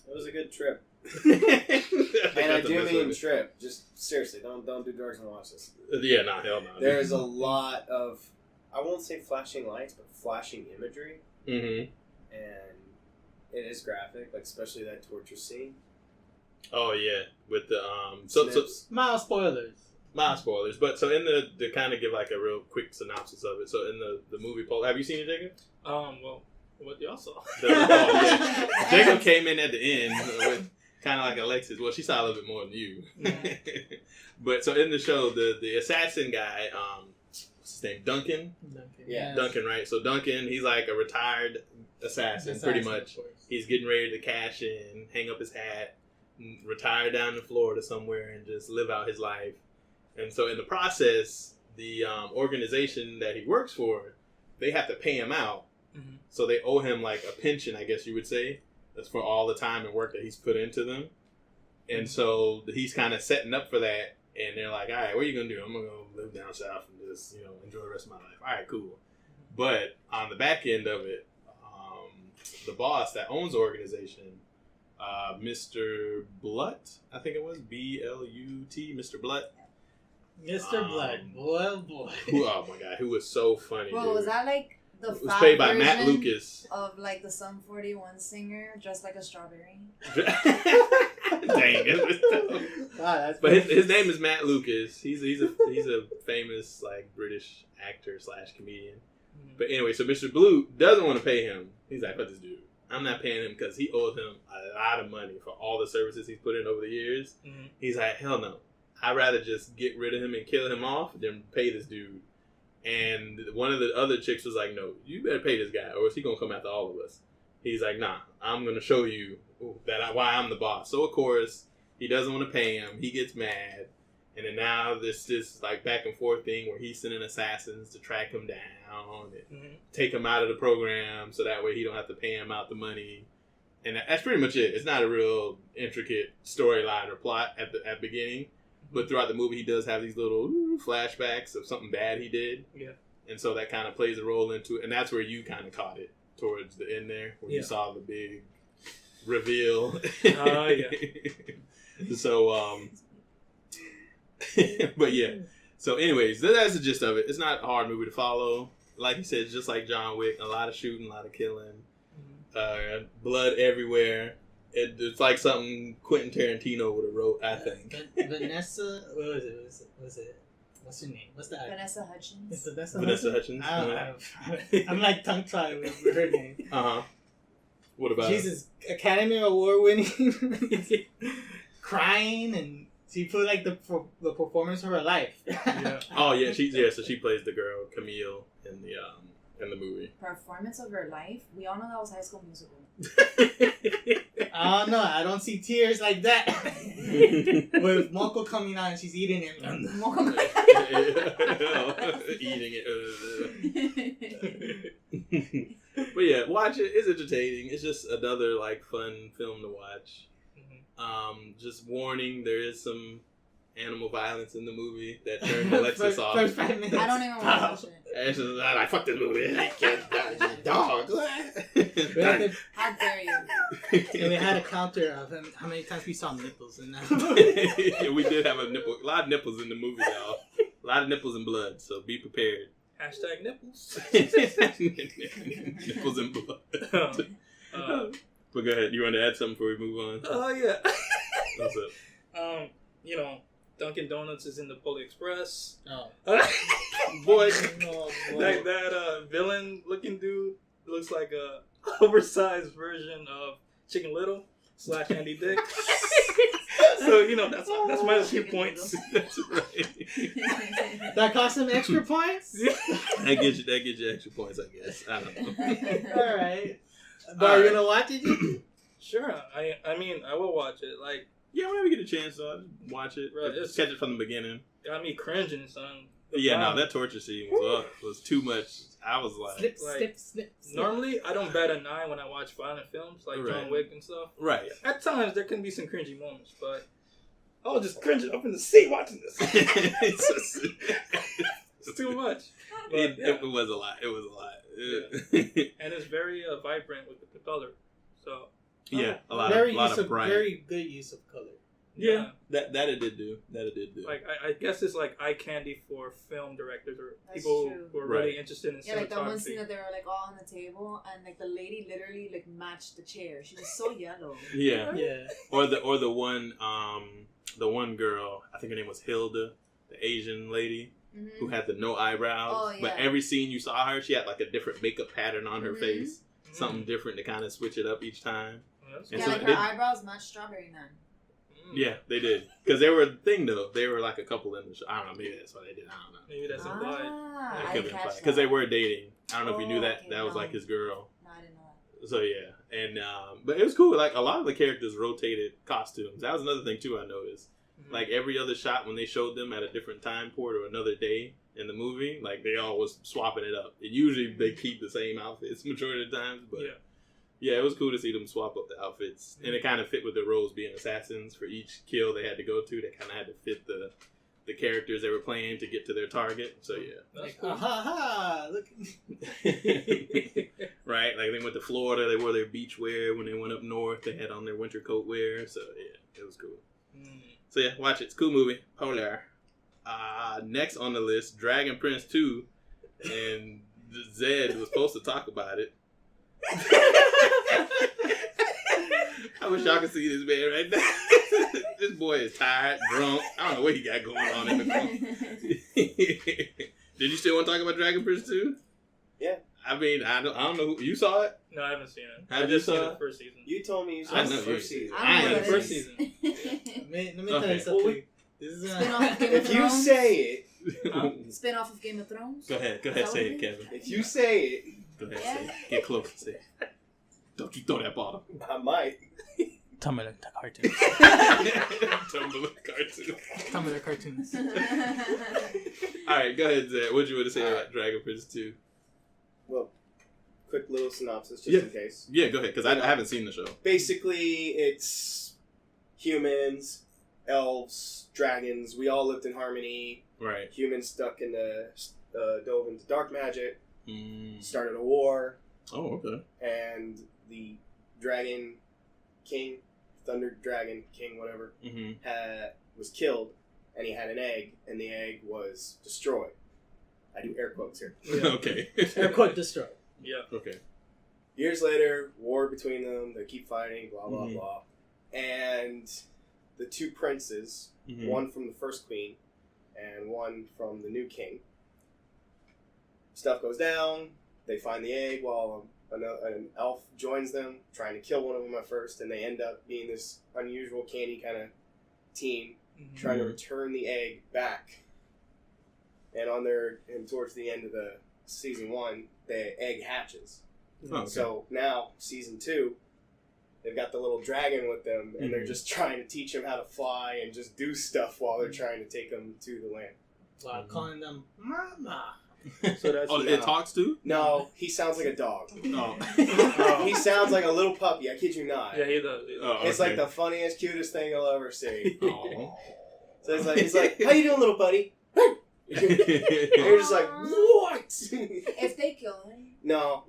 Speaker 4: It was a good trip.
Speaker 1: And
Speaker 4: And I do mean trip. Just seriously, don't do drugs and watch this.
Speaker 1: Yeah, nah, hell no.
Speaker 4: There's a lot of, I won't say flashing lights, but flashing imagery.
Speaker 1: Mm-hmm.
Speaker 4: And it is graphic, like especially that torture scene.
Speaker 1: Oh yeah, with the
Speaker 2: Mild spoilers.
Speaker 1: mild spoilers, but so in the to kind of give like a real quick synopsis of it. So in the movie Polar, have you seen it, Jacob?
Speaker 3: Well, what y'all saw?
Speaker 1: Jacob came in at the end with kind of like Alexis. Well, she saw a little bit more than you.
Speaker 2: Yeah.
Speaker 1: But so in the show, the assassin guy, what's his name? Duncan.
Speaker 4: Yeah.
Speaker 1: Duncan, right? So Duncan, he's like a retired assassin, pretty much. He's getting ready to cash in, hang up his hat, retire down to Florida somewhere, and just live out his life. And so in the process, the organization that he works for, they have to pay him out.
Speaker 2: Mm-hmm.
Speaker 1: So they owe him like a pension, I guess you would say. That's for all the time and work that he's put into them. And so he's kind of setting up for that. And they're like, all right, what are you going to do? I'm going to go live down south and just, enjoy the rest of my life. All right, cool. But on the back end of it, the boss that owns the organization, Mr. Blutt, I think it was, B-L-U-T, Mr. Blutt.
Speaker 2: Mr. Blood, boy.
Speaker 1: Oh my God, who was so funny.
Speaker 5: Bro,
Speaker 1: dude.
Speaker 5: was that like the
Speaker 1: It was played by
Speaker 5: version
Speaker 1: Matt Lucas.
Speaker 5: of like the Sum 41 singer dressed like a strawberry?
Speaker 1: Dang it.
Speaker 2: Wow, that's
Speaker 1: But his name is Matt Lucas. He's a famous like British actor / comedian. But anyway, so Mr. Blue doesn't want to pay him. He's like, fuck this dude. I'm not paying him because he owes him a lot of money for all the services he's put in over the years.
Speaker 3: Mm-hmm.
Speaker 1: He's like, hell no. I'd rather just get rid of him and kill him off than pay this dude. And one of the other chicks was like, no, you better pay this guy or else he's going to come after all of us. He's like, nah, I'm going to show you why I'm the boss. So, of course, he doesn't want to pay him. He gets mad. And then now there's this like back and forth thing where he's sending assassins to track him down and take him out of the program so that way he don't have to pay him out the money. And that's pretty much it. It's not a real intricate storyline or plot at the beginning. But throughout the movie, he does have these little flashbacks of something bad he did.
Speaker 3: Yeah.
Speaker 1: And so that kind of plays a role into it. And that's where you kind of caught it towards the end there, when you saw the big reveal.
Speaker 3: Oh, yeah.
Speaker 1: So, but yeah. So anyways, that's the gist of it. It's not a hard movie to follow. Like you said, it's just like John Wick. A lot of shooting, a lot of killing. Blood everywhere. It's like something Quentin Tarantino would have wrote, I think.
Speaker 2: Vanessa, what was it? What's her name? What's the actor?
Speaker 5: Vanessa Hudgens.
Speaker 2: It's
Speaker 1: Vanessa Hudgens.
Speaker 2: I don't know. I'm like tongue tied with her name.
Speaker 1: What about
Speaker 2: Jesus, Academy Award winning, crying, and she put like the performance of her life.
Speaker 3: Yeah.
Speaker 1: Oh yeah, so she plays the girl Camille in the movie.
Speaker 5: Performance of her life? We all know that was High School Musical.
Speaker 2: I don't know. I don't see tears like that. With Moko coming on, she's eating it.
Speaker 1: Eating it. But yeah, watch it. It's entertaining. It's just another like fun film to watch. Just warning, there is some animal violence in the movie that turned Alexis off.
Speaker 2: First 5 minutes.
Speaker 5: I don't even want to watch it.
Speaker 1: And she's like, fuck this movie. I can't dog.
Speaker 5: How dare you?
Speaker 2: And we had a counter of how many times we saw nipples in that.
Speaker 1: Yeah, we did have a lot of nipples in the movie, y'all. A lot of nipples and blood, so be prepared.
Speaker 3: Hashtag nipples.
Speaker 1: Nipples and blood. But go ahead. You want to add something before we move on?
Speaker 3: Oh, yeah.
Speaker 1: What's up?
Speaker 3: You know, Dunkin' Donuts is in the Polar Express.
Speaker 2: Oh.
Speaker 1: Boy.
Speaker 3: That villain looking dude looks like a oversized version of Chicken Little / Andy Dick. So, you know, that's my few points.
Speaker 1: That's right.
Speaker 2: That cost him extra points?
Speaker 1: That gets you extra points, I guess. I don't know.
Speaker 2: Alright. But are you gonna watch it?
Speaker 3: Sure. I mean, I will watch it. Like,
Speaker 1: Yeah, whenever you get a chance, though, just watch it.
Speaker 3: Right,
Speaker 1: Just catch it from the beginning.
Speaker 3: got me cringing, son.
Speaker 1: Yeah, no, that torture scene was too much. I was like...
Speaker 2: Snip.
Speaker 3: Normally, I don't bat an eye when I watch violent films, like
Speaker 1: Right.
Speaker 3: John Wick and stuff.
Speaker 1: Right.
Speaker 3: At times, there can be some cringy moments, but I was just cringing up in the seat watching this. It's too much. But,
Speaker 1: It
Speaker 3: yeah.
Speaker 1: was a lot. It was a lot.
Speaker 3: And it's very vibrant with the color. So,
Speaker 1: Yeah, a lot of bright.
Speaker 2: Very good use of color.
Speaker 1: Yeah, that it did do.
Speaker 3: Like, I guess it's like eye candy for film directors or
Speaker 5: That's
Speaker 3: people
Speaker 5: true.
Speaker 3: who are
Speaker 1: Right.
Speaker 3: really interested in
Speaker 5: Yeah, like that one scene
Speaker 3: cinematography.
Speaker 5: that they were like all on the table, and like the lady literally like matched the chair. She was so yellow.
Speaker 1: Yeah.
Speaker 2: Yeah.
Speaker 1: Or the one girl, I think her name was Hilda, the Asian lady who had the no eyebrows.
Speaker 5: Oh, yeah.
Speaker 1: But every scene you saw her, she had like a different makeup pattern on her face.
Speaker 3: Mm.
Speaker 1: Something different to kind of switch it up each time.
Speaker 3: That's
Speaker 1: And
Speaker 5: Yeah,
Speaker 1: so
Speaker 5: like
Speaker 1: it
Speaker 5: her
Speaker 1: did-
Speaker 5: eyebrows matched Strawberry Man.
Speaker 3: Mm.
Speaker 1: Yeah, they did. Because they were a thing, though. They were like a couple in the show. I don't know. Maybe that's why they did. I don't know.
Speaker 3: Maybe that's implied.
Speaker 5: Ah,
Speaker 1: It
Speaker 5: I
Speaker 1: could
Speaker 5: didn't
Speaker 1: be
Speaker 5: catch
Speaker 1: because they
Speaker 5: that.
Speaker 1: were dating. I don't know if you knew that.
Speaker 5: Okay,
Speaker 1: That was
Speaker 5: no.
Speaker 1: like his girl.
Speaker 5: No, I didn't know that.
Speaker 1: So yeah, and but it was cool. Like a lot of the characters rotated costumes. That was another thing too. I noticed.
Speaker 3: Mhm.
Speaker 1: Like every other shot when they showed them at a different time port or another day in the movie, like they all was swapping it up. And usually they keep the same outfits majority of the times, but yeah, it was cool to see them swap up the outfits, and it kind of fit with the roles being assassins. For each kill they had to go to, they kind of had to fit the characters they were playing to get to their target. So yeah.
Speaker 3: That's
Speaker 2: Like,
Speaker 3: cool.
Speaker 2: ha, look.
Speaker 1: Right, like they went to Florida, they wore their beach wear. When they went up north, they had on their winter coat wear. So yeah, it was cool.
Speaker 3: Mm.
Speaker 1: So yeah, watch it. It's a cool movie. Polar. Next on the list, Dragon Prince 2, and Zed was supposed to talk about it. I wish y'all could see this man right now. This boy is tired, drunk. I don't know what he got going on in the car. Did you still want to talk about Dragon Prince 2?
Speaker 4: Yeah.
Speaker 1: I mean, I don't know who you saw it.
Speaker 3: No, I haven't seen it.
Speaker 1: Have
Speaker 3: I just
Speaker 1: you
Speaker 3: seen
Speaker 1: saw
Speaker 3: the first season.
Speaker 4: You told me you saw
Speaker 1: I
Speaker 4: the
Speaker 1: know
Speaker 4: first
Speaker 1: you-
Speaker 4: season.
Speaker 1: I
Speaker 5: I don't know
Speaker 1: ain't
Speaker 5: what
Speaker 3: first
Speaker 5: it is.
Speaker 3: season.
Speaker 2: Let me tell
Speaker 1: Okay.
Speaker 2: you something. This is
Speaker 5: Spin-off of Game of
Speaker 4: If you
Speaker 5: Thrones.
Speaker 4: say it,
Speaker 5: Spin-off of Game of Thrones.
Speaker 1: Go ahead,
Speaker 5: Is that
Speaker 1: say
Speaker 5: what
Speaker 1: it,
Speaker 5: it
Speaker 1: Kevin.
Speaker 4: if you say it,
Speaker 1: Go ahead, say it. Get close, say it. Don't you throw that bottle.
Speaker 4: I might.
Speaker 2: Tumblr cartoons.
Speaker 1: Tumble cartoon.
Speaker 2: Tumblr cartoons.
Speaker 1: All right, go ahead, Zed. What you want to say about Dragon Prince 2?
Speaker 4: Well, quick little synopsis just
Speaker 1: Yeah.
Speaker 4: in case.
Speaker 1: Yeah, go ahead, because I haven't seen the show.
Speaker 4: Basically, it's humans, elves, dragons. We all lived in harmony.
Speaker 1: Right.
Speaker 4: Humans stuck in the dove into dark magic.
Speaker 1: Mm.
Speaker 4: Started a war,
Speaker 1: Oh, okay.
Speaker 4: and the dragon king, thunder dragon king, whatever,
Speaker 1: Mm-hmm.
Speaker 4: was killed, and he had an egg, and the egg was destroyed. I do air quotes here.
Speaker 1: Okay.
Speaker 2: Air quote destroy.
Speaker 3: Yeah.
Speaker 1: Okay.
Speaker 4: Years later, war between them. They keep fighting, blah blah
Speaker 1: Mhm.
Speaker 4: blah, and the two princes,
Speaker 1: Mhm.
Speaker 4: one from the first queen, and one from the new king. Stuff goes down. They find the egg while an elf joins them, trying to kill one of them at first, and they end up being this unusual candy kind of team
Speaker 3: Mhm.
Speaker 4: trying to return the egg back. And towards the end of the season 1, the egg hatches.
Speaker 1: Oh, okay.
Speaker 4: So now season 2, they've got the little dragon with them, and they're
Speaker 1: Mhm.
Speaker 4: just trying to teach him how to fly and just do stuff while they're trying to take him to the land.
Speaker 2: While calling them mama.
Speaker 3: So that's
Speaker 1: Oh, it talks too?
Speaker 4: No, he sounds like a dog.
Speaker 1: Oh.
Speaker 4: He sounds like a little puppy. I kid you not.
Speaker 3: Yeah, he does.
Speaker 1: Oh,
Speaker 4: It's
Speaker 1: okay.
Speaker 4: like the funniest, cutest thing you'll ever see.
Speaker 1: Oh.
Speaker 4: So he's like, how you doing, little buddy? And you're just like, what?
Speaker 5: If they kill him,
Speaker 4: No.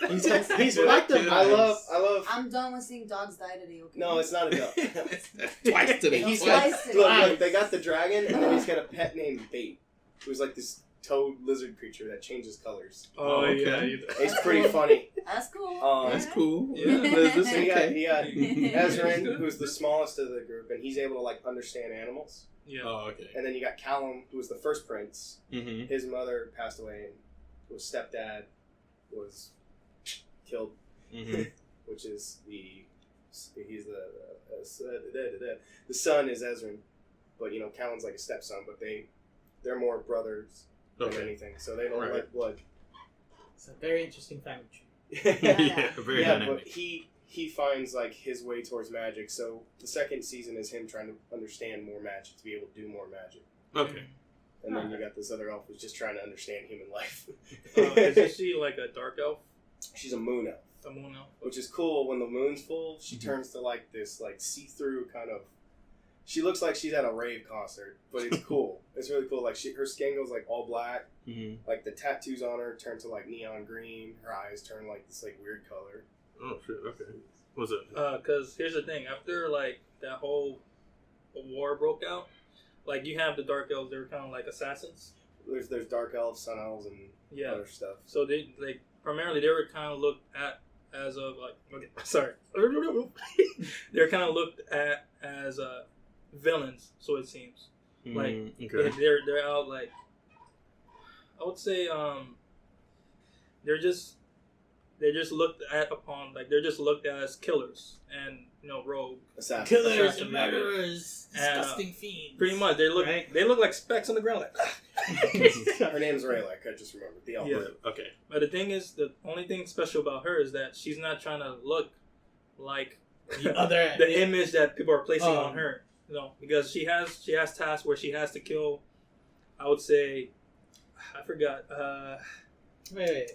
Speaker 4: He's
Speaker 1: Collective.
Speaker 4: I love.
Speaker 5: I'm done with seeing dogs die today. Okay.
Speaker 4: No, it's not a dog.
Speaker 1: Twice today.
Speaker 4: He's
Speaker 5: Twice
Speaker 4: got,
Speaker 5: today.
Speaker 4: look, they got the dragon, and then he's got a pet named Bait, who's like this toad lizard creature that changes colors.
Speaker 3: Oh,
Speaker 1: okay.
Speaker 3: yeah.
Speaker 4: It's pretty funny.
Speaker 5: That's cool.
Speaker 1: That's cool.
Speaker 3: Yeah.
Speaker 1: This
Speaker 4: So
Speaker 1: okay.
Speaker 4: he got Ezrin, who's the smallest of the group, and he's able to like understand animals.
Speaker 3: Yeah.
Speaker 1: Oh, okay.
Speaker 4: And then you got Callum, who was the first prince.
Speaker 1: Mm-hmm.
Speaker 4: His mother passed away, and his stepdad was killed,
Speaker 1: Mm-hmm.
Speaker 4: which is he's the son is Ezrin, but you know Callum's like a stepson, but they're more brothers than
Speaker 1: Okay.
Speaker 4: anything, so they don't
Speaker 1: Right.
Speaker 4: like blood.
Speaker 2: It's a very interesting family tree.
Speaker 1: Yeah, very
Speaker 4: yeah,
Speaker 1: dynamic.
Speaker 4: but he finds like his way towards magic. So the second season is him trying to understand more magic to be able to do more magic.
Speaker 1: Okay.
Speaker 4: And then you got this other elf who's just trying to understand human life.
Speaker 3: Is she like a dark elf?
Speaker 4: She's a moon elf,
Speaker 3: A moon elf?
Speaker 4: which is cool. When the moon's full, she turns to like this like see-through kind of. She looks like she's at a rave concert, but it's cool. It's really cool. Like her skin goes like all black.
Speaker 1: Mm-hmm.
Speaker 4: Like the tattoos on her turn to like neon green. Her eyes turn like this like weird color.
Speaker 1: Oh shit. Okay. What's up?
Speaker 3: Because here's the thing. After, like, that whole war broke out, like, you have the dark elves. They're kind of like assassins.
Speaker 4: There's dark elves, sun elves, and
Speaker 3: Yeah.
Speaker 4: other stuff.
Speaker 3: So they, like, primarily they were kind of looked at as of, like, okay, sorry. They're kind of looked at as villains, so it seems. Like,
Speaker 1: okay.
Speaker 3: they're out, like, I would say, they're just looked at upon, like, they're just looked at as killers and, you know, rogue.
Speaker 4: Assassins.
Speaker 2: Killers
Speaker 3: Assassin
Speaker 2: and
Speaker 3: murder.
Speaker 2: murderers,
Speaker 3: And,
Speaker 2: disgusting fiends.
Speaker 3: Pretty much, they look like specks on the ground, like.
Speaker 4: Her name's Rayleigh. I just remembered the elf.
Speaker 3: Yeah.
Speaker 1: Okay.
Speaker 3: But the thing is, the only thing special about her is that she's not trying to look like the image that people are placing on her. You know, because she has tasks where she has to kill. I would say, I forgot.
Speaker 2: Wait.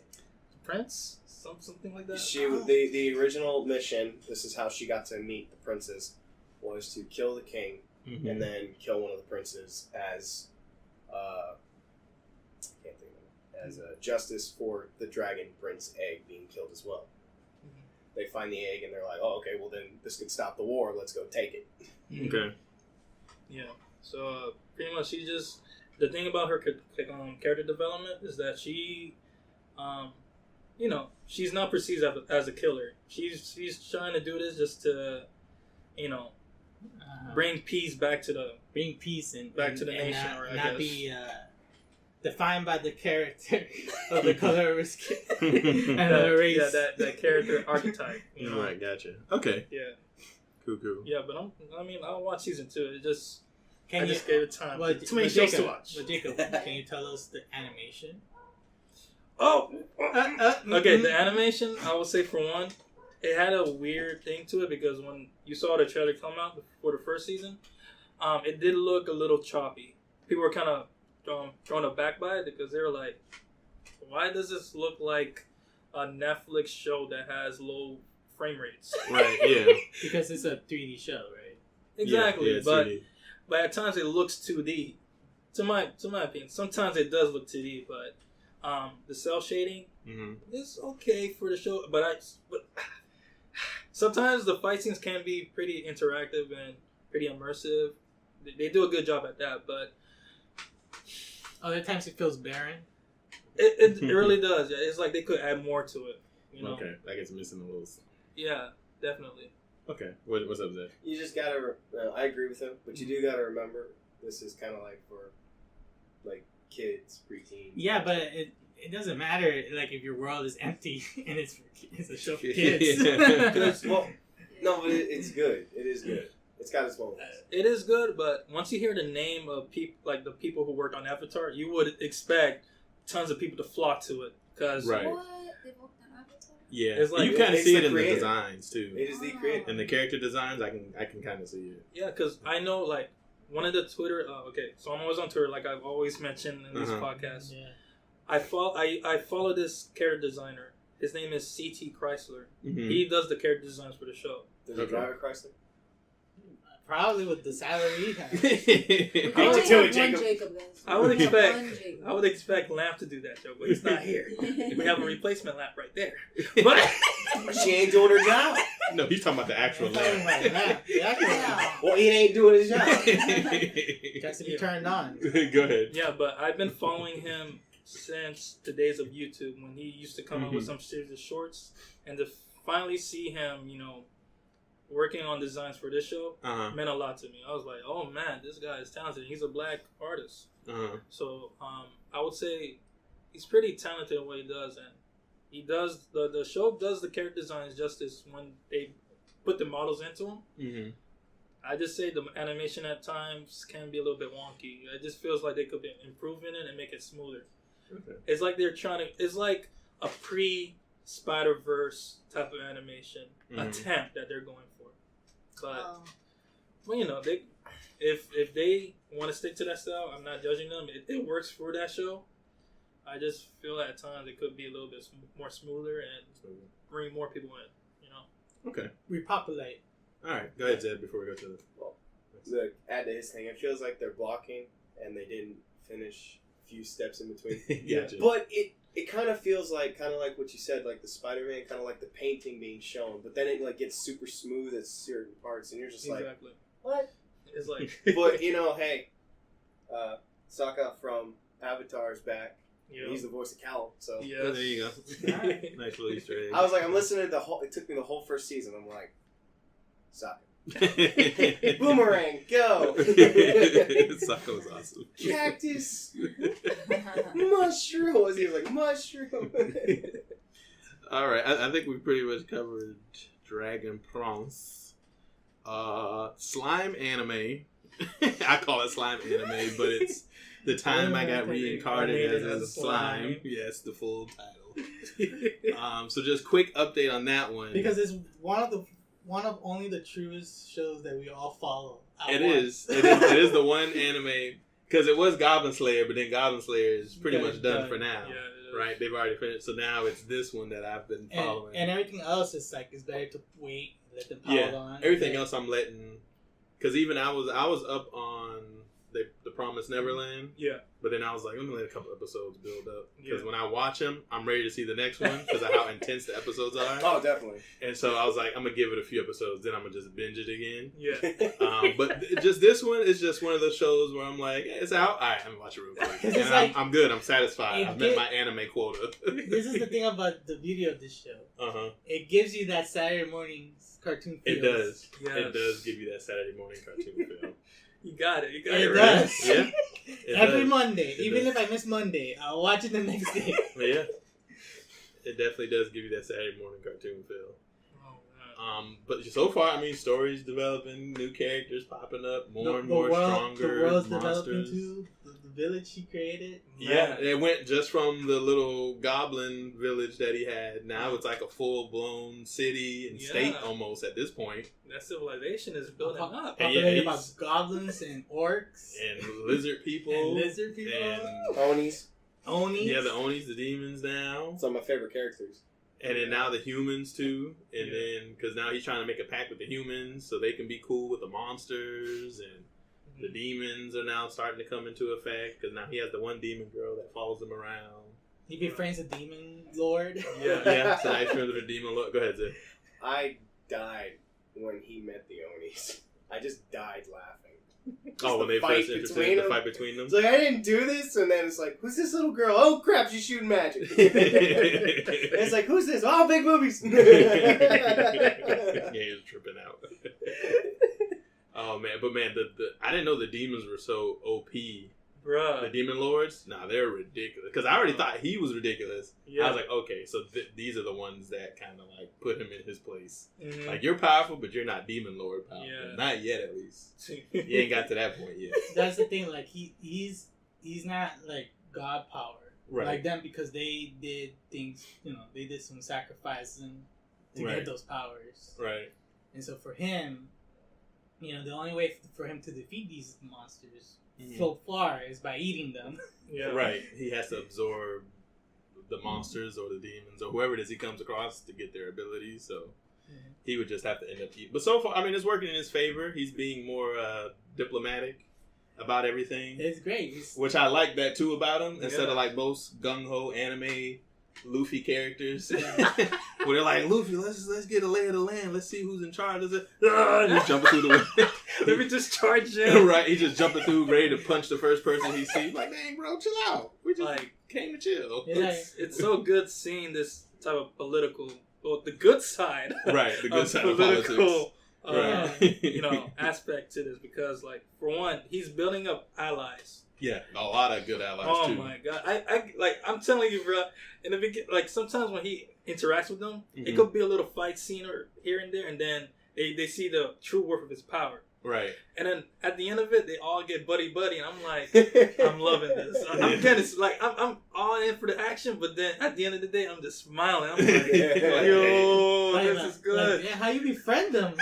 Speaker 3: Prince, something like that.
Speaker 4: The original mission. This is how she got to meet the princes, was to kill the king
Speaker 1: Mm-hmm.
Speaker 4: and then kill one of the princes as can't think of it, as justice for the dragon prince egg being killed as well.
Speaker 3: Mhm.
Speaker 4: They find the egg and they're like, oh, okay, well then this could stop the war. Let's go take it.
Speaker 1: Okay.
Speaker 3: Yeah. So pretty much, she just, the thing about her character development is that she, you know, she's not perceived as a killer. She's trying to do this just to, you know, bring peace back to the
Speaker 2: back
Speaker 3: to the nation,
Speaker 2: not,
Speaker 3: or I
Speaker 2: not
Speaker 3: guess.
Speaker 2: be defined by the character of the color of his skin and the race.
Speaker 3: Yeah, that character archetype. You know?
Speaker 1: Right. Gotcha. Okay.
Speaker 3: Yeah.
Speaker 1: Cool.
Speaker 3: Yeah, but I'll watch season 2. It just
Speaker 2: Can
Speaker 3: I
Speaker 2: you,
Speaker 3: just gave it time.
Speaker 2: well,
Speaker 3: Too many
Speaker 2: but
Speaker 3: shows
Speaker 2: Jacob,
Speaker 3: to watch.
Speaker 2: But Jacob, can you tell us the animation?
Speaker 3: Oh, okay. The animation, I would say, for one, it had a weird thing to it because when you saw the trailer come out for the first season, it did look a little choppy. People were kind of thrown aback by it because they were like, "Why does this look like a Netflix show that has low frame rates?"
Speaker 1: Right. Yeah.
Speaker 2: Because it's a 3D show, right?
Speaker 3: Exactly,
Speaker 1: Yeah, it's
Speaker 3: but
Speaker 1: 3D.
Speaker 3: but at times it looks 2D. To my opinion, sometimes it does look 2D, but the cell shading
Speaker 1: Mm-hmm.
Speaker 3: is okay for the show. But sometimes the fight scenes can be pretty interactive and pretty immersive. They do a good job at that, but
Speaker 2: Other times it feels barren.
Speaker 3: it really does. Yeah, it's like they could add more to it. You know?
Speaker 1: Okay. I guess missing a little.
Speaker 3: Yeah, definitely.
Speaker 1: Okay. What's up, Zach?
Speaker 4: You just gotta. I agree with him, but you do gotta remember this is kind of like for like kids, preteens.
Speaker 2: Yeah, but it doesn't matter like if your world is empty and it's a show for kids.
Speaker 4: Because, well, no, but it's good. It is good. It's got its moments.
Speaker 3: It is good, but once you hear the name of the people who worked on Avatar, you would expect tons of people to flock to it because
Speaker 1: Right.
Speaker 5: What? They both done Avatar?
Speaker 1: Yeah.
Speaker 3: It's like-
Speaker 1: you kind of
Speaker 4: it's
Speaker 1: see
Speaker 4: the
Speaker 1: it in the
Speaker 4: creator.
Speaker 1: designs too.
Speaker 4: It is the creator.
Speaker 1: In the character designs, I can kind of see it.
Speaker 3: Yeah, because I know, like, one of the Twitter... okay, so I'm always on Twitter, like I've always mentioned in these podcasts.
Speaker 2: Yeah.
Speaker 3: I follow this character designer. His name is C.T. Chrysler.
Speaker 1: Mm-hmm.
Speaker 3: He does the character designs for the show.
Speaker 4: Does it drive a Chrysler?
Speaker 2: Probably with the salary he has.
Speaker 5: We
Speaker 4: Beat
Speaker 5: can
Speaker 4: you
Speaker 5: only
Speaker 4: to
Speaker 5: have
Speaker 4: it,
Speaker 5: one
Speaker 4: Jacob.
Speaker 5: Jacob, guys.
Speaker 3: I would
Speaker 5: We have
Speaker 3: expect-
Speaker 5: one Jacob.
Speaker 3: I would expect Lamp to do that, Joe, but he's not here. We have a replacement Lamp right there. But
Speaker 4: She ain't doing her job.
Speaker 1: No, he's talking about the actual
Speaker 2: I'm talking
Speaker 1: lamp.
Speaker 2: about that. The actual lamp.
Speaker 4: Well, he ain't doing his job.
Speaker 2: It has to be turned on.
Speaker 1: Go ahead.
Speaker 3: yeah, but I've been following him since the days of YouTube when he used to come up with some series of shorts, and to finally see him, working on designs for this show meant a lot to me. I was like, oh man, this guy is talented. He's a black artist. So I would say he's pretty talented in what he does, and he does the show does the character designs justice when they put the models into him.
Speaker 1: Mm-hmm.
Speaker 3: I just say the animation at times can be a little bit wonky. It just feels like they could be improving it and make it smoother.
Speaker 1: Okay.
Speaker 3: It's like they're trying to. It's like a pre-Spider-Verse type of animation attempt that they're going for. But well, they if they want to stick to that style, I'm not judging them. It works for that show. I just feel at times it could be a little bit more smoother and bring more people in.
Speaker 1: Okay.
Speaker 2: Repopulate.
Speaker 1: All right. Go ahead, Zed, before we go to the...
Speaker 4: Well, to add to his thing, it feels like they're blocking and they didn't finish a few steps in between.
Speaker 1: Gotcha.
Speaker 4: But it kind of feels like what you said, like the Spider-Man, kind of like the painting being shown, but then it like gets super smooth at certain parts, and you're just like,
Speaker 3: Exactly.
Speaker 4: what?
Speaker 3: It's like,
Speaker 4: But hey, Sokka from Avatar is back.
Speaker 3: you know,
Speaker 4: He's the voice of Cal, so
Speaker 3: yes.
Speaker 1: Oh, there you go. Nice little Easter egg.
Speaker 4: I was like, I'm listening to it took me the whole first season. I'm like, Sokka. Boomerang, go!
Speaker 1: Sokka was awesome.
Speaker 4: Cactus, mushroom. He was like, mushroom.
Speaker 1: All right, I think we pretty much covered Dragon Prince. Slime anime. I call it slime anime, but it's the time I got reincarnated as a slime. Yes, the full title. So just quick update on that one.
Speaker 2: Because it's one of only the truest shows that we all follow.
Speaker 1: It is the one anime, because it was Goblin Slayer, but then Goblin Slayer is pretty much done for now.
Speaker 3: Yeah, it is.
Speaker 1: Right? They've already finished, so now it's this one that I've been following.
Speaker 2: And everything else is like, it's better to wait, let them pile on.
Speaker 1: Everything else I'm letting, because even I was up on the Promised Neverland.
Speaker 3: Yeah.
Speaker 1: But then I was like, I'm gonna let a couple episodes build up, because
Speaker 3: Yeah.
Speaker 1: when I watch them, I'm ready to see the next one because of how intense the episodes are.
Speaker 4: Oh, definitely.
Speaker 1: And so I was like, I'm gonna give it a few episodes, then I'm gonna just binge it again.
Speaker 3: Yeah.
Speaker 1: But just this one is just one of those shows where I'm like, hey, it's out. All right, I'm gonna watch it real quick.
Speaker 2: It's
Speaker 1: And
Speaker 2: like-
Speaker 1: I'm good. I'm satisfied.
Speaker 2: It
Speaker 1: I've met
Speaker 2: did-
Speaker 1: my anime quota.
Speaker 2: This is the thing about the beauty of this show. It gives you that Saturday morning cartoon feel.
Speaker 1: It does.
Speaker 3: Yes.
Speaker 1: It does give you that Saturday morning cartoon feel.
Speaker 3: You got it. You got
Speaker 2: It
Speaker 3: it right.
Speaker 2: does.
Speaker 1: Yeah. It
Speaker 2: Every
Speaker 1: does.
Speaker 2: Monday.
Speaker 1: It
Speaker 2: Even
Speaker 1: does.
Speaker 2: if I miss Monday, I'll watch it the next day.
Speaker 1: But yeah. It definitely does give you that Saturday morning cartoon feel.
Speaker 3: Oh, man.
Speaker 1: But so far, I mean, stories developing, new characters popping up, more and
Speaker 2: The
Speaker 1: more
Speaker 2: world-
Speaker 1: stronger
Speaker 2: The world's developing
Speaker 1: monsters.
Speaker 2: too. The village he created.
Speaker 1: Yeah, it went just from the little goblin village that he had. Now it's like a full blown city and state
Speaker 3: Yeah.
Speaker 1: almost at this point.
Speaker 3: That civilization is building up.
Speaker 1: And
Speaker 2: Populated
Speaker 1: yeah,
Speaker 2: by goblins and orcs
Speaker 1: And lizard people.
Speaker 2: and lizard people.
Speaker 1: And
Speaker 4: Onis.
Speaker 2: Onis.
Speaker 1: yeah, the Onis, the demons now.
Speaker 4: Some of my favorite characters.
Speaker 1: And then now the humans too. And
Speaker 3: Yeah.
Speaker 1: then, because now he's trying to make a pact with the humans so they can be cool with the monsters. And the demons are now starting to come into effect because now he has the one demon girl that follows him around.
Speaker 2: He befriends a demon lord.
Speaker 3: Yeah.
Speaker 1: Yeah, so now he's friends with the demon lord. Go ahead, Zed.
Speaker 4: I died when he met the Onis. I just died laughing.
Speaker 1: Oh, when
Speaker 4: the
Speaker 1: they
Speaker 4: fight
Speaker 1: first introduced
Speaker 4: between
Speaker 1: the
Speaker 4: them.
Speaker 1: fight between them.
Speaker 4: It's like, I didn't do this, and then it's like, who's this little girl? Oh crap, she's shooting magic. And it's like, who's this? Oh, big movies.
Speaker 1: Yeah, he was tripping out. Oh man, but man, the I didn't know the demons were so OP. The
Speaker 3: Bruh.
Speaker 1: demon lords, nah, they're ridiculous. Because I already thought he was ridiculous.
Speaker 3: Yeah.
Speaker 1: I was like, okay, so these are the ones that kind of like put him in his place.
Speaker 3: Mhm.
Speaker 1: Like, you're powerful, but you're not demon lord powerful.
Speaker 3: Yeah.
Speaker 1: Not yet, at least. You ain't got to that point yet.
Speaker 2: That's the thing. Like he's not like god power
Speaker 1: Right.
Speaker 2: like them because they did things. They did some sacrificing to
Speaker 1: Right.
Speaker 2: get those powers.
Speaker 1: Right.
Speaker 2: And so for him, the only way for him to defeat these monsters
Speaker 1: Mhm.
Speaker 2: so far is by eating them.
Speaker 3: Yeah.
Speaker 1: Right. He has to absorb the monsters or the demons or whoever it is he comes across to get their abilities. So he would just have to end up eating. But so far, I mean, it's working in his favor. He's being more diplomatic about everything.
Speaker 2: It's great.
Speaker 1: Which I like that too about him. Instead of like most gung ho anime Luffy characters, where they're like, Luffy, let's get a lay of the land. Let's see who's in charge. He's jumping through the window.
Speaker 3: Let me just charge in.
Speaker 1: Right, he's just jumping through, ready to punch the first person he sees. Like, dang, bro, chill out. We just
Speaker 3: like
Speaker 1: came to chill.
Speaker 3: It's so good seeing this type of political, well, the good side,
Speaker 1: right? The good side of
Speaker 3: political,
Speaker 1: right.
Speaker 3: aspect to this, because like for one, he's building up allies.
Speaker 1: Yeah, a lot of good allies too.
Speaker 3: Oh my god, I'm telling you, bro. In the beginning, like sometimes when he interacts with them, it could be a little fight scene or here and there, and then they see the true worth of his power.
Speaker 1: Right.
Speaker 3: And then at the end of it, they all get buddy, and I'm like, I'm loving this. I'm kind of like, I'm all in for the action, but then at the end of the day, I'm just smiling. I'm like, yo, this is good.
Speaker 2: Like, how you befriend them?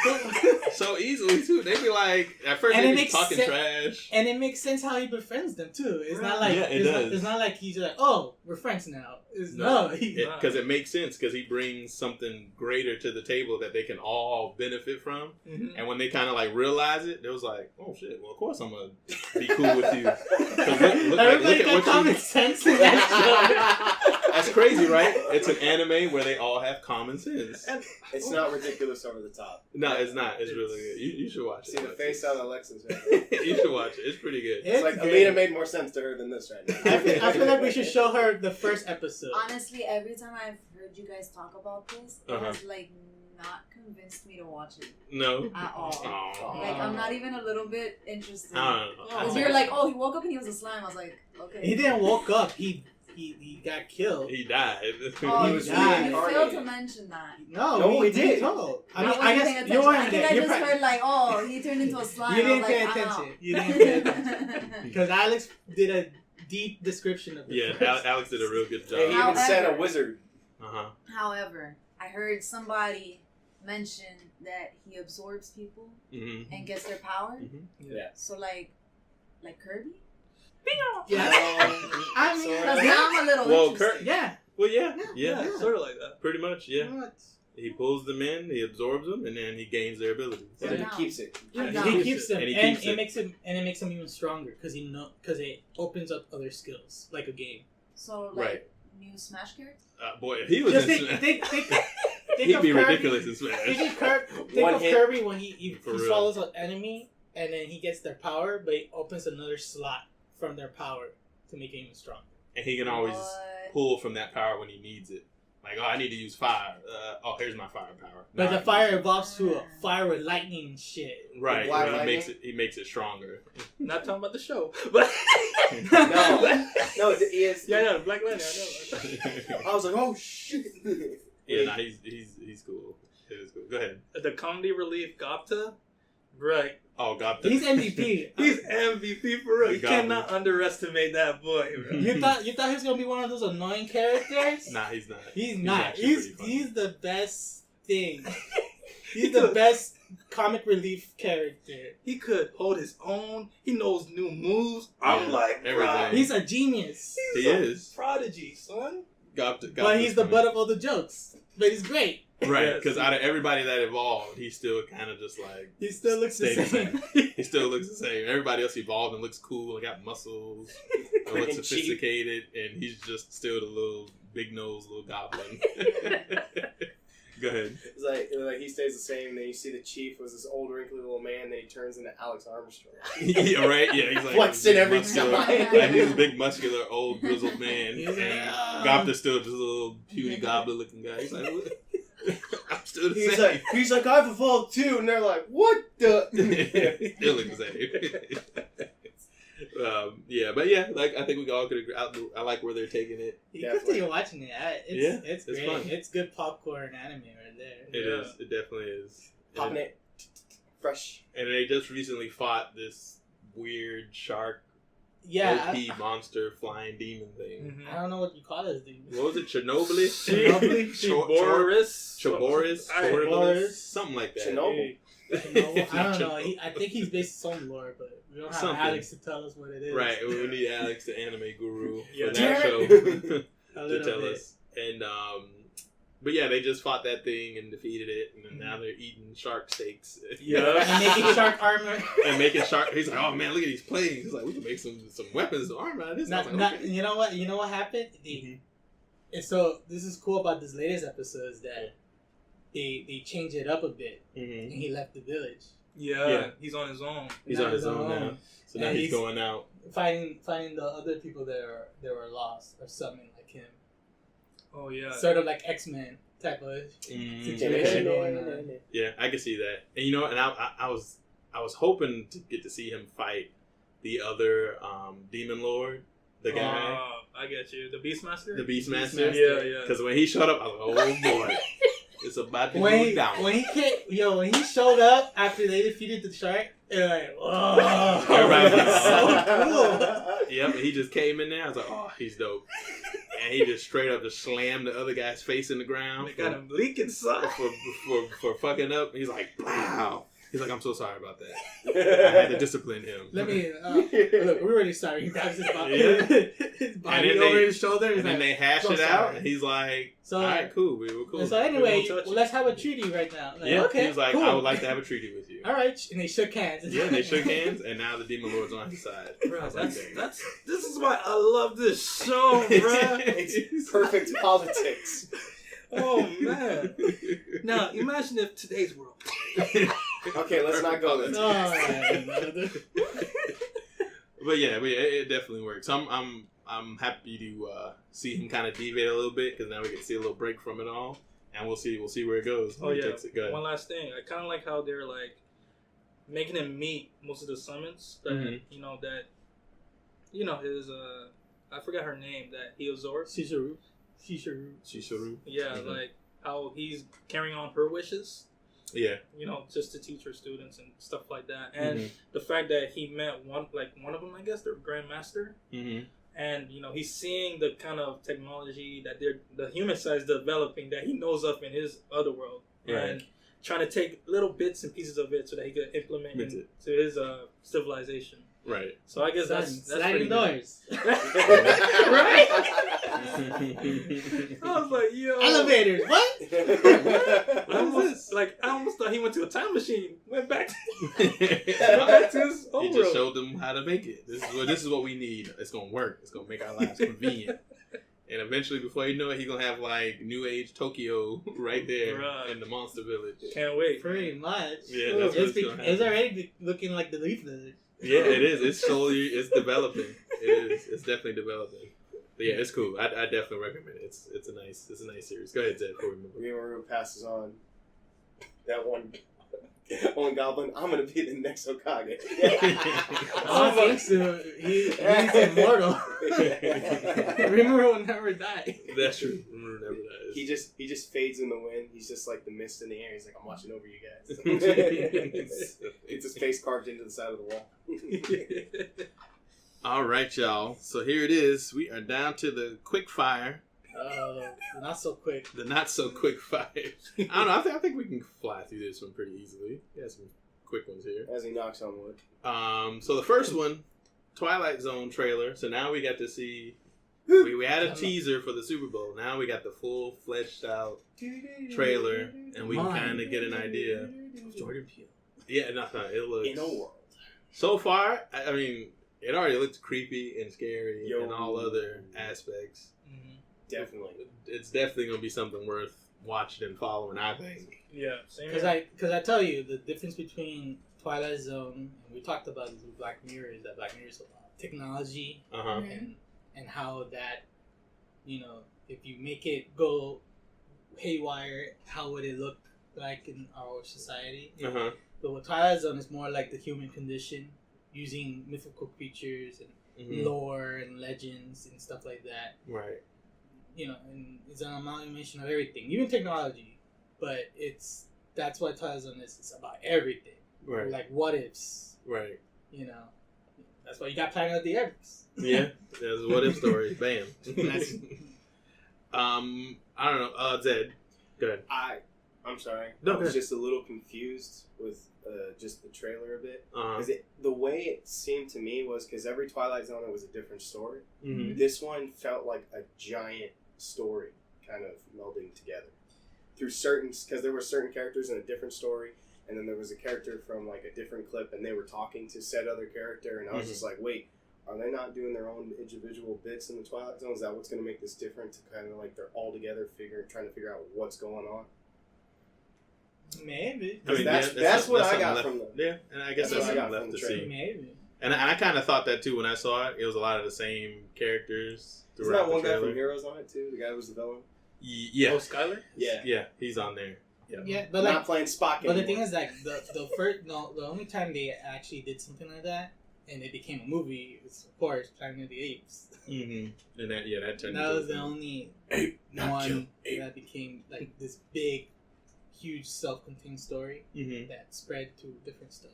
Speaker 1: So easily too. They be like, at first they be talking trash,
Speaker 2: and it makes sense how he befriends them too. It's not like it's not like he's like, oh, we're friends now. Because
Speaker 1: it makes sense, because he brings something greater to the table that they can all benefit from.
Speaker 3: Mm-hmm.
Speaker 1: And when they kind of like realize it, it was like, oh shit, well of course I'm gonna be cool with you. Look at what common
Speaker 2: sense in that show.
Speaker 1: That's crazy, right? It's an anime where they all have common sense.
Speaker 4: It's not ridiculous over the top.
Speaker 1: No, it's not. It's really good. You should watch it.
Speaker 4: See the face on Alexa's right.
Speaker 1: You should watch it. It's pretty good.
Speaker 4: It's like Alita made more sense to her than this right now.
Speaker 2: I feel like we should show her the first episode.
Speaker 5: Honestly, every time I've heard you guys talk about this, it has like not convinced me to watch it.
Speaker 1: No.
Speaker 5: At all.
Speaker 1: Oh.
Speaker 5: Like, I'm not even a little bit interested.
Speaker 1: Oh.
Speaker 5: Because you're like, oh, he woke up and he was a slime. I was like, okay.
Speaker 2: He didn't woke up. He got killed.
Speaker 1: He died.
Speaker 5: Oh,
Speaker 4: he
Speaker 5: you
Speaker 4: was
Speaker 5: failed to mention that.
Speaker 2: No, we did. Told. I mean, I guess you weren't there.
Speaker 5: I just heard like, oh, he turned into a slime.
Speaker 2: You didn't pay attention. You didn't pay attention. Because Alex did a deep description of it.
Speaker 1: Yeah, Alex did a real good job.
Speaker 4: He even said a wizard.
Speaker 5: However, I heard somebody mention that he absorbs people and gets their power.
Speaker 4: Yeah.
Speaker 5: So like Kirby?
Speaker 2: Yeah. I mean,
Speaker 5: because now I'm a little interested.
Speaker 1: Yeah,
Speaker 3: sort of like that.
Speaker 1: Pretty much, yeah. He pulls them in, he absorbs them, and then he gains their abilities.
Speaker 4: So he keeps it.
Speaker 2: He keeps them,
Speaker 1: and
Speaker 2: it makes him even stronger because it opens up other skills like a game.
Speaker 5: So like new Smash characters.
Speaker 1: Boy, if he was
Speaker 2: just
Speaker 1: in
Speaker 2: think
Speaker 1: he'd be ridiculous in Smash.
Speaker 2: Think of Kirby when he follows an enemy and then he gets their power, but he opens another slot from their power to make it even stronger.
Speaker 1: And he can always pull from that power when he needs it. Like, oh, I need to use fire. Here's my firepower.
Speaker 2: But the fire evolves to a fire with lightning and shit.
Speaker 1: Right. He makes it stronger.
Speaker 3: Not talking about the show, but
Speaker 4: no, he is.
Speaker 3: Yeah, no, Black Lightning. I know.
Speaker 4: I was like, oh shit.
Speaker 1: Yeah, nah, he's cool. It is cool. Go ahead.
Speaker 3: The comedy relief Gopta, right?
Speaker 1: Oh, Gopta.
Speaker 2: He's MVP.
Speaker 3: He's MVP for real. You cannot underestimate that boy, bro.
Speaker 2: You thought he was gonna be one of those annoying characters?
Speaker 1: Nah, he's not.
Speaker 2: He's not. He's the best thing. He's the best comic relief character.
Speaker 3: He could hold his own. He knows new moves. I'm like, bro.
Speaker 2: He's a genius.
Speaker 1: He is
Speaker 3: prodigy, son.
Speaker 1: Gopta,
Speaker 2: but he's the butt of all the jokes. But he's great.
Speaker 1: Right, because out of everybody that evolved, he still kind of just like...
Speaker 2: He still looks the same.
Speaker 1: He still looks the same. Everybody else evolved and looks cool and got muscles and looks sophisticated, and he's just still the little big-nosed little goblin. Go ahead.
Speaker 4: It's like he stays the same, then you see the chief was this old wrinkly little man, then he turns into Alex Armstrong.
Speaker 1: Yeah, right? Yeah, he's like...
Speaker 4: flexing every time.
Speaker 1: Like, he's a big, muscular, old, grizzled man, and Gopta's still just a little puny goblin-looking guy. He's like... I'm still the same.
Speaker 4: He's like, I've evolved too, and they're like, what the?
Speaker 1: Still look the same. Yeah, but yeah, like I think we all could agree. I like where they're taking it.
Speaker 2: You continue watching it. It's great.
Speaker 1: Fun.
Speaker 2: It's good popcorn anime right there.
Speaker 1: It is. It definitely is.
Speaker 4: Popping it fresh.
Speaker 1: And they just recently fought this weird shark.
Speaker 2: Yeah,
Speaker 1: OP monster flying demon thing.
Speaker 2: Mm-hmm. I don't know what you call this thing.
Speaker 1: What was it? Chernobyl? Chorboris? Something like that.
Speaker 4: Chernobyl.
Speaker 2: I don't know. I think he's based on some lore, but we don't have Alex to tell us what it is.
Speaker 1: Right. We need Alex, the anime guru,
Speaker 3: Yeah.
Speaker 1: for that show to tell us. And But yeah, they just fought that thing and defeated it, and now they're eating shark steaks.
Speaker 3: Yeah.
Speaker 2: And making shark armor.
Speaker 1: And making shark. He's like, oh man, look at these planes. He's like, we can make some weapons, armor out of this. I was like, okay.
Speaker 2: You know what? You know what happened? And so this is cool about this latest episode is that they changed it up a bit, and he left the village.
Speaker 3: Yeah, he's on his own.
Speaker 1: He's on his own now. So now he's going out
Speaker 2: finding the other people that were lost or something like him.
Speaker 3: Oh yeah,
Speaker 2: sort of like X-Men type of situation going on.
Speaker 1: Yeah, I can see that. And you know, and I was hoping to get to see him fight the other demon lord, the guy.
Speaker 3: I get you. The Beastmaster.
Speaker 1: The Beastmaster.
Speaker 3: Yeah.
Speaker 1: Because when he showed up, I was like, oh boy. It's about to go down.
Speaker 2: When he showed up after they defeated the shark, it was like, oh,
Speaker 1: everybody was
Speaker 2: so cool.
Speaker 1: Yep, and he just came in there. I was like, oh, he's dope. And he just straight up just slammed the other guy's face in the ground.
Speaker 3: They got him leaking inside
Speaker 1: for fucking up. He's like, wow. He's like, I'm so sorry about that. I had to discipline him.
Speaker 2: Let me look. We're really sorry. He grabs his body over his shoulder,
Speaker 1: and then they hash it out. And he's like, all right, cool. We were cool.
Speaker 2: So anyway, let's have a treaty right now. Like, okay,
Speaker 1: he was like, cool. I would like to have a treaty with you.
Speaker 2: All right, and they shook hands.
Speaker 1: Yeah, they shook hands, and now the demon lord's on his side.
Speaker 3: Bro, this is why I love this show, bro.
Speaker 4: It's perfect politics.
Speaker 3: Oh man! Now imagine if today's world.
Speaker 4: Okay, let's not go there.
Speaker 1: But yeah, it definitely works. I'm happy to see him kind of deviate a little bit because now we can see a little break from it all, and we'll see where it goes.
Speaker 3: Oh yeah. One last thing, I kind of like how they're like making him meet most of the summons that his I forgot her name, that Eozor.
Speaker 2: Shisharu.
Speaker 3: Yeah, like how he's carrying on her wishes.
Speaker 1: Yeah.
Speaker 3: Just to teach her students and stuff like that. And the fact that he met one of them, I guess, their grandmaster. Mm-hmm. And, he's seeing the kind of technology that the human side is developing that he knows of in his other world. Right. And trying to take little bits and pieces of it so that he could implement it to his civilization.
Speaker 1: Right.
Speaker 3: So I guess that's
Speaker 2: sliding doors.
Speaker 3: Right? I was like, yo.
Speaker 2: Elevators, what?
Speaker 3: I almost thought he went to a time machine. Went back to his own
Speaker 1: He just showed them how to make it. This is what we need. It's gonna work. It's gonna make our lives convenient. And eventually, before you know it, he's gonna have like New Age Tokyo right there in the Monster Village.
Speaker 3: Can't wait.
Speaker 2: Pretty much.
Speaker 1: Yeah, that's what's gonna happen.
Speaker 2: It's already looking like the Leaf Village.
Speaker 1: Yeah, it is. It's slowly. It's developing. It is. It's definitely developing. But yeah, it's cool. I definitely recommend it. It's a nice series. Go ahead, Zed. Before we move on.
Speaker 4: Rimuru passes on that one goblin. I'm gonna be the next Hokage.
Speaker 2: I don't think so. He's immortal. Rimuru will never die.
Speaker 1: That's true. Rimuru never dies.
Speaker 4: He just fades in the wind. He's just like the mist in the air. He's like, I'm watching over you guys. It's his face carved into the side of the wall.
Speaker 1: All right, y'all. So here it is. We are down to the quick fire.
Speaker 2: Not so quick.
Speaker 1: The not so quick fire. I don't know. I think we can fly through this one pretty easily. We got some quick ones here.
Speaker 4: As he knocks on wood.
Speaker 1: So the first one, Twilight Zone trailer. So now we got to see. We had a teaser for the Super Bowl. Now we got the full fleshed out trailer, and we can kind of get an idea
Speaker 2: of Jordan Peele.
Speaker 1: Yeah, no, it looks.
Speaker 4: In a world.
Speaker 1: So far, I mean, it already looks creepy and scary and all other aspects.
Speaker 3: Mm-hmm.
Speaker 4: Definitely.
Speaker 1: It's definitely going to be something worth watching and following, I think.
Speaker 3: Yeah, same.
Speaker 2: Because I tell you, the difference between Twilight Zone, and we talked about this with Black Mirror, is that Black Mirror is about technology and how that, if you make it go haywire, how would it look like in our society? But with Twilight Zone, it's more like the human condition, using mythical creatures and lore and legends and stuff like that.
Speaker 1: Right.
Speaker 2: And it's an amalgamation of everything, even technology. But that's what Twilight Zone is. It's about everything.
Speaker 1: Right.
Speaker 2: Like what ifs.
Speaker 1: Right.
Speaker 2: That's why you got Planet of the Apes.
Speaker 1: Yeah. There's a what if story. Bam. I don't know. Zed, go ahead.
Speaker 4: I'm sorry.
Speaker 1: No,
Speaker 4: I was just a little confused with just the trailer a bit. Because the way it seemed to me was because every Twilight Zone it was a different story. Mm-hmm. This one felt like a giant story kind of melding together. through certain, because there were certain characters in a different story, and then there was a character from like a different clip, and they were talking to said other character, and I was just like, wait, are they not doing their own individual bits in the Twilight Zone? Is that what's going to make this different? To kind of like they're all together trying to figure out what's going on.
Speaker 2: Maybe.
Speaker 1: I mean,
Speaker 4: that's what I got
Speaker 1: left,
Speaker 4: from them.
Speaker 1: Yeah, and I guess that's
Speaker 4: what I
Speaker 1: something
Speaker 4: got
Speaker 1: left
Speaker 4: from
Speaker 1: to
Speaker 4: the
Speaker 1: see.
Speaker 4: trailer.
Speaker 2: Maybe.
Speaker 1: And I kind of thought that too when I saw it. It was a lot of the same characters
Speaker 4: Isn't
Speaker 1: throughout
Speaker 4: that one
Speaker 1: the
Speaker 4: guy
Speaker 1: trailer.
Speaker 4: from Heroes on it too? The guy who was the villain.
Speaker 1: Yeah,
Speaker 3: Oh, Skylar?
Speaker 4: Yeah.
Speaker 1: he's on there. Yeah.
Speaker 2: Yeah, but
Speaker 4: Not
Speaker 2: like,
Speaker 4: playing Spock
Speaker 2: but
Speaker 4: anymore.
Speaker 2: the thing is, like, the only time they actually did something like that, and it became a movie, is of course Planet of the Apes.
Speaker 1: Mm-hmm. And that turned.
Speaker 2: That
Speaker 1: into
Speaker 2: was
Speaker 1: a
Speaker 2: the
Speaker 1: film.
Speaker 2: only
Speaker 4: Ape, not kill,
Speaker 2: one
Speaker 4: ape.
Speaker 2: that became like this big, huge self-contained story
Speaker 1: Mhm.
Speaker 2: that spread to different stuff.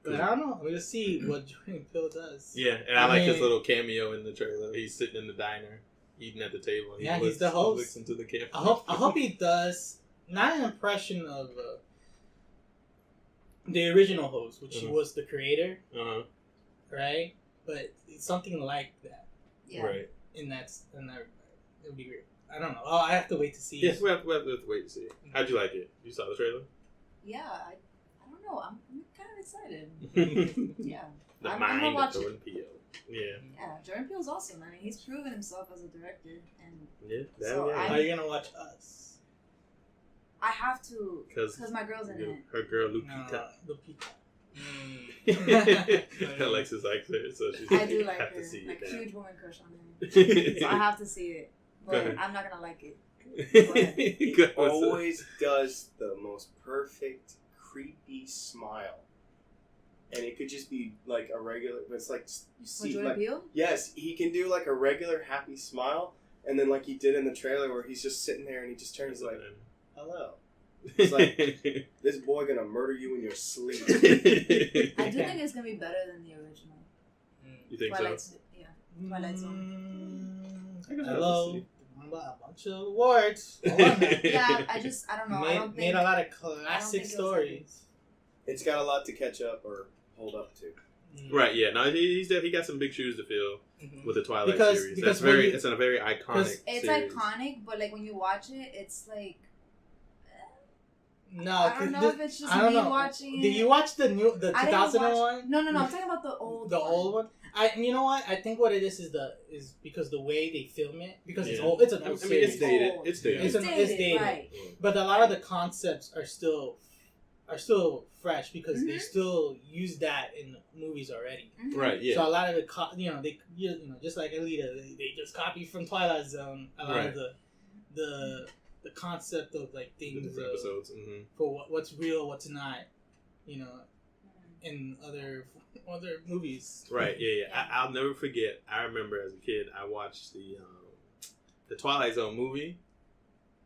Speaker 2: But I don't know. We'll see what Jordan Peele does.
Speaker 1: Yeah, and I like his
Speaker 2: mean-
Speaker 1: little cameo in the trailer. He's sitting in the diner, eating at the table. And
Speaker 2: Yeah,
Speaker 1: he
Speaker 2: he's the host.
Speaker 1: Looks into the camera.
Speaker 2: I hope he does not an impression of the original host, which was the creator, right? But it's something like that.
Speaker 5: Yeah.
Speaker 1: Right.
Speaker 2: And that it would be great. I don't know. Oh, I have to wait to see.
Speaker 1: Yes, we have to wait to see. How'd you like it? You saw the trailer?
Speaker 5: Yeah, I don't know. I'm kind of excited. Yeah.
Speaker 1: The
Speaker 5: I'm gonna
Speaker 1: mind of
Speaker 5: watch
Speaker 1: Jordan Peele. Yeah.
Speaker 5: Yeah, Jordan Peele's awesome. I mean, he's proven himself as a director, and
Speaker 1: Yeah.
Speaker 5: So
Speaker 1: yeah.
Speaker 2: How are you gonna watch Us?
Speaker 5: I have to
Speaker 1: Because
Speaker 5: because my girl's in it.
Speaker 1: her girl Lupita.
Speaker 2: Lupita.
Speaker 1: Alexis likes her, so she's
Speaker 5: I do like
Speaker 1: have
Speaker 5: her.
Speaker 1: to see
Speaker 5: Like
Speaker 1: it.
Speaker 5: huge woman crush on her. So I have to see it,
Speaker 1: Go
Speaker 5: but
Speaker 1: ahead.
Speaker 5: I'm not gonna like it.
Speaker 4: He
Speaker 1: Good.
Speaker 4: always does the most perfect, creepy smile. And it could just be like a regular, but it's like you
Speaker 5: With
Speaker 4: see,
Speaker 5: Jordan
Speaker 4: like,
Speaker 5: Peele?
Speaker 4: yes, he can do like a regular happy smile, and then like he did in the trailer where he's just sitting there and he just turns like, hello. It's like, this boy gonna murder you in your sleep.
Speaker 5: I do think it's gonna be better than the original.
Speaker 1: You think
Speaker 5: Twilight,
Speaker 1: so?
Speaker 5: yeah, Twilight Zone.
Speaker 2: Hello. A bunch of awards. I won that.
Speaker 5: Yeah, I don't know. I don't think
Speaker 2: Made a lot of
Speaker 5: think
Speaker 2: classic
Speaker 5: it was
Speaker 2: stories.
Speaker 4: It's got a lot to catch up or hold up to.
Speaker 1: Right, yeah. No, he got some big shoes to fill
Speaker 2: Mhm.
Speaker 1: with the Twilight
Speaker 2: Because
Speaker 1: series.
Speaker 2: when you-
Speaker 1: It's a very iconic
Speaker 5: it's
Speaker 1: series.
Speaker 5: iconic, but like when you watch it, it's like
Speaker 2: No,
Speaker 5: I don't know if it's just
Speaker 2: I don't
Speaker 5: me
Speaker 2: know.
Speaker 5: watching it.
Speaker 2: Did you watch the
Speaker 5: I didn't
Speaker 2: 2001?
Speaker 5: No, I'm talking about the old.
Speaker 2: The old one. You know what? I think what it is because the way they film it, because it's
Speaker 1: Yeah.
Speaker 2: old. It's an
Speaker 1: I
Speaker 2: old
Speaker 1: mean,
Speaker 2: series.
Speaker 1: it's dated.
Speaker 5: old.
Speaker 1: It's dated.
Speaker 2: It's dated.
Speaker 5: right?
Speaker 2: But a lot of the concepts are still fresh because they
Speaker 5: Mhm.
Speaker 2: still use that in movies already.
Speaker 5: Mhm.
Speaker 1: Right, yeah.
Speaker 2: So a lot of the just like Alita, they just copy from Twilight Zone. A lot of the concept of like
Speaker 1: The
Speaker 2: things
Speaker 1: different episodes. Mm-hmm.
Speaker 2: for what's real, what's not, in other movies.
Speaker 1: Right, yeah.
Speaker 5: Yeah.
Speaker 1: I'll never forget. I remember as a kid, I watched the Twilight Zone movie,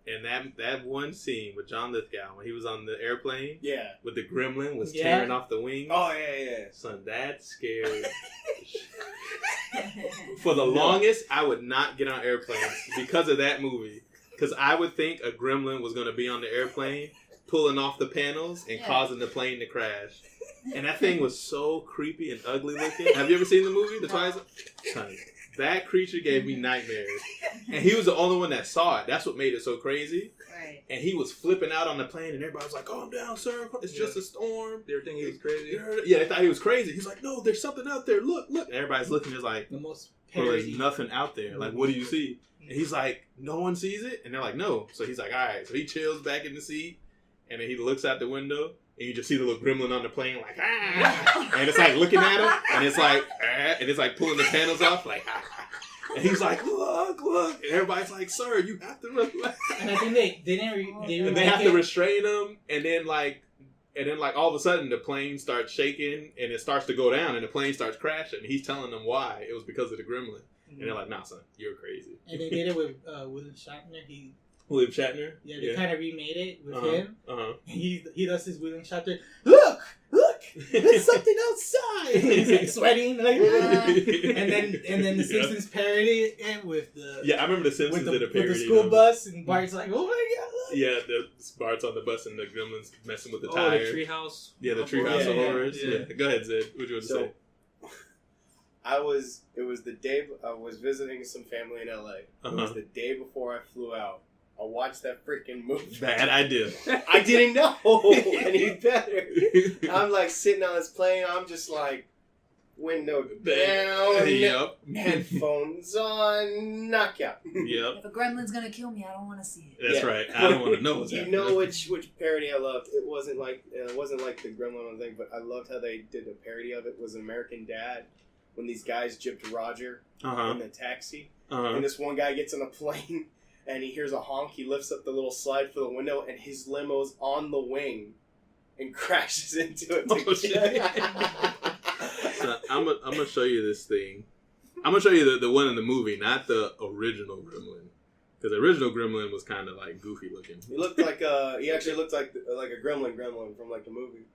Speaker 1: and that one scene with John Lithgow when he was on the airplane
Speaker 4: Yeah.
Speaker 1: with the gremlin was
Speaker 2: Yeah.
Speaker 1: tearing off the wing.
Speaker 4: Oh yeah.
Speaker 1: Son, that scared. For the longest, I would not get on airplanes because of that movie. Because I would think a gremlin was going to be on the airplane, pulling off the panels and
Speaker 5: Yeah.
Speaker 1: causing the plane to crash. And that thing was so creepy and ugly looking. Have you ever seen the movie, The Twilight Zone? Honey, that creature gave me nightmares. And he was the only one that saw it. That's what made it so crazy.
Speaker 5: Right.
Speaker 1: And he was flipping out on the plane, and everybody was like, "Calm down, sir. It's just a storm."
Speaker 3: They were thinking he was crazy.
Speaker 1: Yeah, they thought he was crazy. He's like, "No, there's something out there. Look." And everybody's looking, just like,
Speaker 2: The most
Speaker 1: "Bro, there's
Speaker 2: parody.
Speaker 1: nothing out there. Like, what do you see?" And he's like, "No one sees it." And they're like, "No." So he's like, "All right." So he chills back in the seat, and then he looks out the window, and you just see the little gremlin on the plane, like, ah, and it's like looking at him, and it's like, ah, and it's like pulling the panels off, like, ah. And he's like, look, and everybody's like, "Sir, you have to relax."
Speaker 2: And I think they didn't.
Speaker 1: And they have to restrain him, and then all of a sudden the plane starts shaking, and it starts to go down, and the plane starts crashing. And he's telling them why it was because of the gremlin, and they're like, "Nah, son, you're crazy."
Speaker 2: And they did it with William Shatner.
Speaker 1: William Shatner.
Speaker 2: They kind of remade it with him. He does his William Shatner. Look, there's something outside. He's like sweating, like, and then the Simpsons parody it with the
Speaker 1: Yeah, I remember the Simpsons did a parody
Speaker 2: with the school
Speaker 1: of it.
Speaker 2: bus, and Bart's like, "Oh my god!" Look.
Speaker 1: Yeah, the Bart's on the bus and the gremlins messing with the
Speaker 3: Oh,
Speaker 1: tires.
Speaker 3: the treehouse.
Speaker 1: Yeah, the treehouse of
Speaker 4: Yeah.
Speaker 1: horrors.
Speaker 3: Yeah.
Speaker 1: Yeah. Go ahead, Zed. What you want to
Speaker 4: So,
Speaker 1: say?
Speaker 4: it was the day I was visiting some family in LA. It was the day before I flew out, I'll watch that freaking movie.
Speaker 1: Bad idea.
Speaker 4: I didn't know any better. I'm like sitting on this plane. I'm just like, window down,
Speaker 1: Yep.
Speaker 4: headphones on, knockout.
Speaker 1: Yep.
Speaker 5: If a gremlin's gonna kill me, I don't want to see it.
Speaker 1: That's right. I don't want to know what's
Speaker 4: You
Speaker 1: happening.
Speaker 4: know which parody I loved? It wasn't like the Gremlin one thing, but I loved how they did a parody of it. Was American Dad when these guys gypped Roger in the taxi, and this one guy gets on a plane and he hears a honk. He lifts up the little slide for the window, and his limo's on the wing and crashes into it.
Speaker 1: Oh, shit. So I'm gonna show you this thing. I'm gonna show you the one in the movie, not the original Gremlin, because the original Gremlin was kind of like goofy looking.
Speaker 4: He looked like he actually looked like a gremlin from like the movie.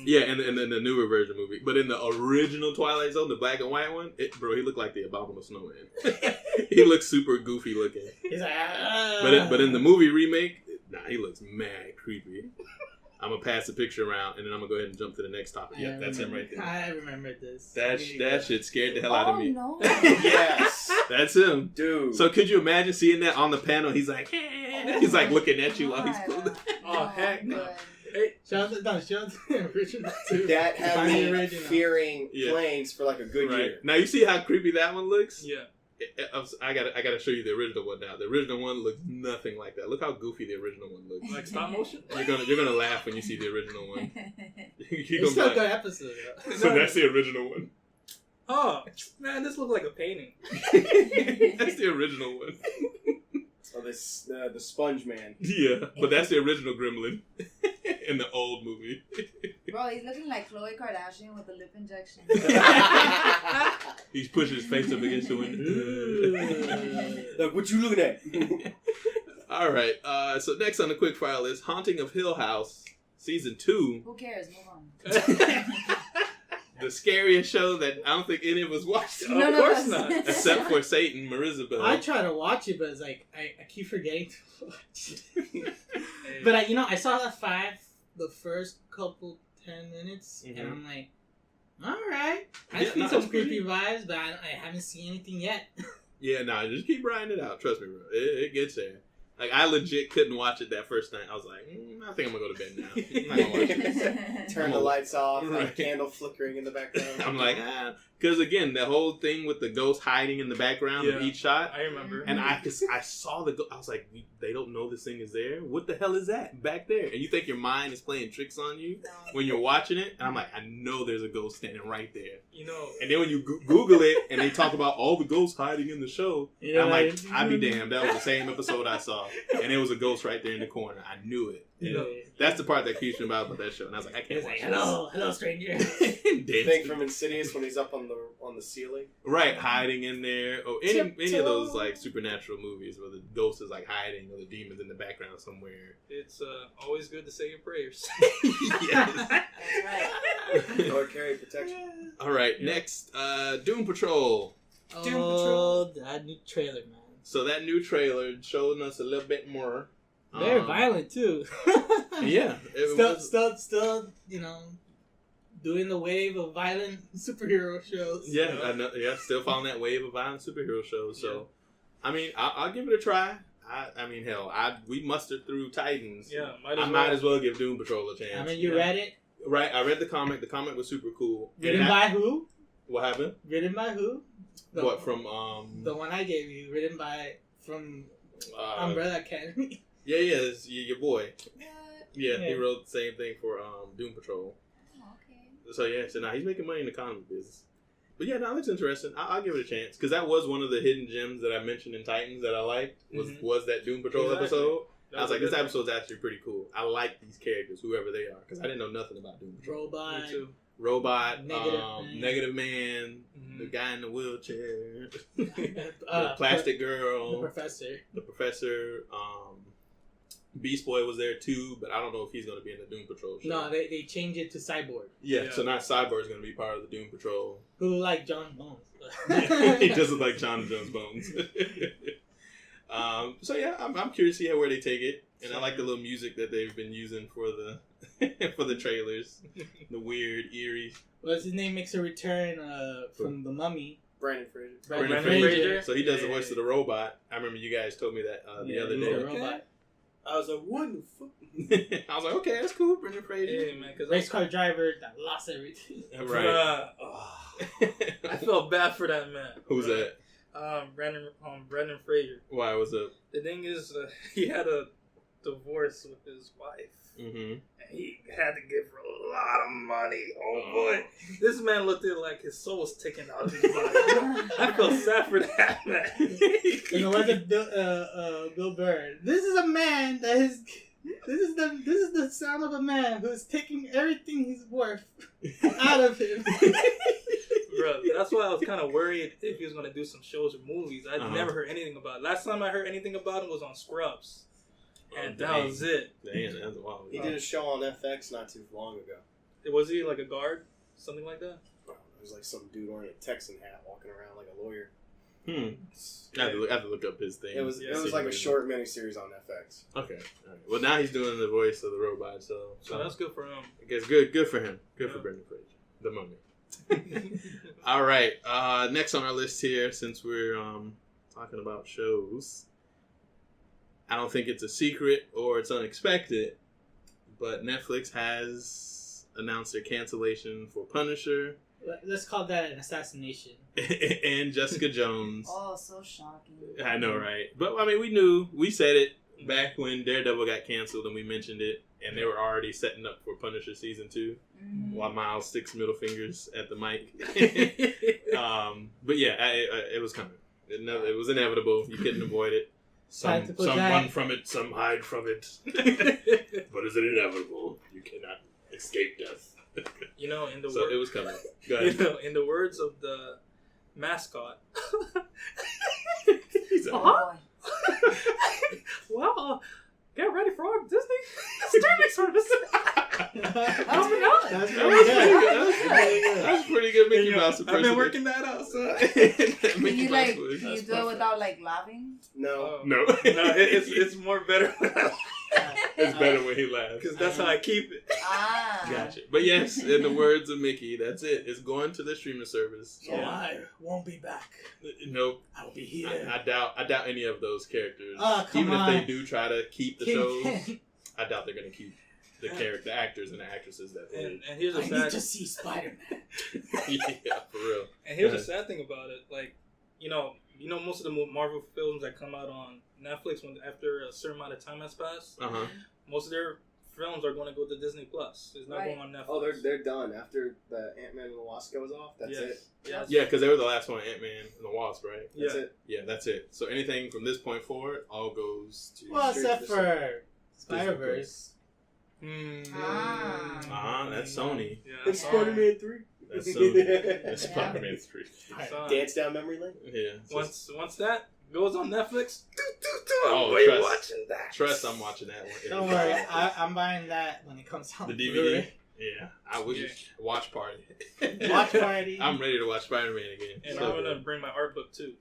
Speaker 1: Yeah, and then the newer version movie, but in the original Twilight Zone, the black and white one, bro, he looked like the Abominable Snowman. He looks super goofy looking.
Speaker 2: He's like,
Speaker 1: But in the movie remake, nah, he looks mad creepy. I'm gonna pass the picture around, and then I'm gonna go ahead and jump to the next topic. Yeah, that's him right there.
Speaker 2: I remember this.
Speaker 1: That shit scared the hell out of me.
Speaker 5: No.
Speaker 4: Yes,
Speaker 1: That's him,
Speaker 4: dude.
Speaker 1: So could you imagine seeing that on the panel? He's like looking at you while he's pulling.
Speaker 3: Oh, heck no.
Speaker 2: Hey, shout out to the original too.
Speaker 4: That had
Speaker 2: Find the
Speaker 4: me
Speaker 2: original.
Speaker 4: fearing planes for like a good year.
Speaker 1: Now you see how creepy that one looks.
Speaker 3: Yeah.
Speaker 1: I gotta show you the original one now. The original one looks nothing like that. Look how goofy the original one looks.
Speaker 3: Like stop motion?
Speaker 1: You're gonna laugh when you see the original one.
Speaker 2: It's still a good episode.
Speaker 1: So that's the original one.
Speaker 3: Oh man, this looks like a painting.
Speaker 1: That's the original one.
Speaker 4: Oh, this the Sponge Man.
Speaker 1: Yeah, but that's the original Gremlin in the old movie.
Speaker 5: Bro, he's looking like Khloe Kardashian with the lip injection.
Speaker 1: He's pushing his face up against the window.
Speaker 4: Like, what you looking at?
Speaker 1: All right. So next on the quick file is Haunting of Hill House, season 2.
Speaker 5: Who cares? Move on.
Speaker 1: The scariest show that I don't think any of us watched.
Speaker 3: Of course not.
Speaker 1: Except for Satan, Marisabel.
Speaker 2: I try to watch it, but it's like I keep forgetting to watch it. But I saw the first couple 10 minutes, and I'm like, all right. I've seen some creepy vibes, but I haven't seen anything yet.
Speaker 1: Yeah, just keep riding it out. Trust me, bro. It gets there. Like, I legit couldn't watch it that first night. I was like, I think I'm going to go to bed now. I'm not going to watch it.
Speaker 4: Turn the lights off,
Speaker 1: Right.
Speaker 4: candle flickering in the background.
Speaker 1: I'm like, because again, the whole thing with the ghost hiding in the background of each shot.
Speaker 3: I remember.
Speaker 1: And I saw the ghost. I was like, they don't know this thing is there? What the hell is that back there? And you think your mind is playing tricks on you when you're watching it? And I'm like, I know there's a ghost standing right there. And then when you Google it and they talk about all the ghosts hiding in the show, I'm like, I'd be damned. That was the same episode I saw. And there was a ghost right there in the corner. I knew it. That's the part that creeps me about that show. And I was like, I can't watch
Speaker 2: hello, stranger.
Speaker 4: Thing from Insidious when he's up on the ceiling.
Speaker 1: Right, hiding in there. Or any of those like supernatural movies where the ghost is like hiding or the demon's in the background somewhere.
Speaker 3: It's always good to say your prayers.
Speaker 1: Yes.
Speaker 5: That's right.
Speaker 4: Or carry protection.
Speaker 1: All right, next, Doom Patrol.
Speaker 2: That new trailer, man.
Speaker 1: So that new trailer showing us a little bit more.
Speaker 2: Very violent too.
Speaker 1: Yeah,
Speaker 2: still, doing the wave of violent superhero shows.
Speaker 1: Yeah, I know. Yeah, still following that wave of violent superhero shows. So, I mean, I'll give it a try. I mean, hell, we mustered through Titans.
Speaker 3: Yeah,
Speaker 1: might as well give Doom Patrol a chance.
Speaker 2: I mean, you read it?
Speaker 1: Right, I read the comic. The comic was super cool.
Speaker 2: Written by who?
Speaker 1: What happened?
Speaker 2: Written by who?
Speaker 1: From
Speaker 2: the one I gave you. Written from Umbrella Academy.
Speaker 1: Yeah, it's your boy.
Speaker 5: What?
Speaker 1: Yeah, he wrote the same thing for Doom Patrol.
Speaker 5: Oh, okay.
Speaker 1: So now he's making money in the comic business. But yeah, no, it's interesting. I'll give it a chance because that was one of the hidden gems that I mentioned in Titans that I liked was that Doom Patrol episode. I was like, this episode's actually pretty cool. I like these characters, whoever they are, because I didn't know nothing about Doom Patrol. Robot, Negative Man, the guy in the wheelchair, the Plastic Girl, the Professor. Beast Boy was there too, but I don't know if he's going to be in the Doom Patrol show.
Speaker 2: No, they changed it to Cyborg.
Speaker 1: Yeah, so now Cyborg's going to be part of the Doom Patrol.
Speaker 2: Who look like John Bones.
Speaker 1: He does look like John Jones Bones. So yeah, I'm curious to see where they take it, and I like the little music that they've been using for the trailers. The weird, eerie.
Speaker 2: What's his name makes a return from the Mummy.
Speaker 4: Brandon Fraser.
Speaker 1: Brendan
Speaker 3: Fraser.
Speaker 1: Fraser. So he does the
Speaker 3: Yeah.
Speaker 1: voice of the robot. I remember you guys told me that the other
Speaker 2: The
Speaker 1: day.
Speaker 2: robot.
Speaker 4: I was like, what the fuck?
Speaker 1: I was like, okay, that's cool, Brendan Fraser.
Speaker 3: Yeah, man. Because
Speaker 2: Race car driver that lost everything.
Speaker 1: Right.
Speaker 3: I felt bad for that man.
Speaker 1: Who's that?
Speaker 3: Brendan Fraser.
Speaker 1: Why was it?
Speaker 3: The thing is, he had a divorce with his wife.
Speaker 1: Mm-hmm.
Speaker 3: And he had to give her a lot of money. Oh boy. This man looked like his soul was taken out of his body. I felt sad for that man.
Speaker 2: You know, like Bill Burr. This is a man that is. This is the sound of a man who's taking everything he's worth out of him.
Speaker 3: Bro, that's why I was kind of worried if he was going to do some shows or movies. I'd never heard anything about it. Last time I heard anything about him was on Scrubs. And that was it.
Speaker 1: Damn, that's wild.
Speaker 4: He did a show on FX not too long ago.
Speaker 3: Was he like a guard? Something like that?
Speaker 4: It was like some dude wearing a Texan hat walking around like a lawyer.
Speaker 1: I have to look up his thing.
Speaker 4: It was like a short miniseries on FX.
Speaker 1: Okay. All right. Well, now he's doing the voice of the robot, so
Speaker 3: that's good for him.
Speaker 1: I guess good for him. Good for Brendan Fraser, the mummy. All right. Next on our list here, since we're talking about shows, I don't think it's a secret or it's unexpected, but Netflix has announced their cancellation for Punisher.
Speaker 2: Let's call that an assassination.
Speaker 1: And Jessica Jones.
Speaker 5: Oh, so shocking.
Speaker 1: I know, right? But I mean, we said it back when Daredevil got canceled, and we mentioned it, and they were already setting up for Punisher season 2, while Miles sticks middle fingers at the mic. But yeah, it was coming. It was inevitable. You couldn't avoid it. Some run from it, some hide from it. But is it inevitable? You cannot escape death.
Speaker 3: You know, in the
Speaker 1: it was coming. Go ahead.
Speaker 3: You know, in the words of the mascot.
Speaker 5: Oh,
Speaker 3: Well, get ready for our Disney streaming service. Coming out.
Speaker 2: That's
Speaker 1: That
Speaker 2: pretty good.
Speaker 1: was pretty good Mickey Mouse
Speaker 3: I've been working that out, so.
Speaker 5: Can you do it without like laughing?
Speaker 4: No.
Speaker 1: No.
Speaker 3: It's more better
Speaker 1: It's better when he laughs.
Speaker 3: because that's how I keep it.
Speaker 1: Gotcha. But yes, in the words of Mickey, that's it. It's going to the streaming service.
Speaker 2: So I won't be back.
Speaker 1: Nope.
Speaker 2: I'll be here.
Speaker 1: I doubt any of those characters.
Speaker 2: Oh, come
Speaker 1: Even
Speaker 2: on.
Speaker 1: if they do try to keep the shows,
Speaker 2: Kingpin.
Speaker 1: I doubt they're going to keep the actors and the actresses that they.
Speaker 3: And here's a
Speaker 2: I need
Speaker 3: sad.
Speaker 2: to see Spider-Man.
Speaker 1: Yeah, for real.
Speaker 3: And here's the sad thing about it, like, you know, most of the Marvel films that come out on Netflix after a certain amount of time has passed, most of their films are going to go to Disney Plus. It's not going on Netflix.
Speaker 4: Oh, they're done after the Ant-Man and the Wasp goes off. That's it.
Speaker 1: Yeah, because they were the last one, Ant-Man and the Wasp, right?
Speaker 4: That's it.
Speaker 1: Yeah, that's it. So anything from this point forward, all goes to.
Speaker 2: Well, except for Spider-Verse.
Speaker 1: That's Sony.
Speaker 3: Yeah,
Speaker 4: It's Spider-Man 3.
Speaker 1: That's Sony. That's Spider-Man 3.
Speaker 4: Dance down memory lane.
Speaker 1: Yeah.
Speaker 3: Once that goes on Netflix,
Speaker 1: trust,
Speaker 3: watching that.
Speaker 1: Trust, I'm watching that one.
Speaker 2: Don't worry, I'm buying that when it comes out.
Speaker 1: The DVD. Yeah, I would watch party.
Speaker 2: Watch party.
Speaker 1: I'm ready to watch Spider-Man again.
Speaker 3: And
Speaker 1: So
Speaker 3: I'm gonna
Speaker 1: good.
Speaker 3: bring my art book too.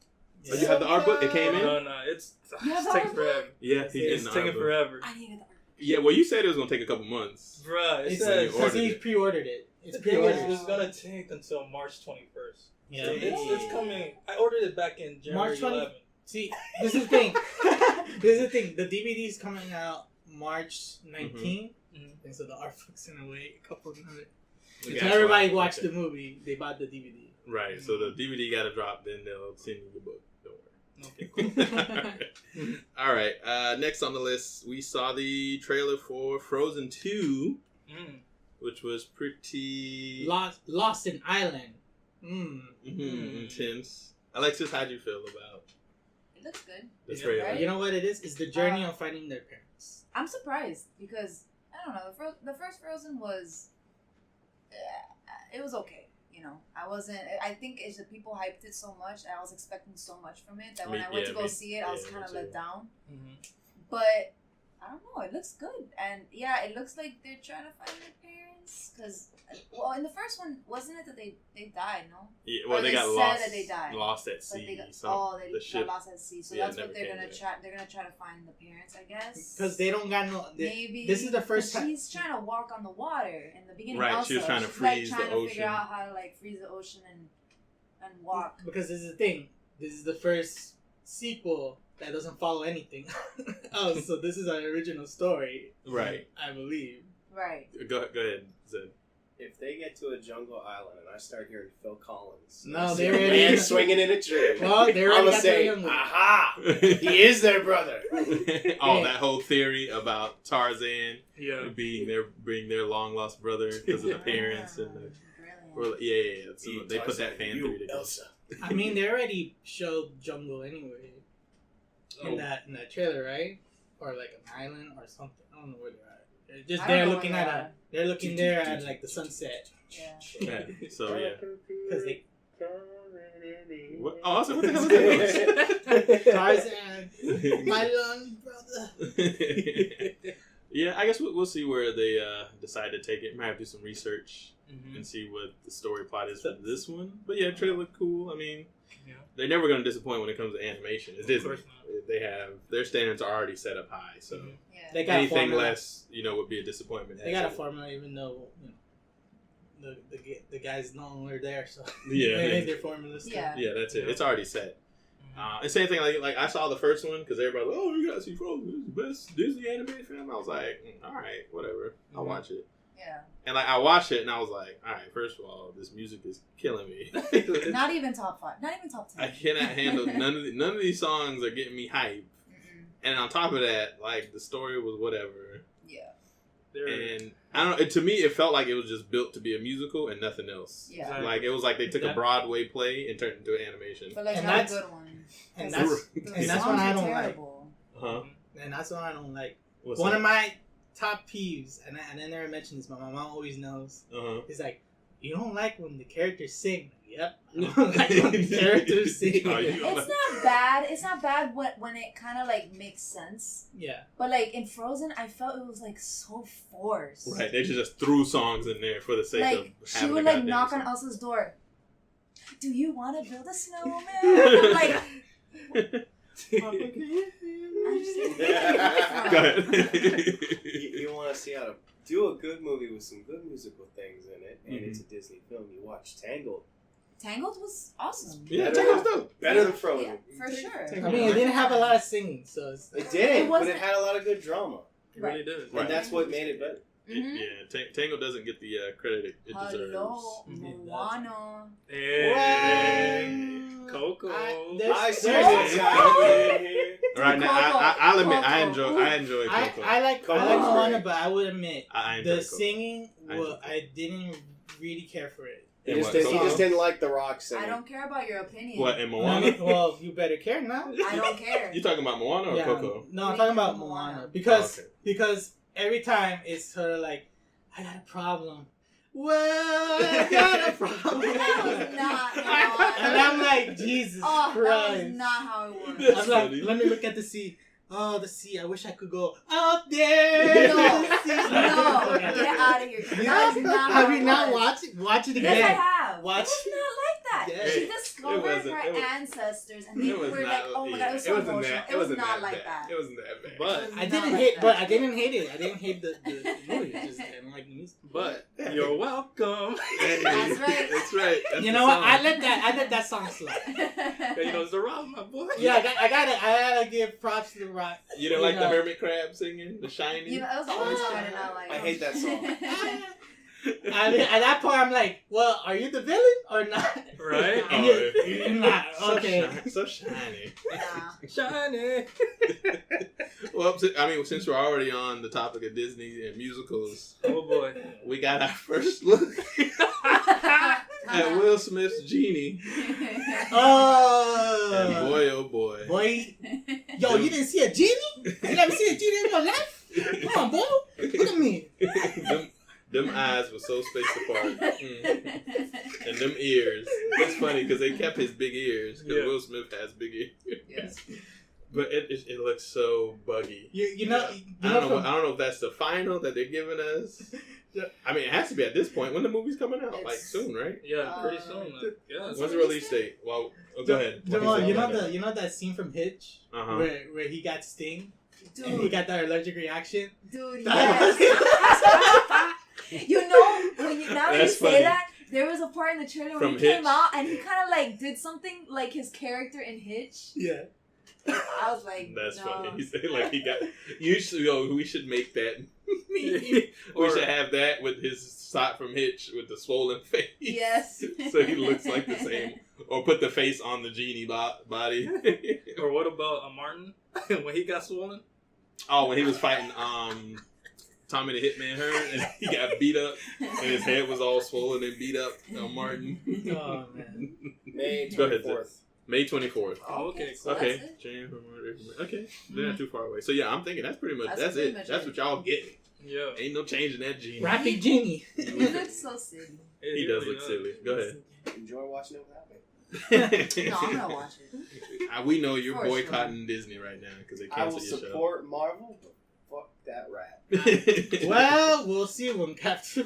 Speaker 1: Oh, you have the art book? It came in?
Speaker 3: No, it's
Speaker 5: You have the
Speaker 3: taking
Speaker 5: art book?
Speaker 3: forever.
Speaker 1: Yeah,
Speaker 3: It's taking forever.
Speaker 5: I needed the art.
Speaker 1: Yeah, well, you said it was gonna take a couple months.
Speaker 3: Bruh, it
Speaker 2: It's
Speaker 3: says
Speaker 1: ordered
Speaker 2: because he
Speaker 1: it.
Speaker 2: pre-ordered it. It's
Speaker 3: the thing is,
Speaker 2: pre-ordered.
Speaker 3: it's gonna take until March 21st.
Speaker 2: Yeah.
Speaker 3: So it's coming. I ordered it back in January
Speaker 2: March 20
Speaker 3: 11th.
Speaker 2: See, this is the thing. This is the thing. The DVD is coming out March 19th, and so the art book's gonna wait a couple of minutes. Until everybody watched the movie, they bought the DVD.
Speaker 1: Right, so the DVD got to drop, then they'll send you the book. Don't worry.
Speaker 3: Okay, cool.
Speaker 1: All right. Next on the list, we saw the trailer for Frozen 2, which was pretty
Speaker 2: Lost in Island.
Speaker 1: intense. Alexis, how'd you feel about
Speaker 5: It looks good.
Speaker 1: the trailer?
Speaker 5: Right?
Speaker 2: You know what it is? It's the journey of finding their parents.
Speaker 5: I'm surprised because I don't know. The first Frozen was, it was okay. You know, I wasn't. I think it's that people hyped it so much. I was expecting so much from it that when I went to go see it, I was kind of let down. But I don't know. It looks good, and yeah, it looks like they're trying to find their parents. Because, well, in the first one, wasn't it that they died? No.
Speaker 1: Yeah, well, they got
Speaker 5: said
Speaker 1: lost.
Speaker 5: that they died.
Speaker 1: Lost at
Speaker 5: But
Speaker 1: sea.
Speaker 5: they got,
Speaker 1: the
Speaker 5: got
Speaker 1: ship.
Speaker 5: lost at sea. So
Speaker 1: Yeah,
Speaker 5: that's what
Speaker 1: never
Speaker 5: they're
Speaker 1: came
Speaker 5: gonna
Speaker 1: back.
Speaker 5: try. They're gonna try to find the parents, I guess.
Speaker 2: Because they don't got no.
Speaker 5: Maybe
Speaker 2: this is the first time.
Speaker 5: She's trying to walk on the water in the beginning.
Speaker 1: Right,
Speaker 5: also.
Speaker 1: she was trying to
Speaker 5: She's
Speaker 1: freeze
Speaker 5: trying
Speaker 1: the
Speaker 5: to
Speaker 1: ocean.
Speaker 5: figure out how to freeze the ocean and and walk.
Speaker 2: Because this is the thing. This is the first sequel that doesn't follow anything. Oh, so this is an original story,
Speaker 1: Right.
Speaker 2: I believe.
Speaker 5: Right.
Speaker 1: Go ahead, Zed.
Speaker 4: If they get to a jungle island and I start hearing Phil Collins,
Speaker 2: No,
Speaker 4: I see
Speaker 2: they
Speaker 4: a
Speaker 2: already-
Speaker 4: man swinging in a tree.
Speaker 2: Well, they
Speaker 4: I'm
Speaker 2: already
Speaker 4: gonna
Speaker 2: got
Speaker 4: say,
Speaker 2: their young one.
Speaker 4: aha! He is their brother.
Speaker 1: Oh, that whole theory about Tarzan
Speaker 3: Yeah.
Speaker 1: being their long lost brother because of the parents and the.
Speaker 5: Brilliant.
Speaker 1: Yeah. So they put that fan theory together.
Speaker 4: Elsa.
Speaker 2: I mean, they already showed jungle anyway in that trailer, right? Or like an island or something. I don't know where they're at. They're just
Speaker 5: I don't
Speaker 2: there
Speaker 5: know
Speaker 2: looking
Speaker 5: where
Speaker 2: at
Speaker 5: they
Speaker 2: a. They're looking there at like the sunset.
Speaker 5: Yeah.
Speaker 1: Yeah. So yeah.
Speaker 2: Because they
Speaker 1: What? Oh, so what the hell is that?
Speaker 2: Tarzan, my young brother.
Speaker 1: Yeah, I guess we'll see where they decide to take it. Might have to do some research
Speaker 2: Mm-hmm.
Speaker 1: and see what the story plot is for this one. But yeah, trailer looked cool. I mean,
Speaker 3: Yeah.
Speaker 1: they're never going to disappoint when it comes to animation. It's Disney.
Speaker 3: course
Speaker 1: They have their standards are already set up high, so
Speaker 5: Yeah.
Speaker 2: They got a
Speaker 1: anything
Speaker 2: formula.
Speaker 1: less, would be a disappointment.
Speaker 2: They got a formula, even though the guys no longer there. So
Speaker 1: Yeah,
Speaker 2: they made their formula still.
Speaker 5: Yeah.
Speaker 1: yeah, that's it. It's already set. And same thing, like I saw the first one because everybody was like, oh, you gotta see Frozen. It's the best Disney animated film. I was like, all right, whatever. I'll watch it.
Speaker 5: Yeah.
Speaker 1: And like I watched it and I was like, all right, first of all, this music is killing me.
Speaker 5: Not even top 5. Not even top 10.
Speaker 1: I cannot handle none of these songs are getting me hype. And on top of that, like the story was whatever.
Speaker 5: Yeah.
Speaker 1: And I don't know. To me, it felt like it was just built to be a musical and nothing else.
Speaker 5: Yeah.
Speaker 1: Like it was like they took a Broadway play and turned it into an animation.
Speaker 5: But like
Speaker 2: And
Speaker 5: not a
Speaker 2: that's-
Speaker 5: good one.
Speaker 2: And
Speaker 5: Because
Speaker 2: that's
Speaker 5: the
Speaker 2: what
Speaker 5: songs
Speaker 2: I
Speaker 5: are
Speaker 2: don't like.
Speaker 5: terrible.
Speaker 1: Huh?
Speaker 2: And that's what I don't like.
Speaker 1: What's
Speaker 2: One
Speaker 1: that?
Speaker 2: of my top peeves, and I never mentioned this, but my mom always knows. Is like, you don't like when the characters sing. Yep. I don't like when the characters sing.
Speaker 1: Oh, you-
Speaker 5: It's not bad. It's not bad when it kind of like makes sense.
Speaker 2: Yeah.
Speaker 5: But like in Frozen, I felt it was like so forced.
Speaker 1: Right, they just threw songs in there for the sake of
Speaker 5: Like she
Speaker 1: having
Speaker 5: would
Speaker 1: a
Speaker 5: like
Speaker 1: goddamn
Speaker 5: knock on
Speaker 1: song.
Speaker 5: Elsa's door. Do you want to build a snowman? Like, I'm just like,
Speaker 1: Go ahead.
Speaker 4: You want to see how to do a good movie with some good musical things in it, and
Speaker 1: Mhm.
Speaker 4: it's a Disney film. You watch Tangled.
Speaker 5: Tangled was awesome.
Speaker 1: Yeah,
Speaker 4: Better
Speaker 1: Tangled's
Speaker 4: than-
Speaker 1: dope.
Speaker 4: Better than Frozen.
Speaker 5: Yeah, for sure.
Speaker 2: I mean, it didn't have a lot of singing, so it's,
Speaker 4: It didn't,
Speaker 5: It
Speaker 4: but
Speaker 5: wasn't-
Speaker 4: it had a lot of good drama,
Speaker 3: It really did.
Speaker 1: Right.
Speaker 4: and that's what made it better.
Speaker 5: Mhm.
Speaker 1: Yeah, Tangle doesn't get the credit it deserves.
Speaker 5: Hello,
Speaker 2: Mhm.
Speaker 5: Moana.
Speaker 3: Hey, Coco.
Speaker 4: I see
Speaker 2: there's-
Speaker 4: what's happening here.
Speaker 1: Right now,
Speaker 5: Coco.
Speaker 1: I'll admit I
Speaker 5: Coco.
Speaker 1: enjoy Coco.
Speaker 2: I like
Speaker 4: Coco's
Speaker 2: Moana,
Speaker 4: great.
Speaker 2: but I would admit
Speaker 1: I enjoy
Speaker 2: the
Speaker 1: Coco.
Speaker 2: singing.
Speaker 1: I enjoy
Speaker 2: Well, I didn't really care for it.
Speaker 4: He
Speaker 1: And
Speaker 4: just,
Speaker 1: what,
Speaker 4: didn't, he
Speaker 1: Coco?
Speaker 4: just didn't like The Rock singing.
Speaker 5: I don't care about your opinion.
Speaker 1: What, in Moana?
Speaker 2: Well, you better care now.
Speaker 5: I don't care.
Speaker 1: You talking about Moana or Coco?
Speaker 2: No, I'm talking about Moana because
Speaker 1: Oh, okay.
Speaker 2: because every time it's sort of like I got a problem. Well, I got a problem.
Speaker 5: That was not how
Speaker 2: And I'm like, Jesus
Speaker 5: Oh, that
Speaker 2: Christ.
Speaker 5: was not how it worked.
Speaker 1: That's
Speaker 2: I'm like,
Speaker 1: funny.
Speaker 2: let me look at the sea. Oh, the sea. I wish I could go out there.
Speaker 5: No,
Speaker 2: to the sea.
Speaker 5: no, get out of here. That is not how
Speaker 2: Have you
Speaker 5: it
Speaker 2: not
Speaker 5: was.
Speaker 2: watched it? Watch it
Speaker 5: Yes, I
Speaker 2: again.
Speaker 5: have.
Speaker 2: Watch-
Speaker 5: It was not like that.
Speaker 2: Yeah.
Speaker 5: She
Speaker 1: It
Speaker 5: discovered
Speaker 1: wasn't-
Speaker 5: her
Speaker 1: it was-
Speaker 5: ancestors, and they
Speaker 1: It was
Speaker 5: were
Speaker 1: not,
Speaker 5: like, "Oh my god, it was so
Speaker 1: wasn't
Speaker 5: emotional."
Speaker 1: that.
Speaker 5: It was
Speaker 1: wasn't
Speaker 5: not
Speaker 1: that
Speaker 5: like
Speaker 1: bad.
Speaker 5: that.
Speaker 1: It wasn't that bad.
Speaker 3: But
Speaker 2: I
Speaker 5: Not
Speaker 2: didn't
Speaker 5: like
Speaker 2: hate,
Speaker 5: that.
Speaker 2: but I didn't hate it. I didn't hate the movie. I just didn't like the music.
Speaker 3: But you're welcome.
Speaker 1: Hey,
Speaker 5: That's right.
Speaker 1: That's right. That's
Speaker 2: You
Speaker 1: the
Speaker 2: know what?
Speaker 1: song.
Speaker 2: I let that song slide.
Speaker 3: You know, it's the rock, my boy.
Speaker 2: Yeah, I gotta give props to the Rock.
Speaker 1: You don't like
Speaker 2: You
Speaker 1: the
Speaker 2: know.
Speaker 1: hermit crab singing, the shiny?
Speaker 5: You know, that was the only song I did not like.
Speaker 4: I hate that song.
Speaker 2: I mean, at that point, I'm like, well, are you the villain or not?
Speaker 3: Right?
Speaker 2: And
Speaker 1: Oh,
Speaker 2: you're not. Okay.
Speaker 1: So shiny.
Speaker 5: Nah.
Speaker 3: Shiny.
Speaker 1: Well, since we're already on the topic of Disney and musicals,
Speaker 3: Oh boy.
Speaker 1: we got our first look at Will Smith's Genie. And
Speaker 2: Oh.
Speaker 1: boy, oh boy.
Speaker 2: Boy. Yo, you didn't see a genie? You never seen a genie in your life? Come on, boy. Look at me.
Speaker 1: them eyes were so spaced apart. And them ears. It's funny because they kept his big ears because
Speaker 3: Yeah.
Speaker 1: Will Smith has big ears.
Speaker 5: Yes.
Speaker 1: But it looks so buggy.
Speaker 2: You know,
Speaker 1: I
Speaker 2: you
Speaker 1: don't
Speaker 2: know
Speaker 1: know. I don't know if that's the final that they're giving us. I mean, it has to be at this point. When the movie's coming out, like
Speaker 5: It's-
Speaker 1: soon, right?
Speaker 3: Yeah, pretty soon. Yeah.
Speaker 1: When's the release date? Well, go ahead.
Speaker 2: Jamal, you know that scene from Hitch
Speaker 1: Uh-huh.
Speaker 2: where he got sting and he
Speaker 5: Dude,
Speaker 2: got that allergic reaction.
Speaker 5: dude,
Speaker 2: That
Speaker 5: yes. You know, when you now that you
Speaker 1: That's
Speaker 5: say
Speaker 1: funny.
Speaker 5: that, there was a part in the trailer
Speaker 1: From
Speaker 5: where he
Speaker 1: Hitch?
Speaker 5: came out and he kind of like did something like his character in Hitch.
Speaker 2: Yeah.
Speaker 5: I was like,
Speaker 1: That's
Speaker 5: no.
Speaker 1: funny. He said like he got. You should. We should make that. we
Speaker 3: Or-
Speaker 1: should have that with his shot from Hitch with the swollen face.
Speaker 5: Yes.
Speaker 1: So he looks like the same. Or put the face on the genie body.
Speaker 3: Or what about Martin when he got swollen?
Speaker 1: Oh, when he was fighting Tommy the Hitman Hearn and he got beat up and his head was all swollen and beat up. Martin.
Speaker 2: Oh man.
Speaker 4: May
Speaker 1: Go ahead,
Speaker 4: 24th.
Speaker 1: May 24th.
Speaker 3: Oh, okay,
Speaker 5: So
Speaker 1: Okay,
Speaker 5: that's it.
Speaker 1: Jane for murder. Okay, they're not too far away. So yeah, I'm thinking that's pretty much
Speaker 5: That's
Speaker 1: that's
Speaker 5: pretty
Speaker 1: it.
Speaker 5: much
Speaker 1: That's
Speaker 5: it.
Speaker 1: what y'all getting.
Speaker 3: Yeah.
Speaker 1: Ain't no changing that genie.
Speaker 2: Rapid Genie.
Speaker 5: He looks so silly.
Speaker 1: He does look silly. Go ahead.
Speaker 4: Enjoy watching it without me.
Speaker 5: No, I'm gonna watch it.
Speaker 1: We know you're
Speaker 5: For
Speaker 1: boycotting Disney right now because they
Speaker 4: I will
Speaker 1: canceled your
Speaker 4: support Marvel, but fuck that rat.
Speaker 1: show.
Speaker 2: Well, we'll see when Captain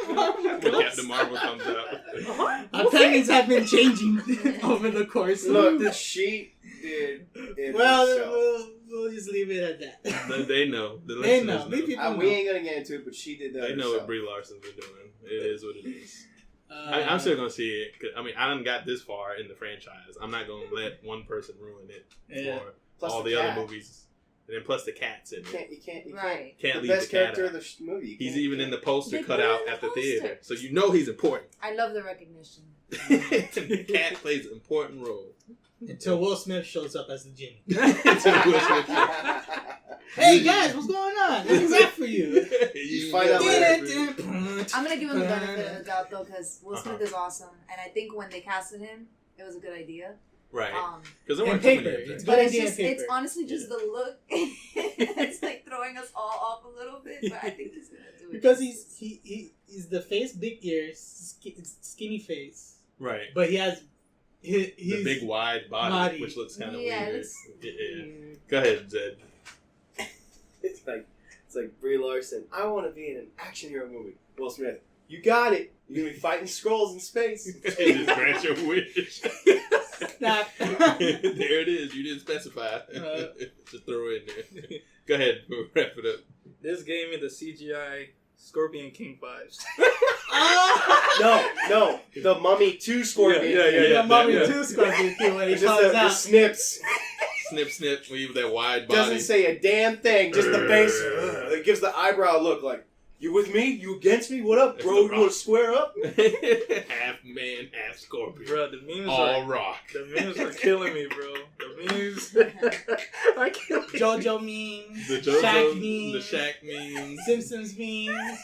Speaker 1: When Captain Marvel comes out.
Speaker 2: Our opinions have been changing over the course.
Speaker 4: Look, she did it
Speaker 2: Well,
Speaker 4: herself.
Speaker 2: we'll just leave it at that.
Speaker 1: They know. The
Speaker 2: They
Speaker 1: listeners
Speaker 2: know. Maybe people
Speaker 4: We
Speaker 2: know.
Speaker 4: ain't gonna get into it, but she did that
Speaker 1: They know
Speaker 4: herself.
Speaker 1: what Brie Larson's been doing. It is what it is.
Speaker 2: Uh,
Speaker 1: I'm still gonna see it. 'Cause, I mean, I done got this far in the franchise. I'm not gonna let one person ruin it
Speaker 2: Yeah.
Speaker 1: for
Speaker 4: Plus
Speaker 1: all
Speaker 4: the
Speaker 1: the
Speaker 4: cat.
Speaker 1: other movies. And then plus the cats in
Speaker 4: You
Speaker 1: it.
Speaker 4: can't.
Speaker 5: Right.
Speaker 1: Can't
Speaker 4: The
Speaker 1: leave
Speaker 4: best
Speaker 1: the cat
Speaker 4: character
Speaker 1: out.
Speaker 4: of the movie. You
Speaker 1: He's
Speaker 4: can't-
Speaker 1: even in the poster
Speaker 5: They
Speaker 1: cut
Speaker 5: put him
Speaker 1: out
Speaker 5: in the
Speaker 1: at the
Speaker 5: poster.
Speaker 1: theater, so you know he's important.
Speaker 5: I love the recognition.
Speaker 1: The cat plays an important role.
Speaker 2: Until Will Smith shows up as the genie.
Speaker 1: Until Will Smith shows-
Speaker 2: Hey guys, what's going on? This is that for you.
Speaker 1: You
Speaker 4: find out later.
Speaker 5: I'm gonna give him the benefit of the doubt though, because Will Smith
Speaker 1: Uh-huh.
Speaker 5: is awesome, and I think when they casted him, it was a good idea.
Speaker 1: Right.
Speaker 5: Um,
Speaker 1: Because there
Speaker 2: And
Speaker 1: weren't too many
Speaker 2: paper.
Speaker 1: of them.
Speaker 2: It's
Speaker 5: but
Speaker 2: good
Speaker 5: it's
Speaker 2: idea
Speaker 5: just,
Speaker 2: paper.
Speaker 5: it's honestly just the look. It's like throwing us all off a little bit, but I think he's gonna do it.
Speaker 2: Because he's the face, big ears, skinny face,
Speaker 1: Right.
Speaker 2: but he has he's
Speaker 1: The big wide body, which looks kind of
Speaker 5: Yeah, it
Speaker 1: weird.
Speaker 5: looks weird.
Speaker 1: Go ahead, Zed.
Speaker 4: It's like Brie Larson. I want to be in an action hero movie. Will Smith. You got it. You're gonna be fighting scrolls in space.
Speaker 1: Just grant your wish.
Speaker 2: Snap.
Speaker 1: There it is. You didn't specify. Just throw it in there. Go ahead. We'll wrap it up.
Speaker 3: This gave me the CGI Scorpion King vibes.
Speaker 4: No. The Mummy 2 Scorpion.
Speaker 1: Yeah,
Speaker 2: Mommy
Speaker 1: yeah.
Speaker 2: too Scorpion King when he
Speaker 4: It's just
Speaker 2: comes
Speaker 4: the
Speaker 2: out.
Speaker 4: snips.
Speaker 1: Snip, snip. Leave that wide body.
Speaker 4: Doesn't say a damn thing. Just the face. It gives the eyebrow look like, you with me? You against me? What up,
Speaker 1: It's
Speaker 4: bro?
Speaker 1: the
Speaker 4: You
Speaker 1: Rock.
Speaker 4: want to square up?
Speaker 1: Half man, half scorpion.
Speaker 3: Bro, the memes
Speaker 1: All
Speaker 3: are
Speaker 1: rock.
Speaker 3: the memes are killing me, bro. The memes are killing me.
Speaker 2: JoJo memes,
Speaker 1: The JoJo,
Speaker 2: Shaq
Speaker 1: the
Speaker 2: memes,
Speaker 1: Shaq memes,
Speaker 2: Simpsons memes.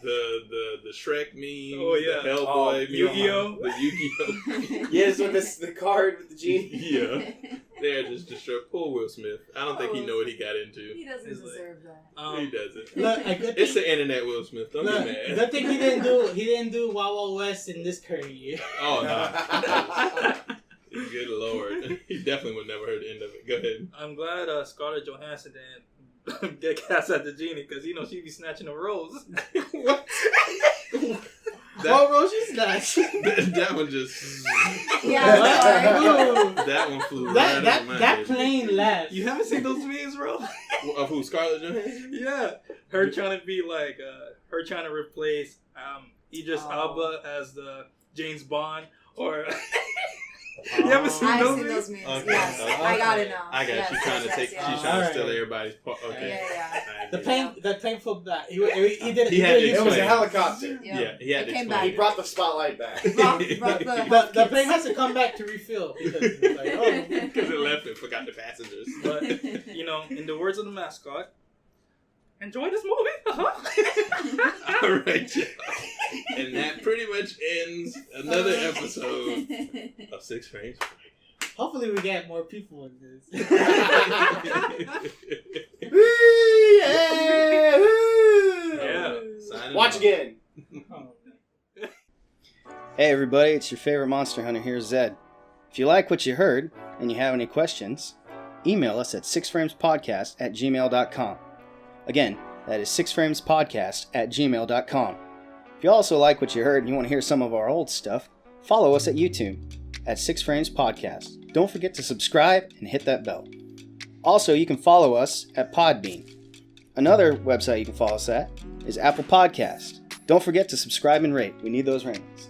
Speaker 1: the Shrek memes,
Speaker 3: Oh, yeah.
Speaker 1: the Hellboy
Speaker 4: Oh,
Speaker 1: memes,
Speaker 3: Yu-Gi-Oh.
Speaker 1: the Yu-Gi-Oh.
Speaker 4: Yes, with the card with the genie.
Speaker 1: Yeah. They're just destroyed. Poor Will Smith. I don't think he know what he got into.
Speaker 5: He doesn't
Speaker 3: It's like-
Speaker 5: deserve that.
Speaker 1: He doesn't.
Speaker 2: Look, a good
Speaker 1: It's
Speaker 2: thing,
Speaker 1: the internet, Will Smith. Don't
Speaker 2: look,
Speaker 1: get mad.
Speaker 2: good thing he didn't do Wild Wild West in this current year.
Speaker 1: Oh, no. Good Lord. He definitely would never heard the end of it. Go ahead.
Speaker 3: I'm glad Scarlett Johansson didn't get cast at the genie because she be snatching a rose.
Speaker 1: What?
Speaker 2: What rose is that?
Speaker 1: that one just...
Speaker 5: Yeah, I'm sorry.
Speaker 2: Ooh.
Speaker 1: That one flew right over my
Speaker 2: that
Speaker 1: head.
Speaker 2: plane left.
Speaker 3: You haven't seen those memes, bro?
Speaker 1: Of who? Scarlett Johansson?
Speaker 3: Yeah, her trying to be like her trying to replace Idris
Speaker 5: Oh.
Speaker 3: Elba as the James Bond, or you haven't seen
Speaker 5: I've
Speaker 3: those
Speaker 5: seen
Speaker 3: memes?
Speaker 5: those memes.
Speaker 1: Okay,
Speaker 5: Yes,
Speaker 1: okay.
Speaker 5: I got it now.
Speaker 1: I got
Speaker 5: yes,
Speaker 1: She's trying to
Speaker 5: yes,
Speaker 1: take.
Speaker 5: yes,
Speaker 1: She's
Speaker 5: yes.
Speaker 1: trying to
Speaker 2: Alright.
Speaker 1: steal everybody's part. Okay.
Speaker 5: Yeah.
Speaker 1: I
Speaker 2: The
Speaker 1: get it.
Speaker 2: plane flew back. He did.
Speaker 1: He had to
Speaker 4: It was a
Speaker 1: explain.
Speaker 4: helicopter.
Speaker 1: Yeah, he had
Speaker 5: It
Speaker 1: to
Speaker 5: came
Speaker 1: explain.
Speaker 5: back.
Speaker 4: He brought the spotlight back.
Speaker 5: Brought
Speaker 2: The plane has to come back to refill because it's like, oh,
Speaker 1: Because it left and forgot the passengers.
Speaker 3: But in the words of the mascot, enjoy this movie.
Speaker 1: All right, y'all. And that pretty much ends another episode of Six Frames.
Speaker 2: hopefully we get more people in this.
Speaker 3: Yeah.
Speaker 1: Signing
Speaker 4: Watch
Speaker 1: off.
Speaker 4: again.
Speaker 2: Oh.
Speaker 6: Hey everybody, it's your favorite monster hunter here, Zed. If you like what you heard and you have any questions, email us at sixframespodcast@gmail.com. Again, that is sixframespodcast@gmail.com. If you also like what you heard and you want to hear some of our old stuff, follow us at YouTube at Six Frames Podcast. Don't forget to subscribe and hit that bell. Also, you can follow us at Podbean. Another website you can follow us at is Apple Podcast. Don't forget to subscribe and rate. We need those ratings.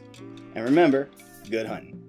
Speaker 6: And remember, good hunting.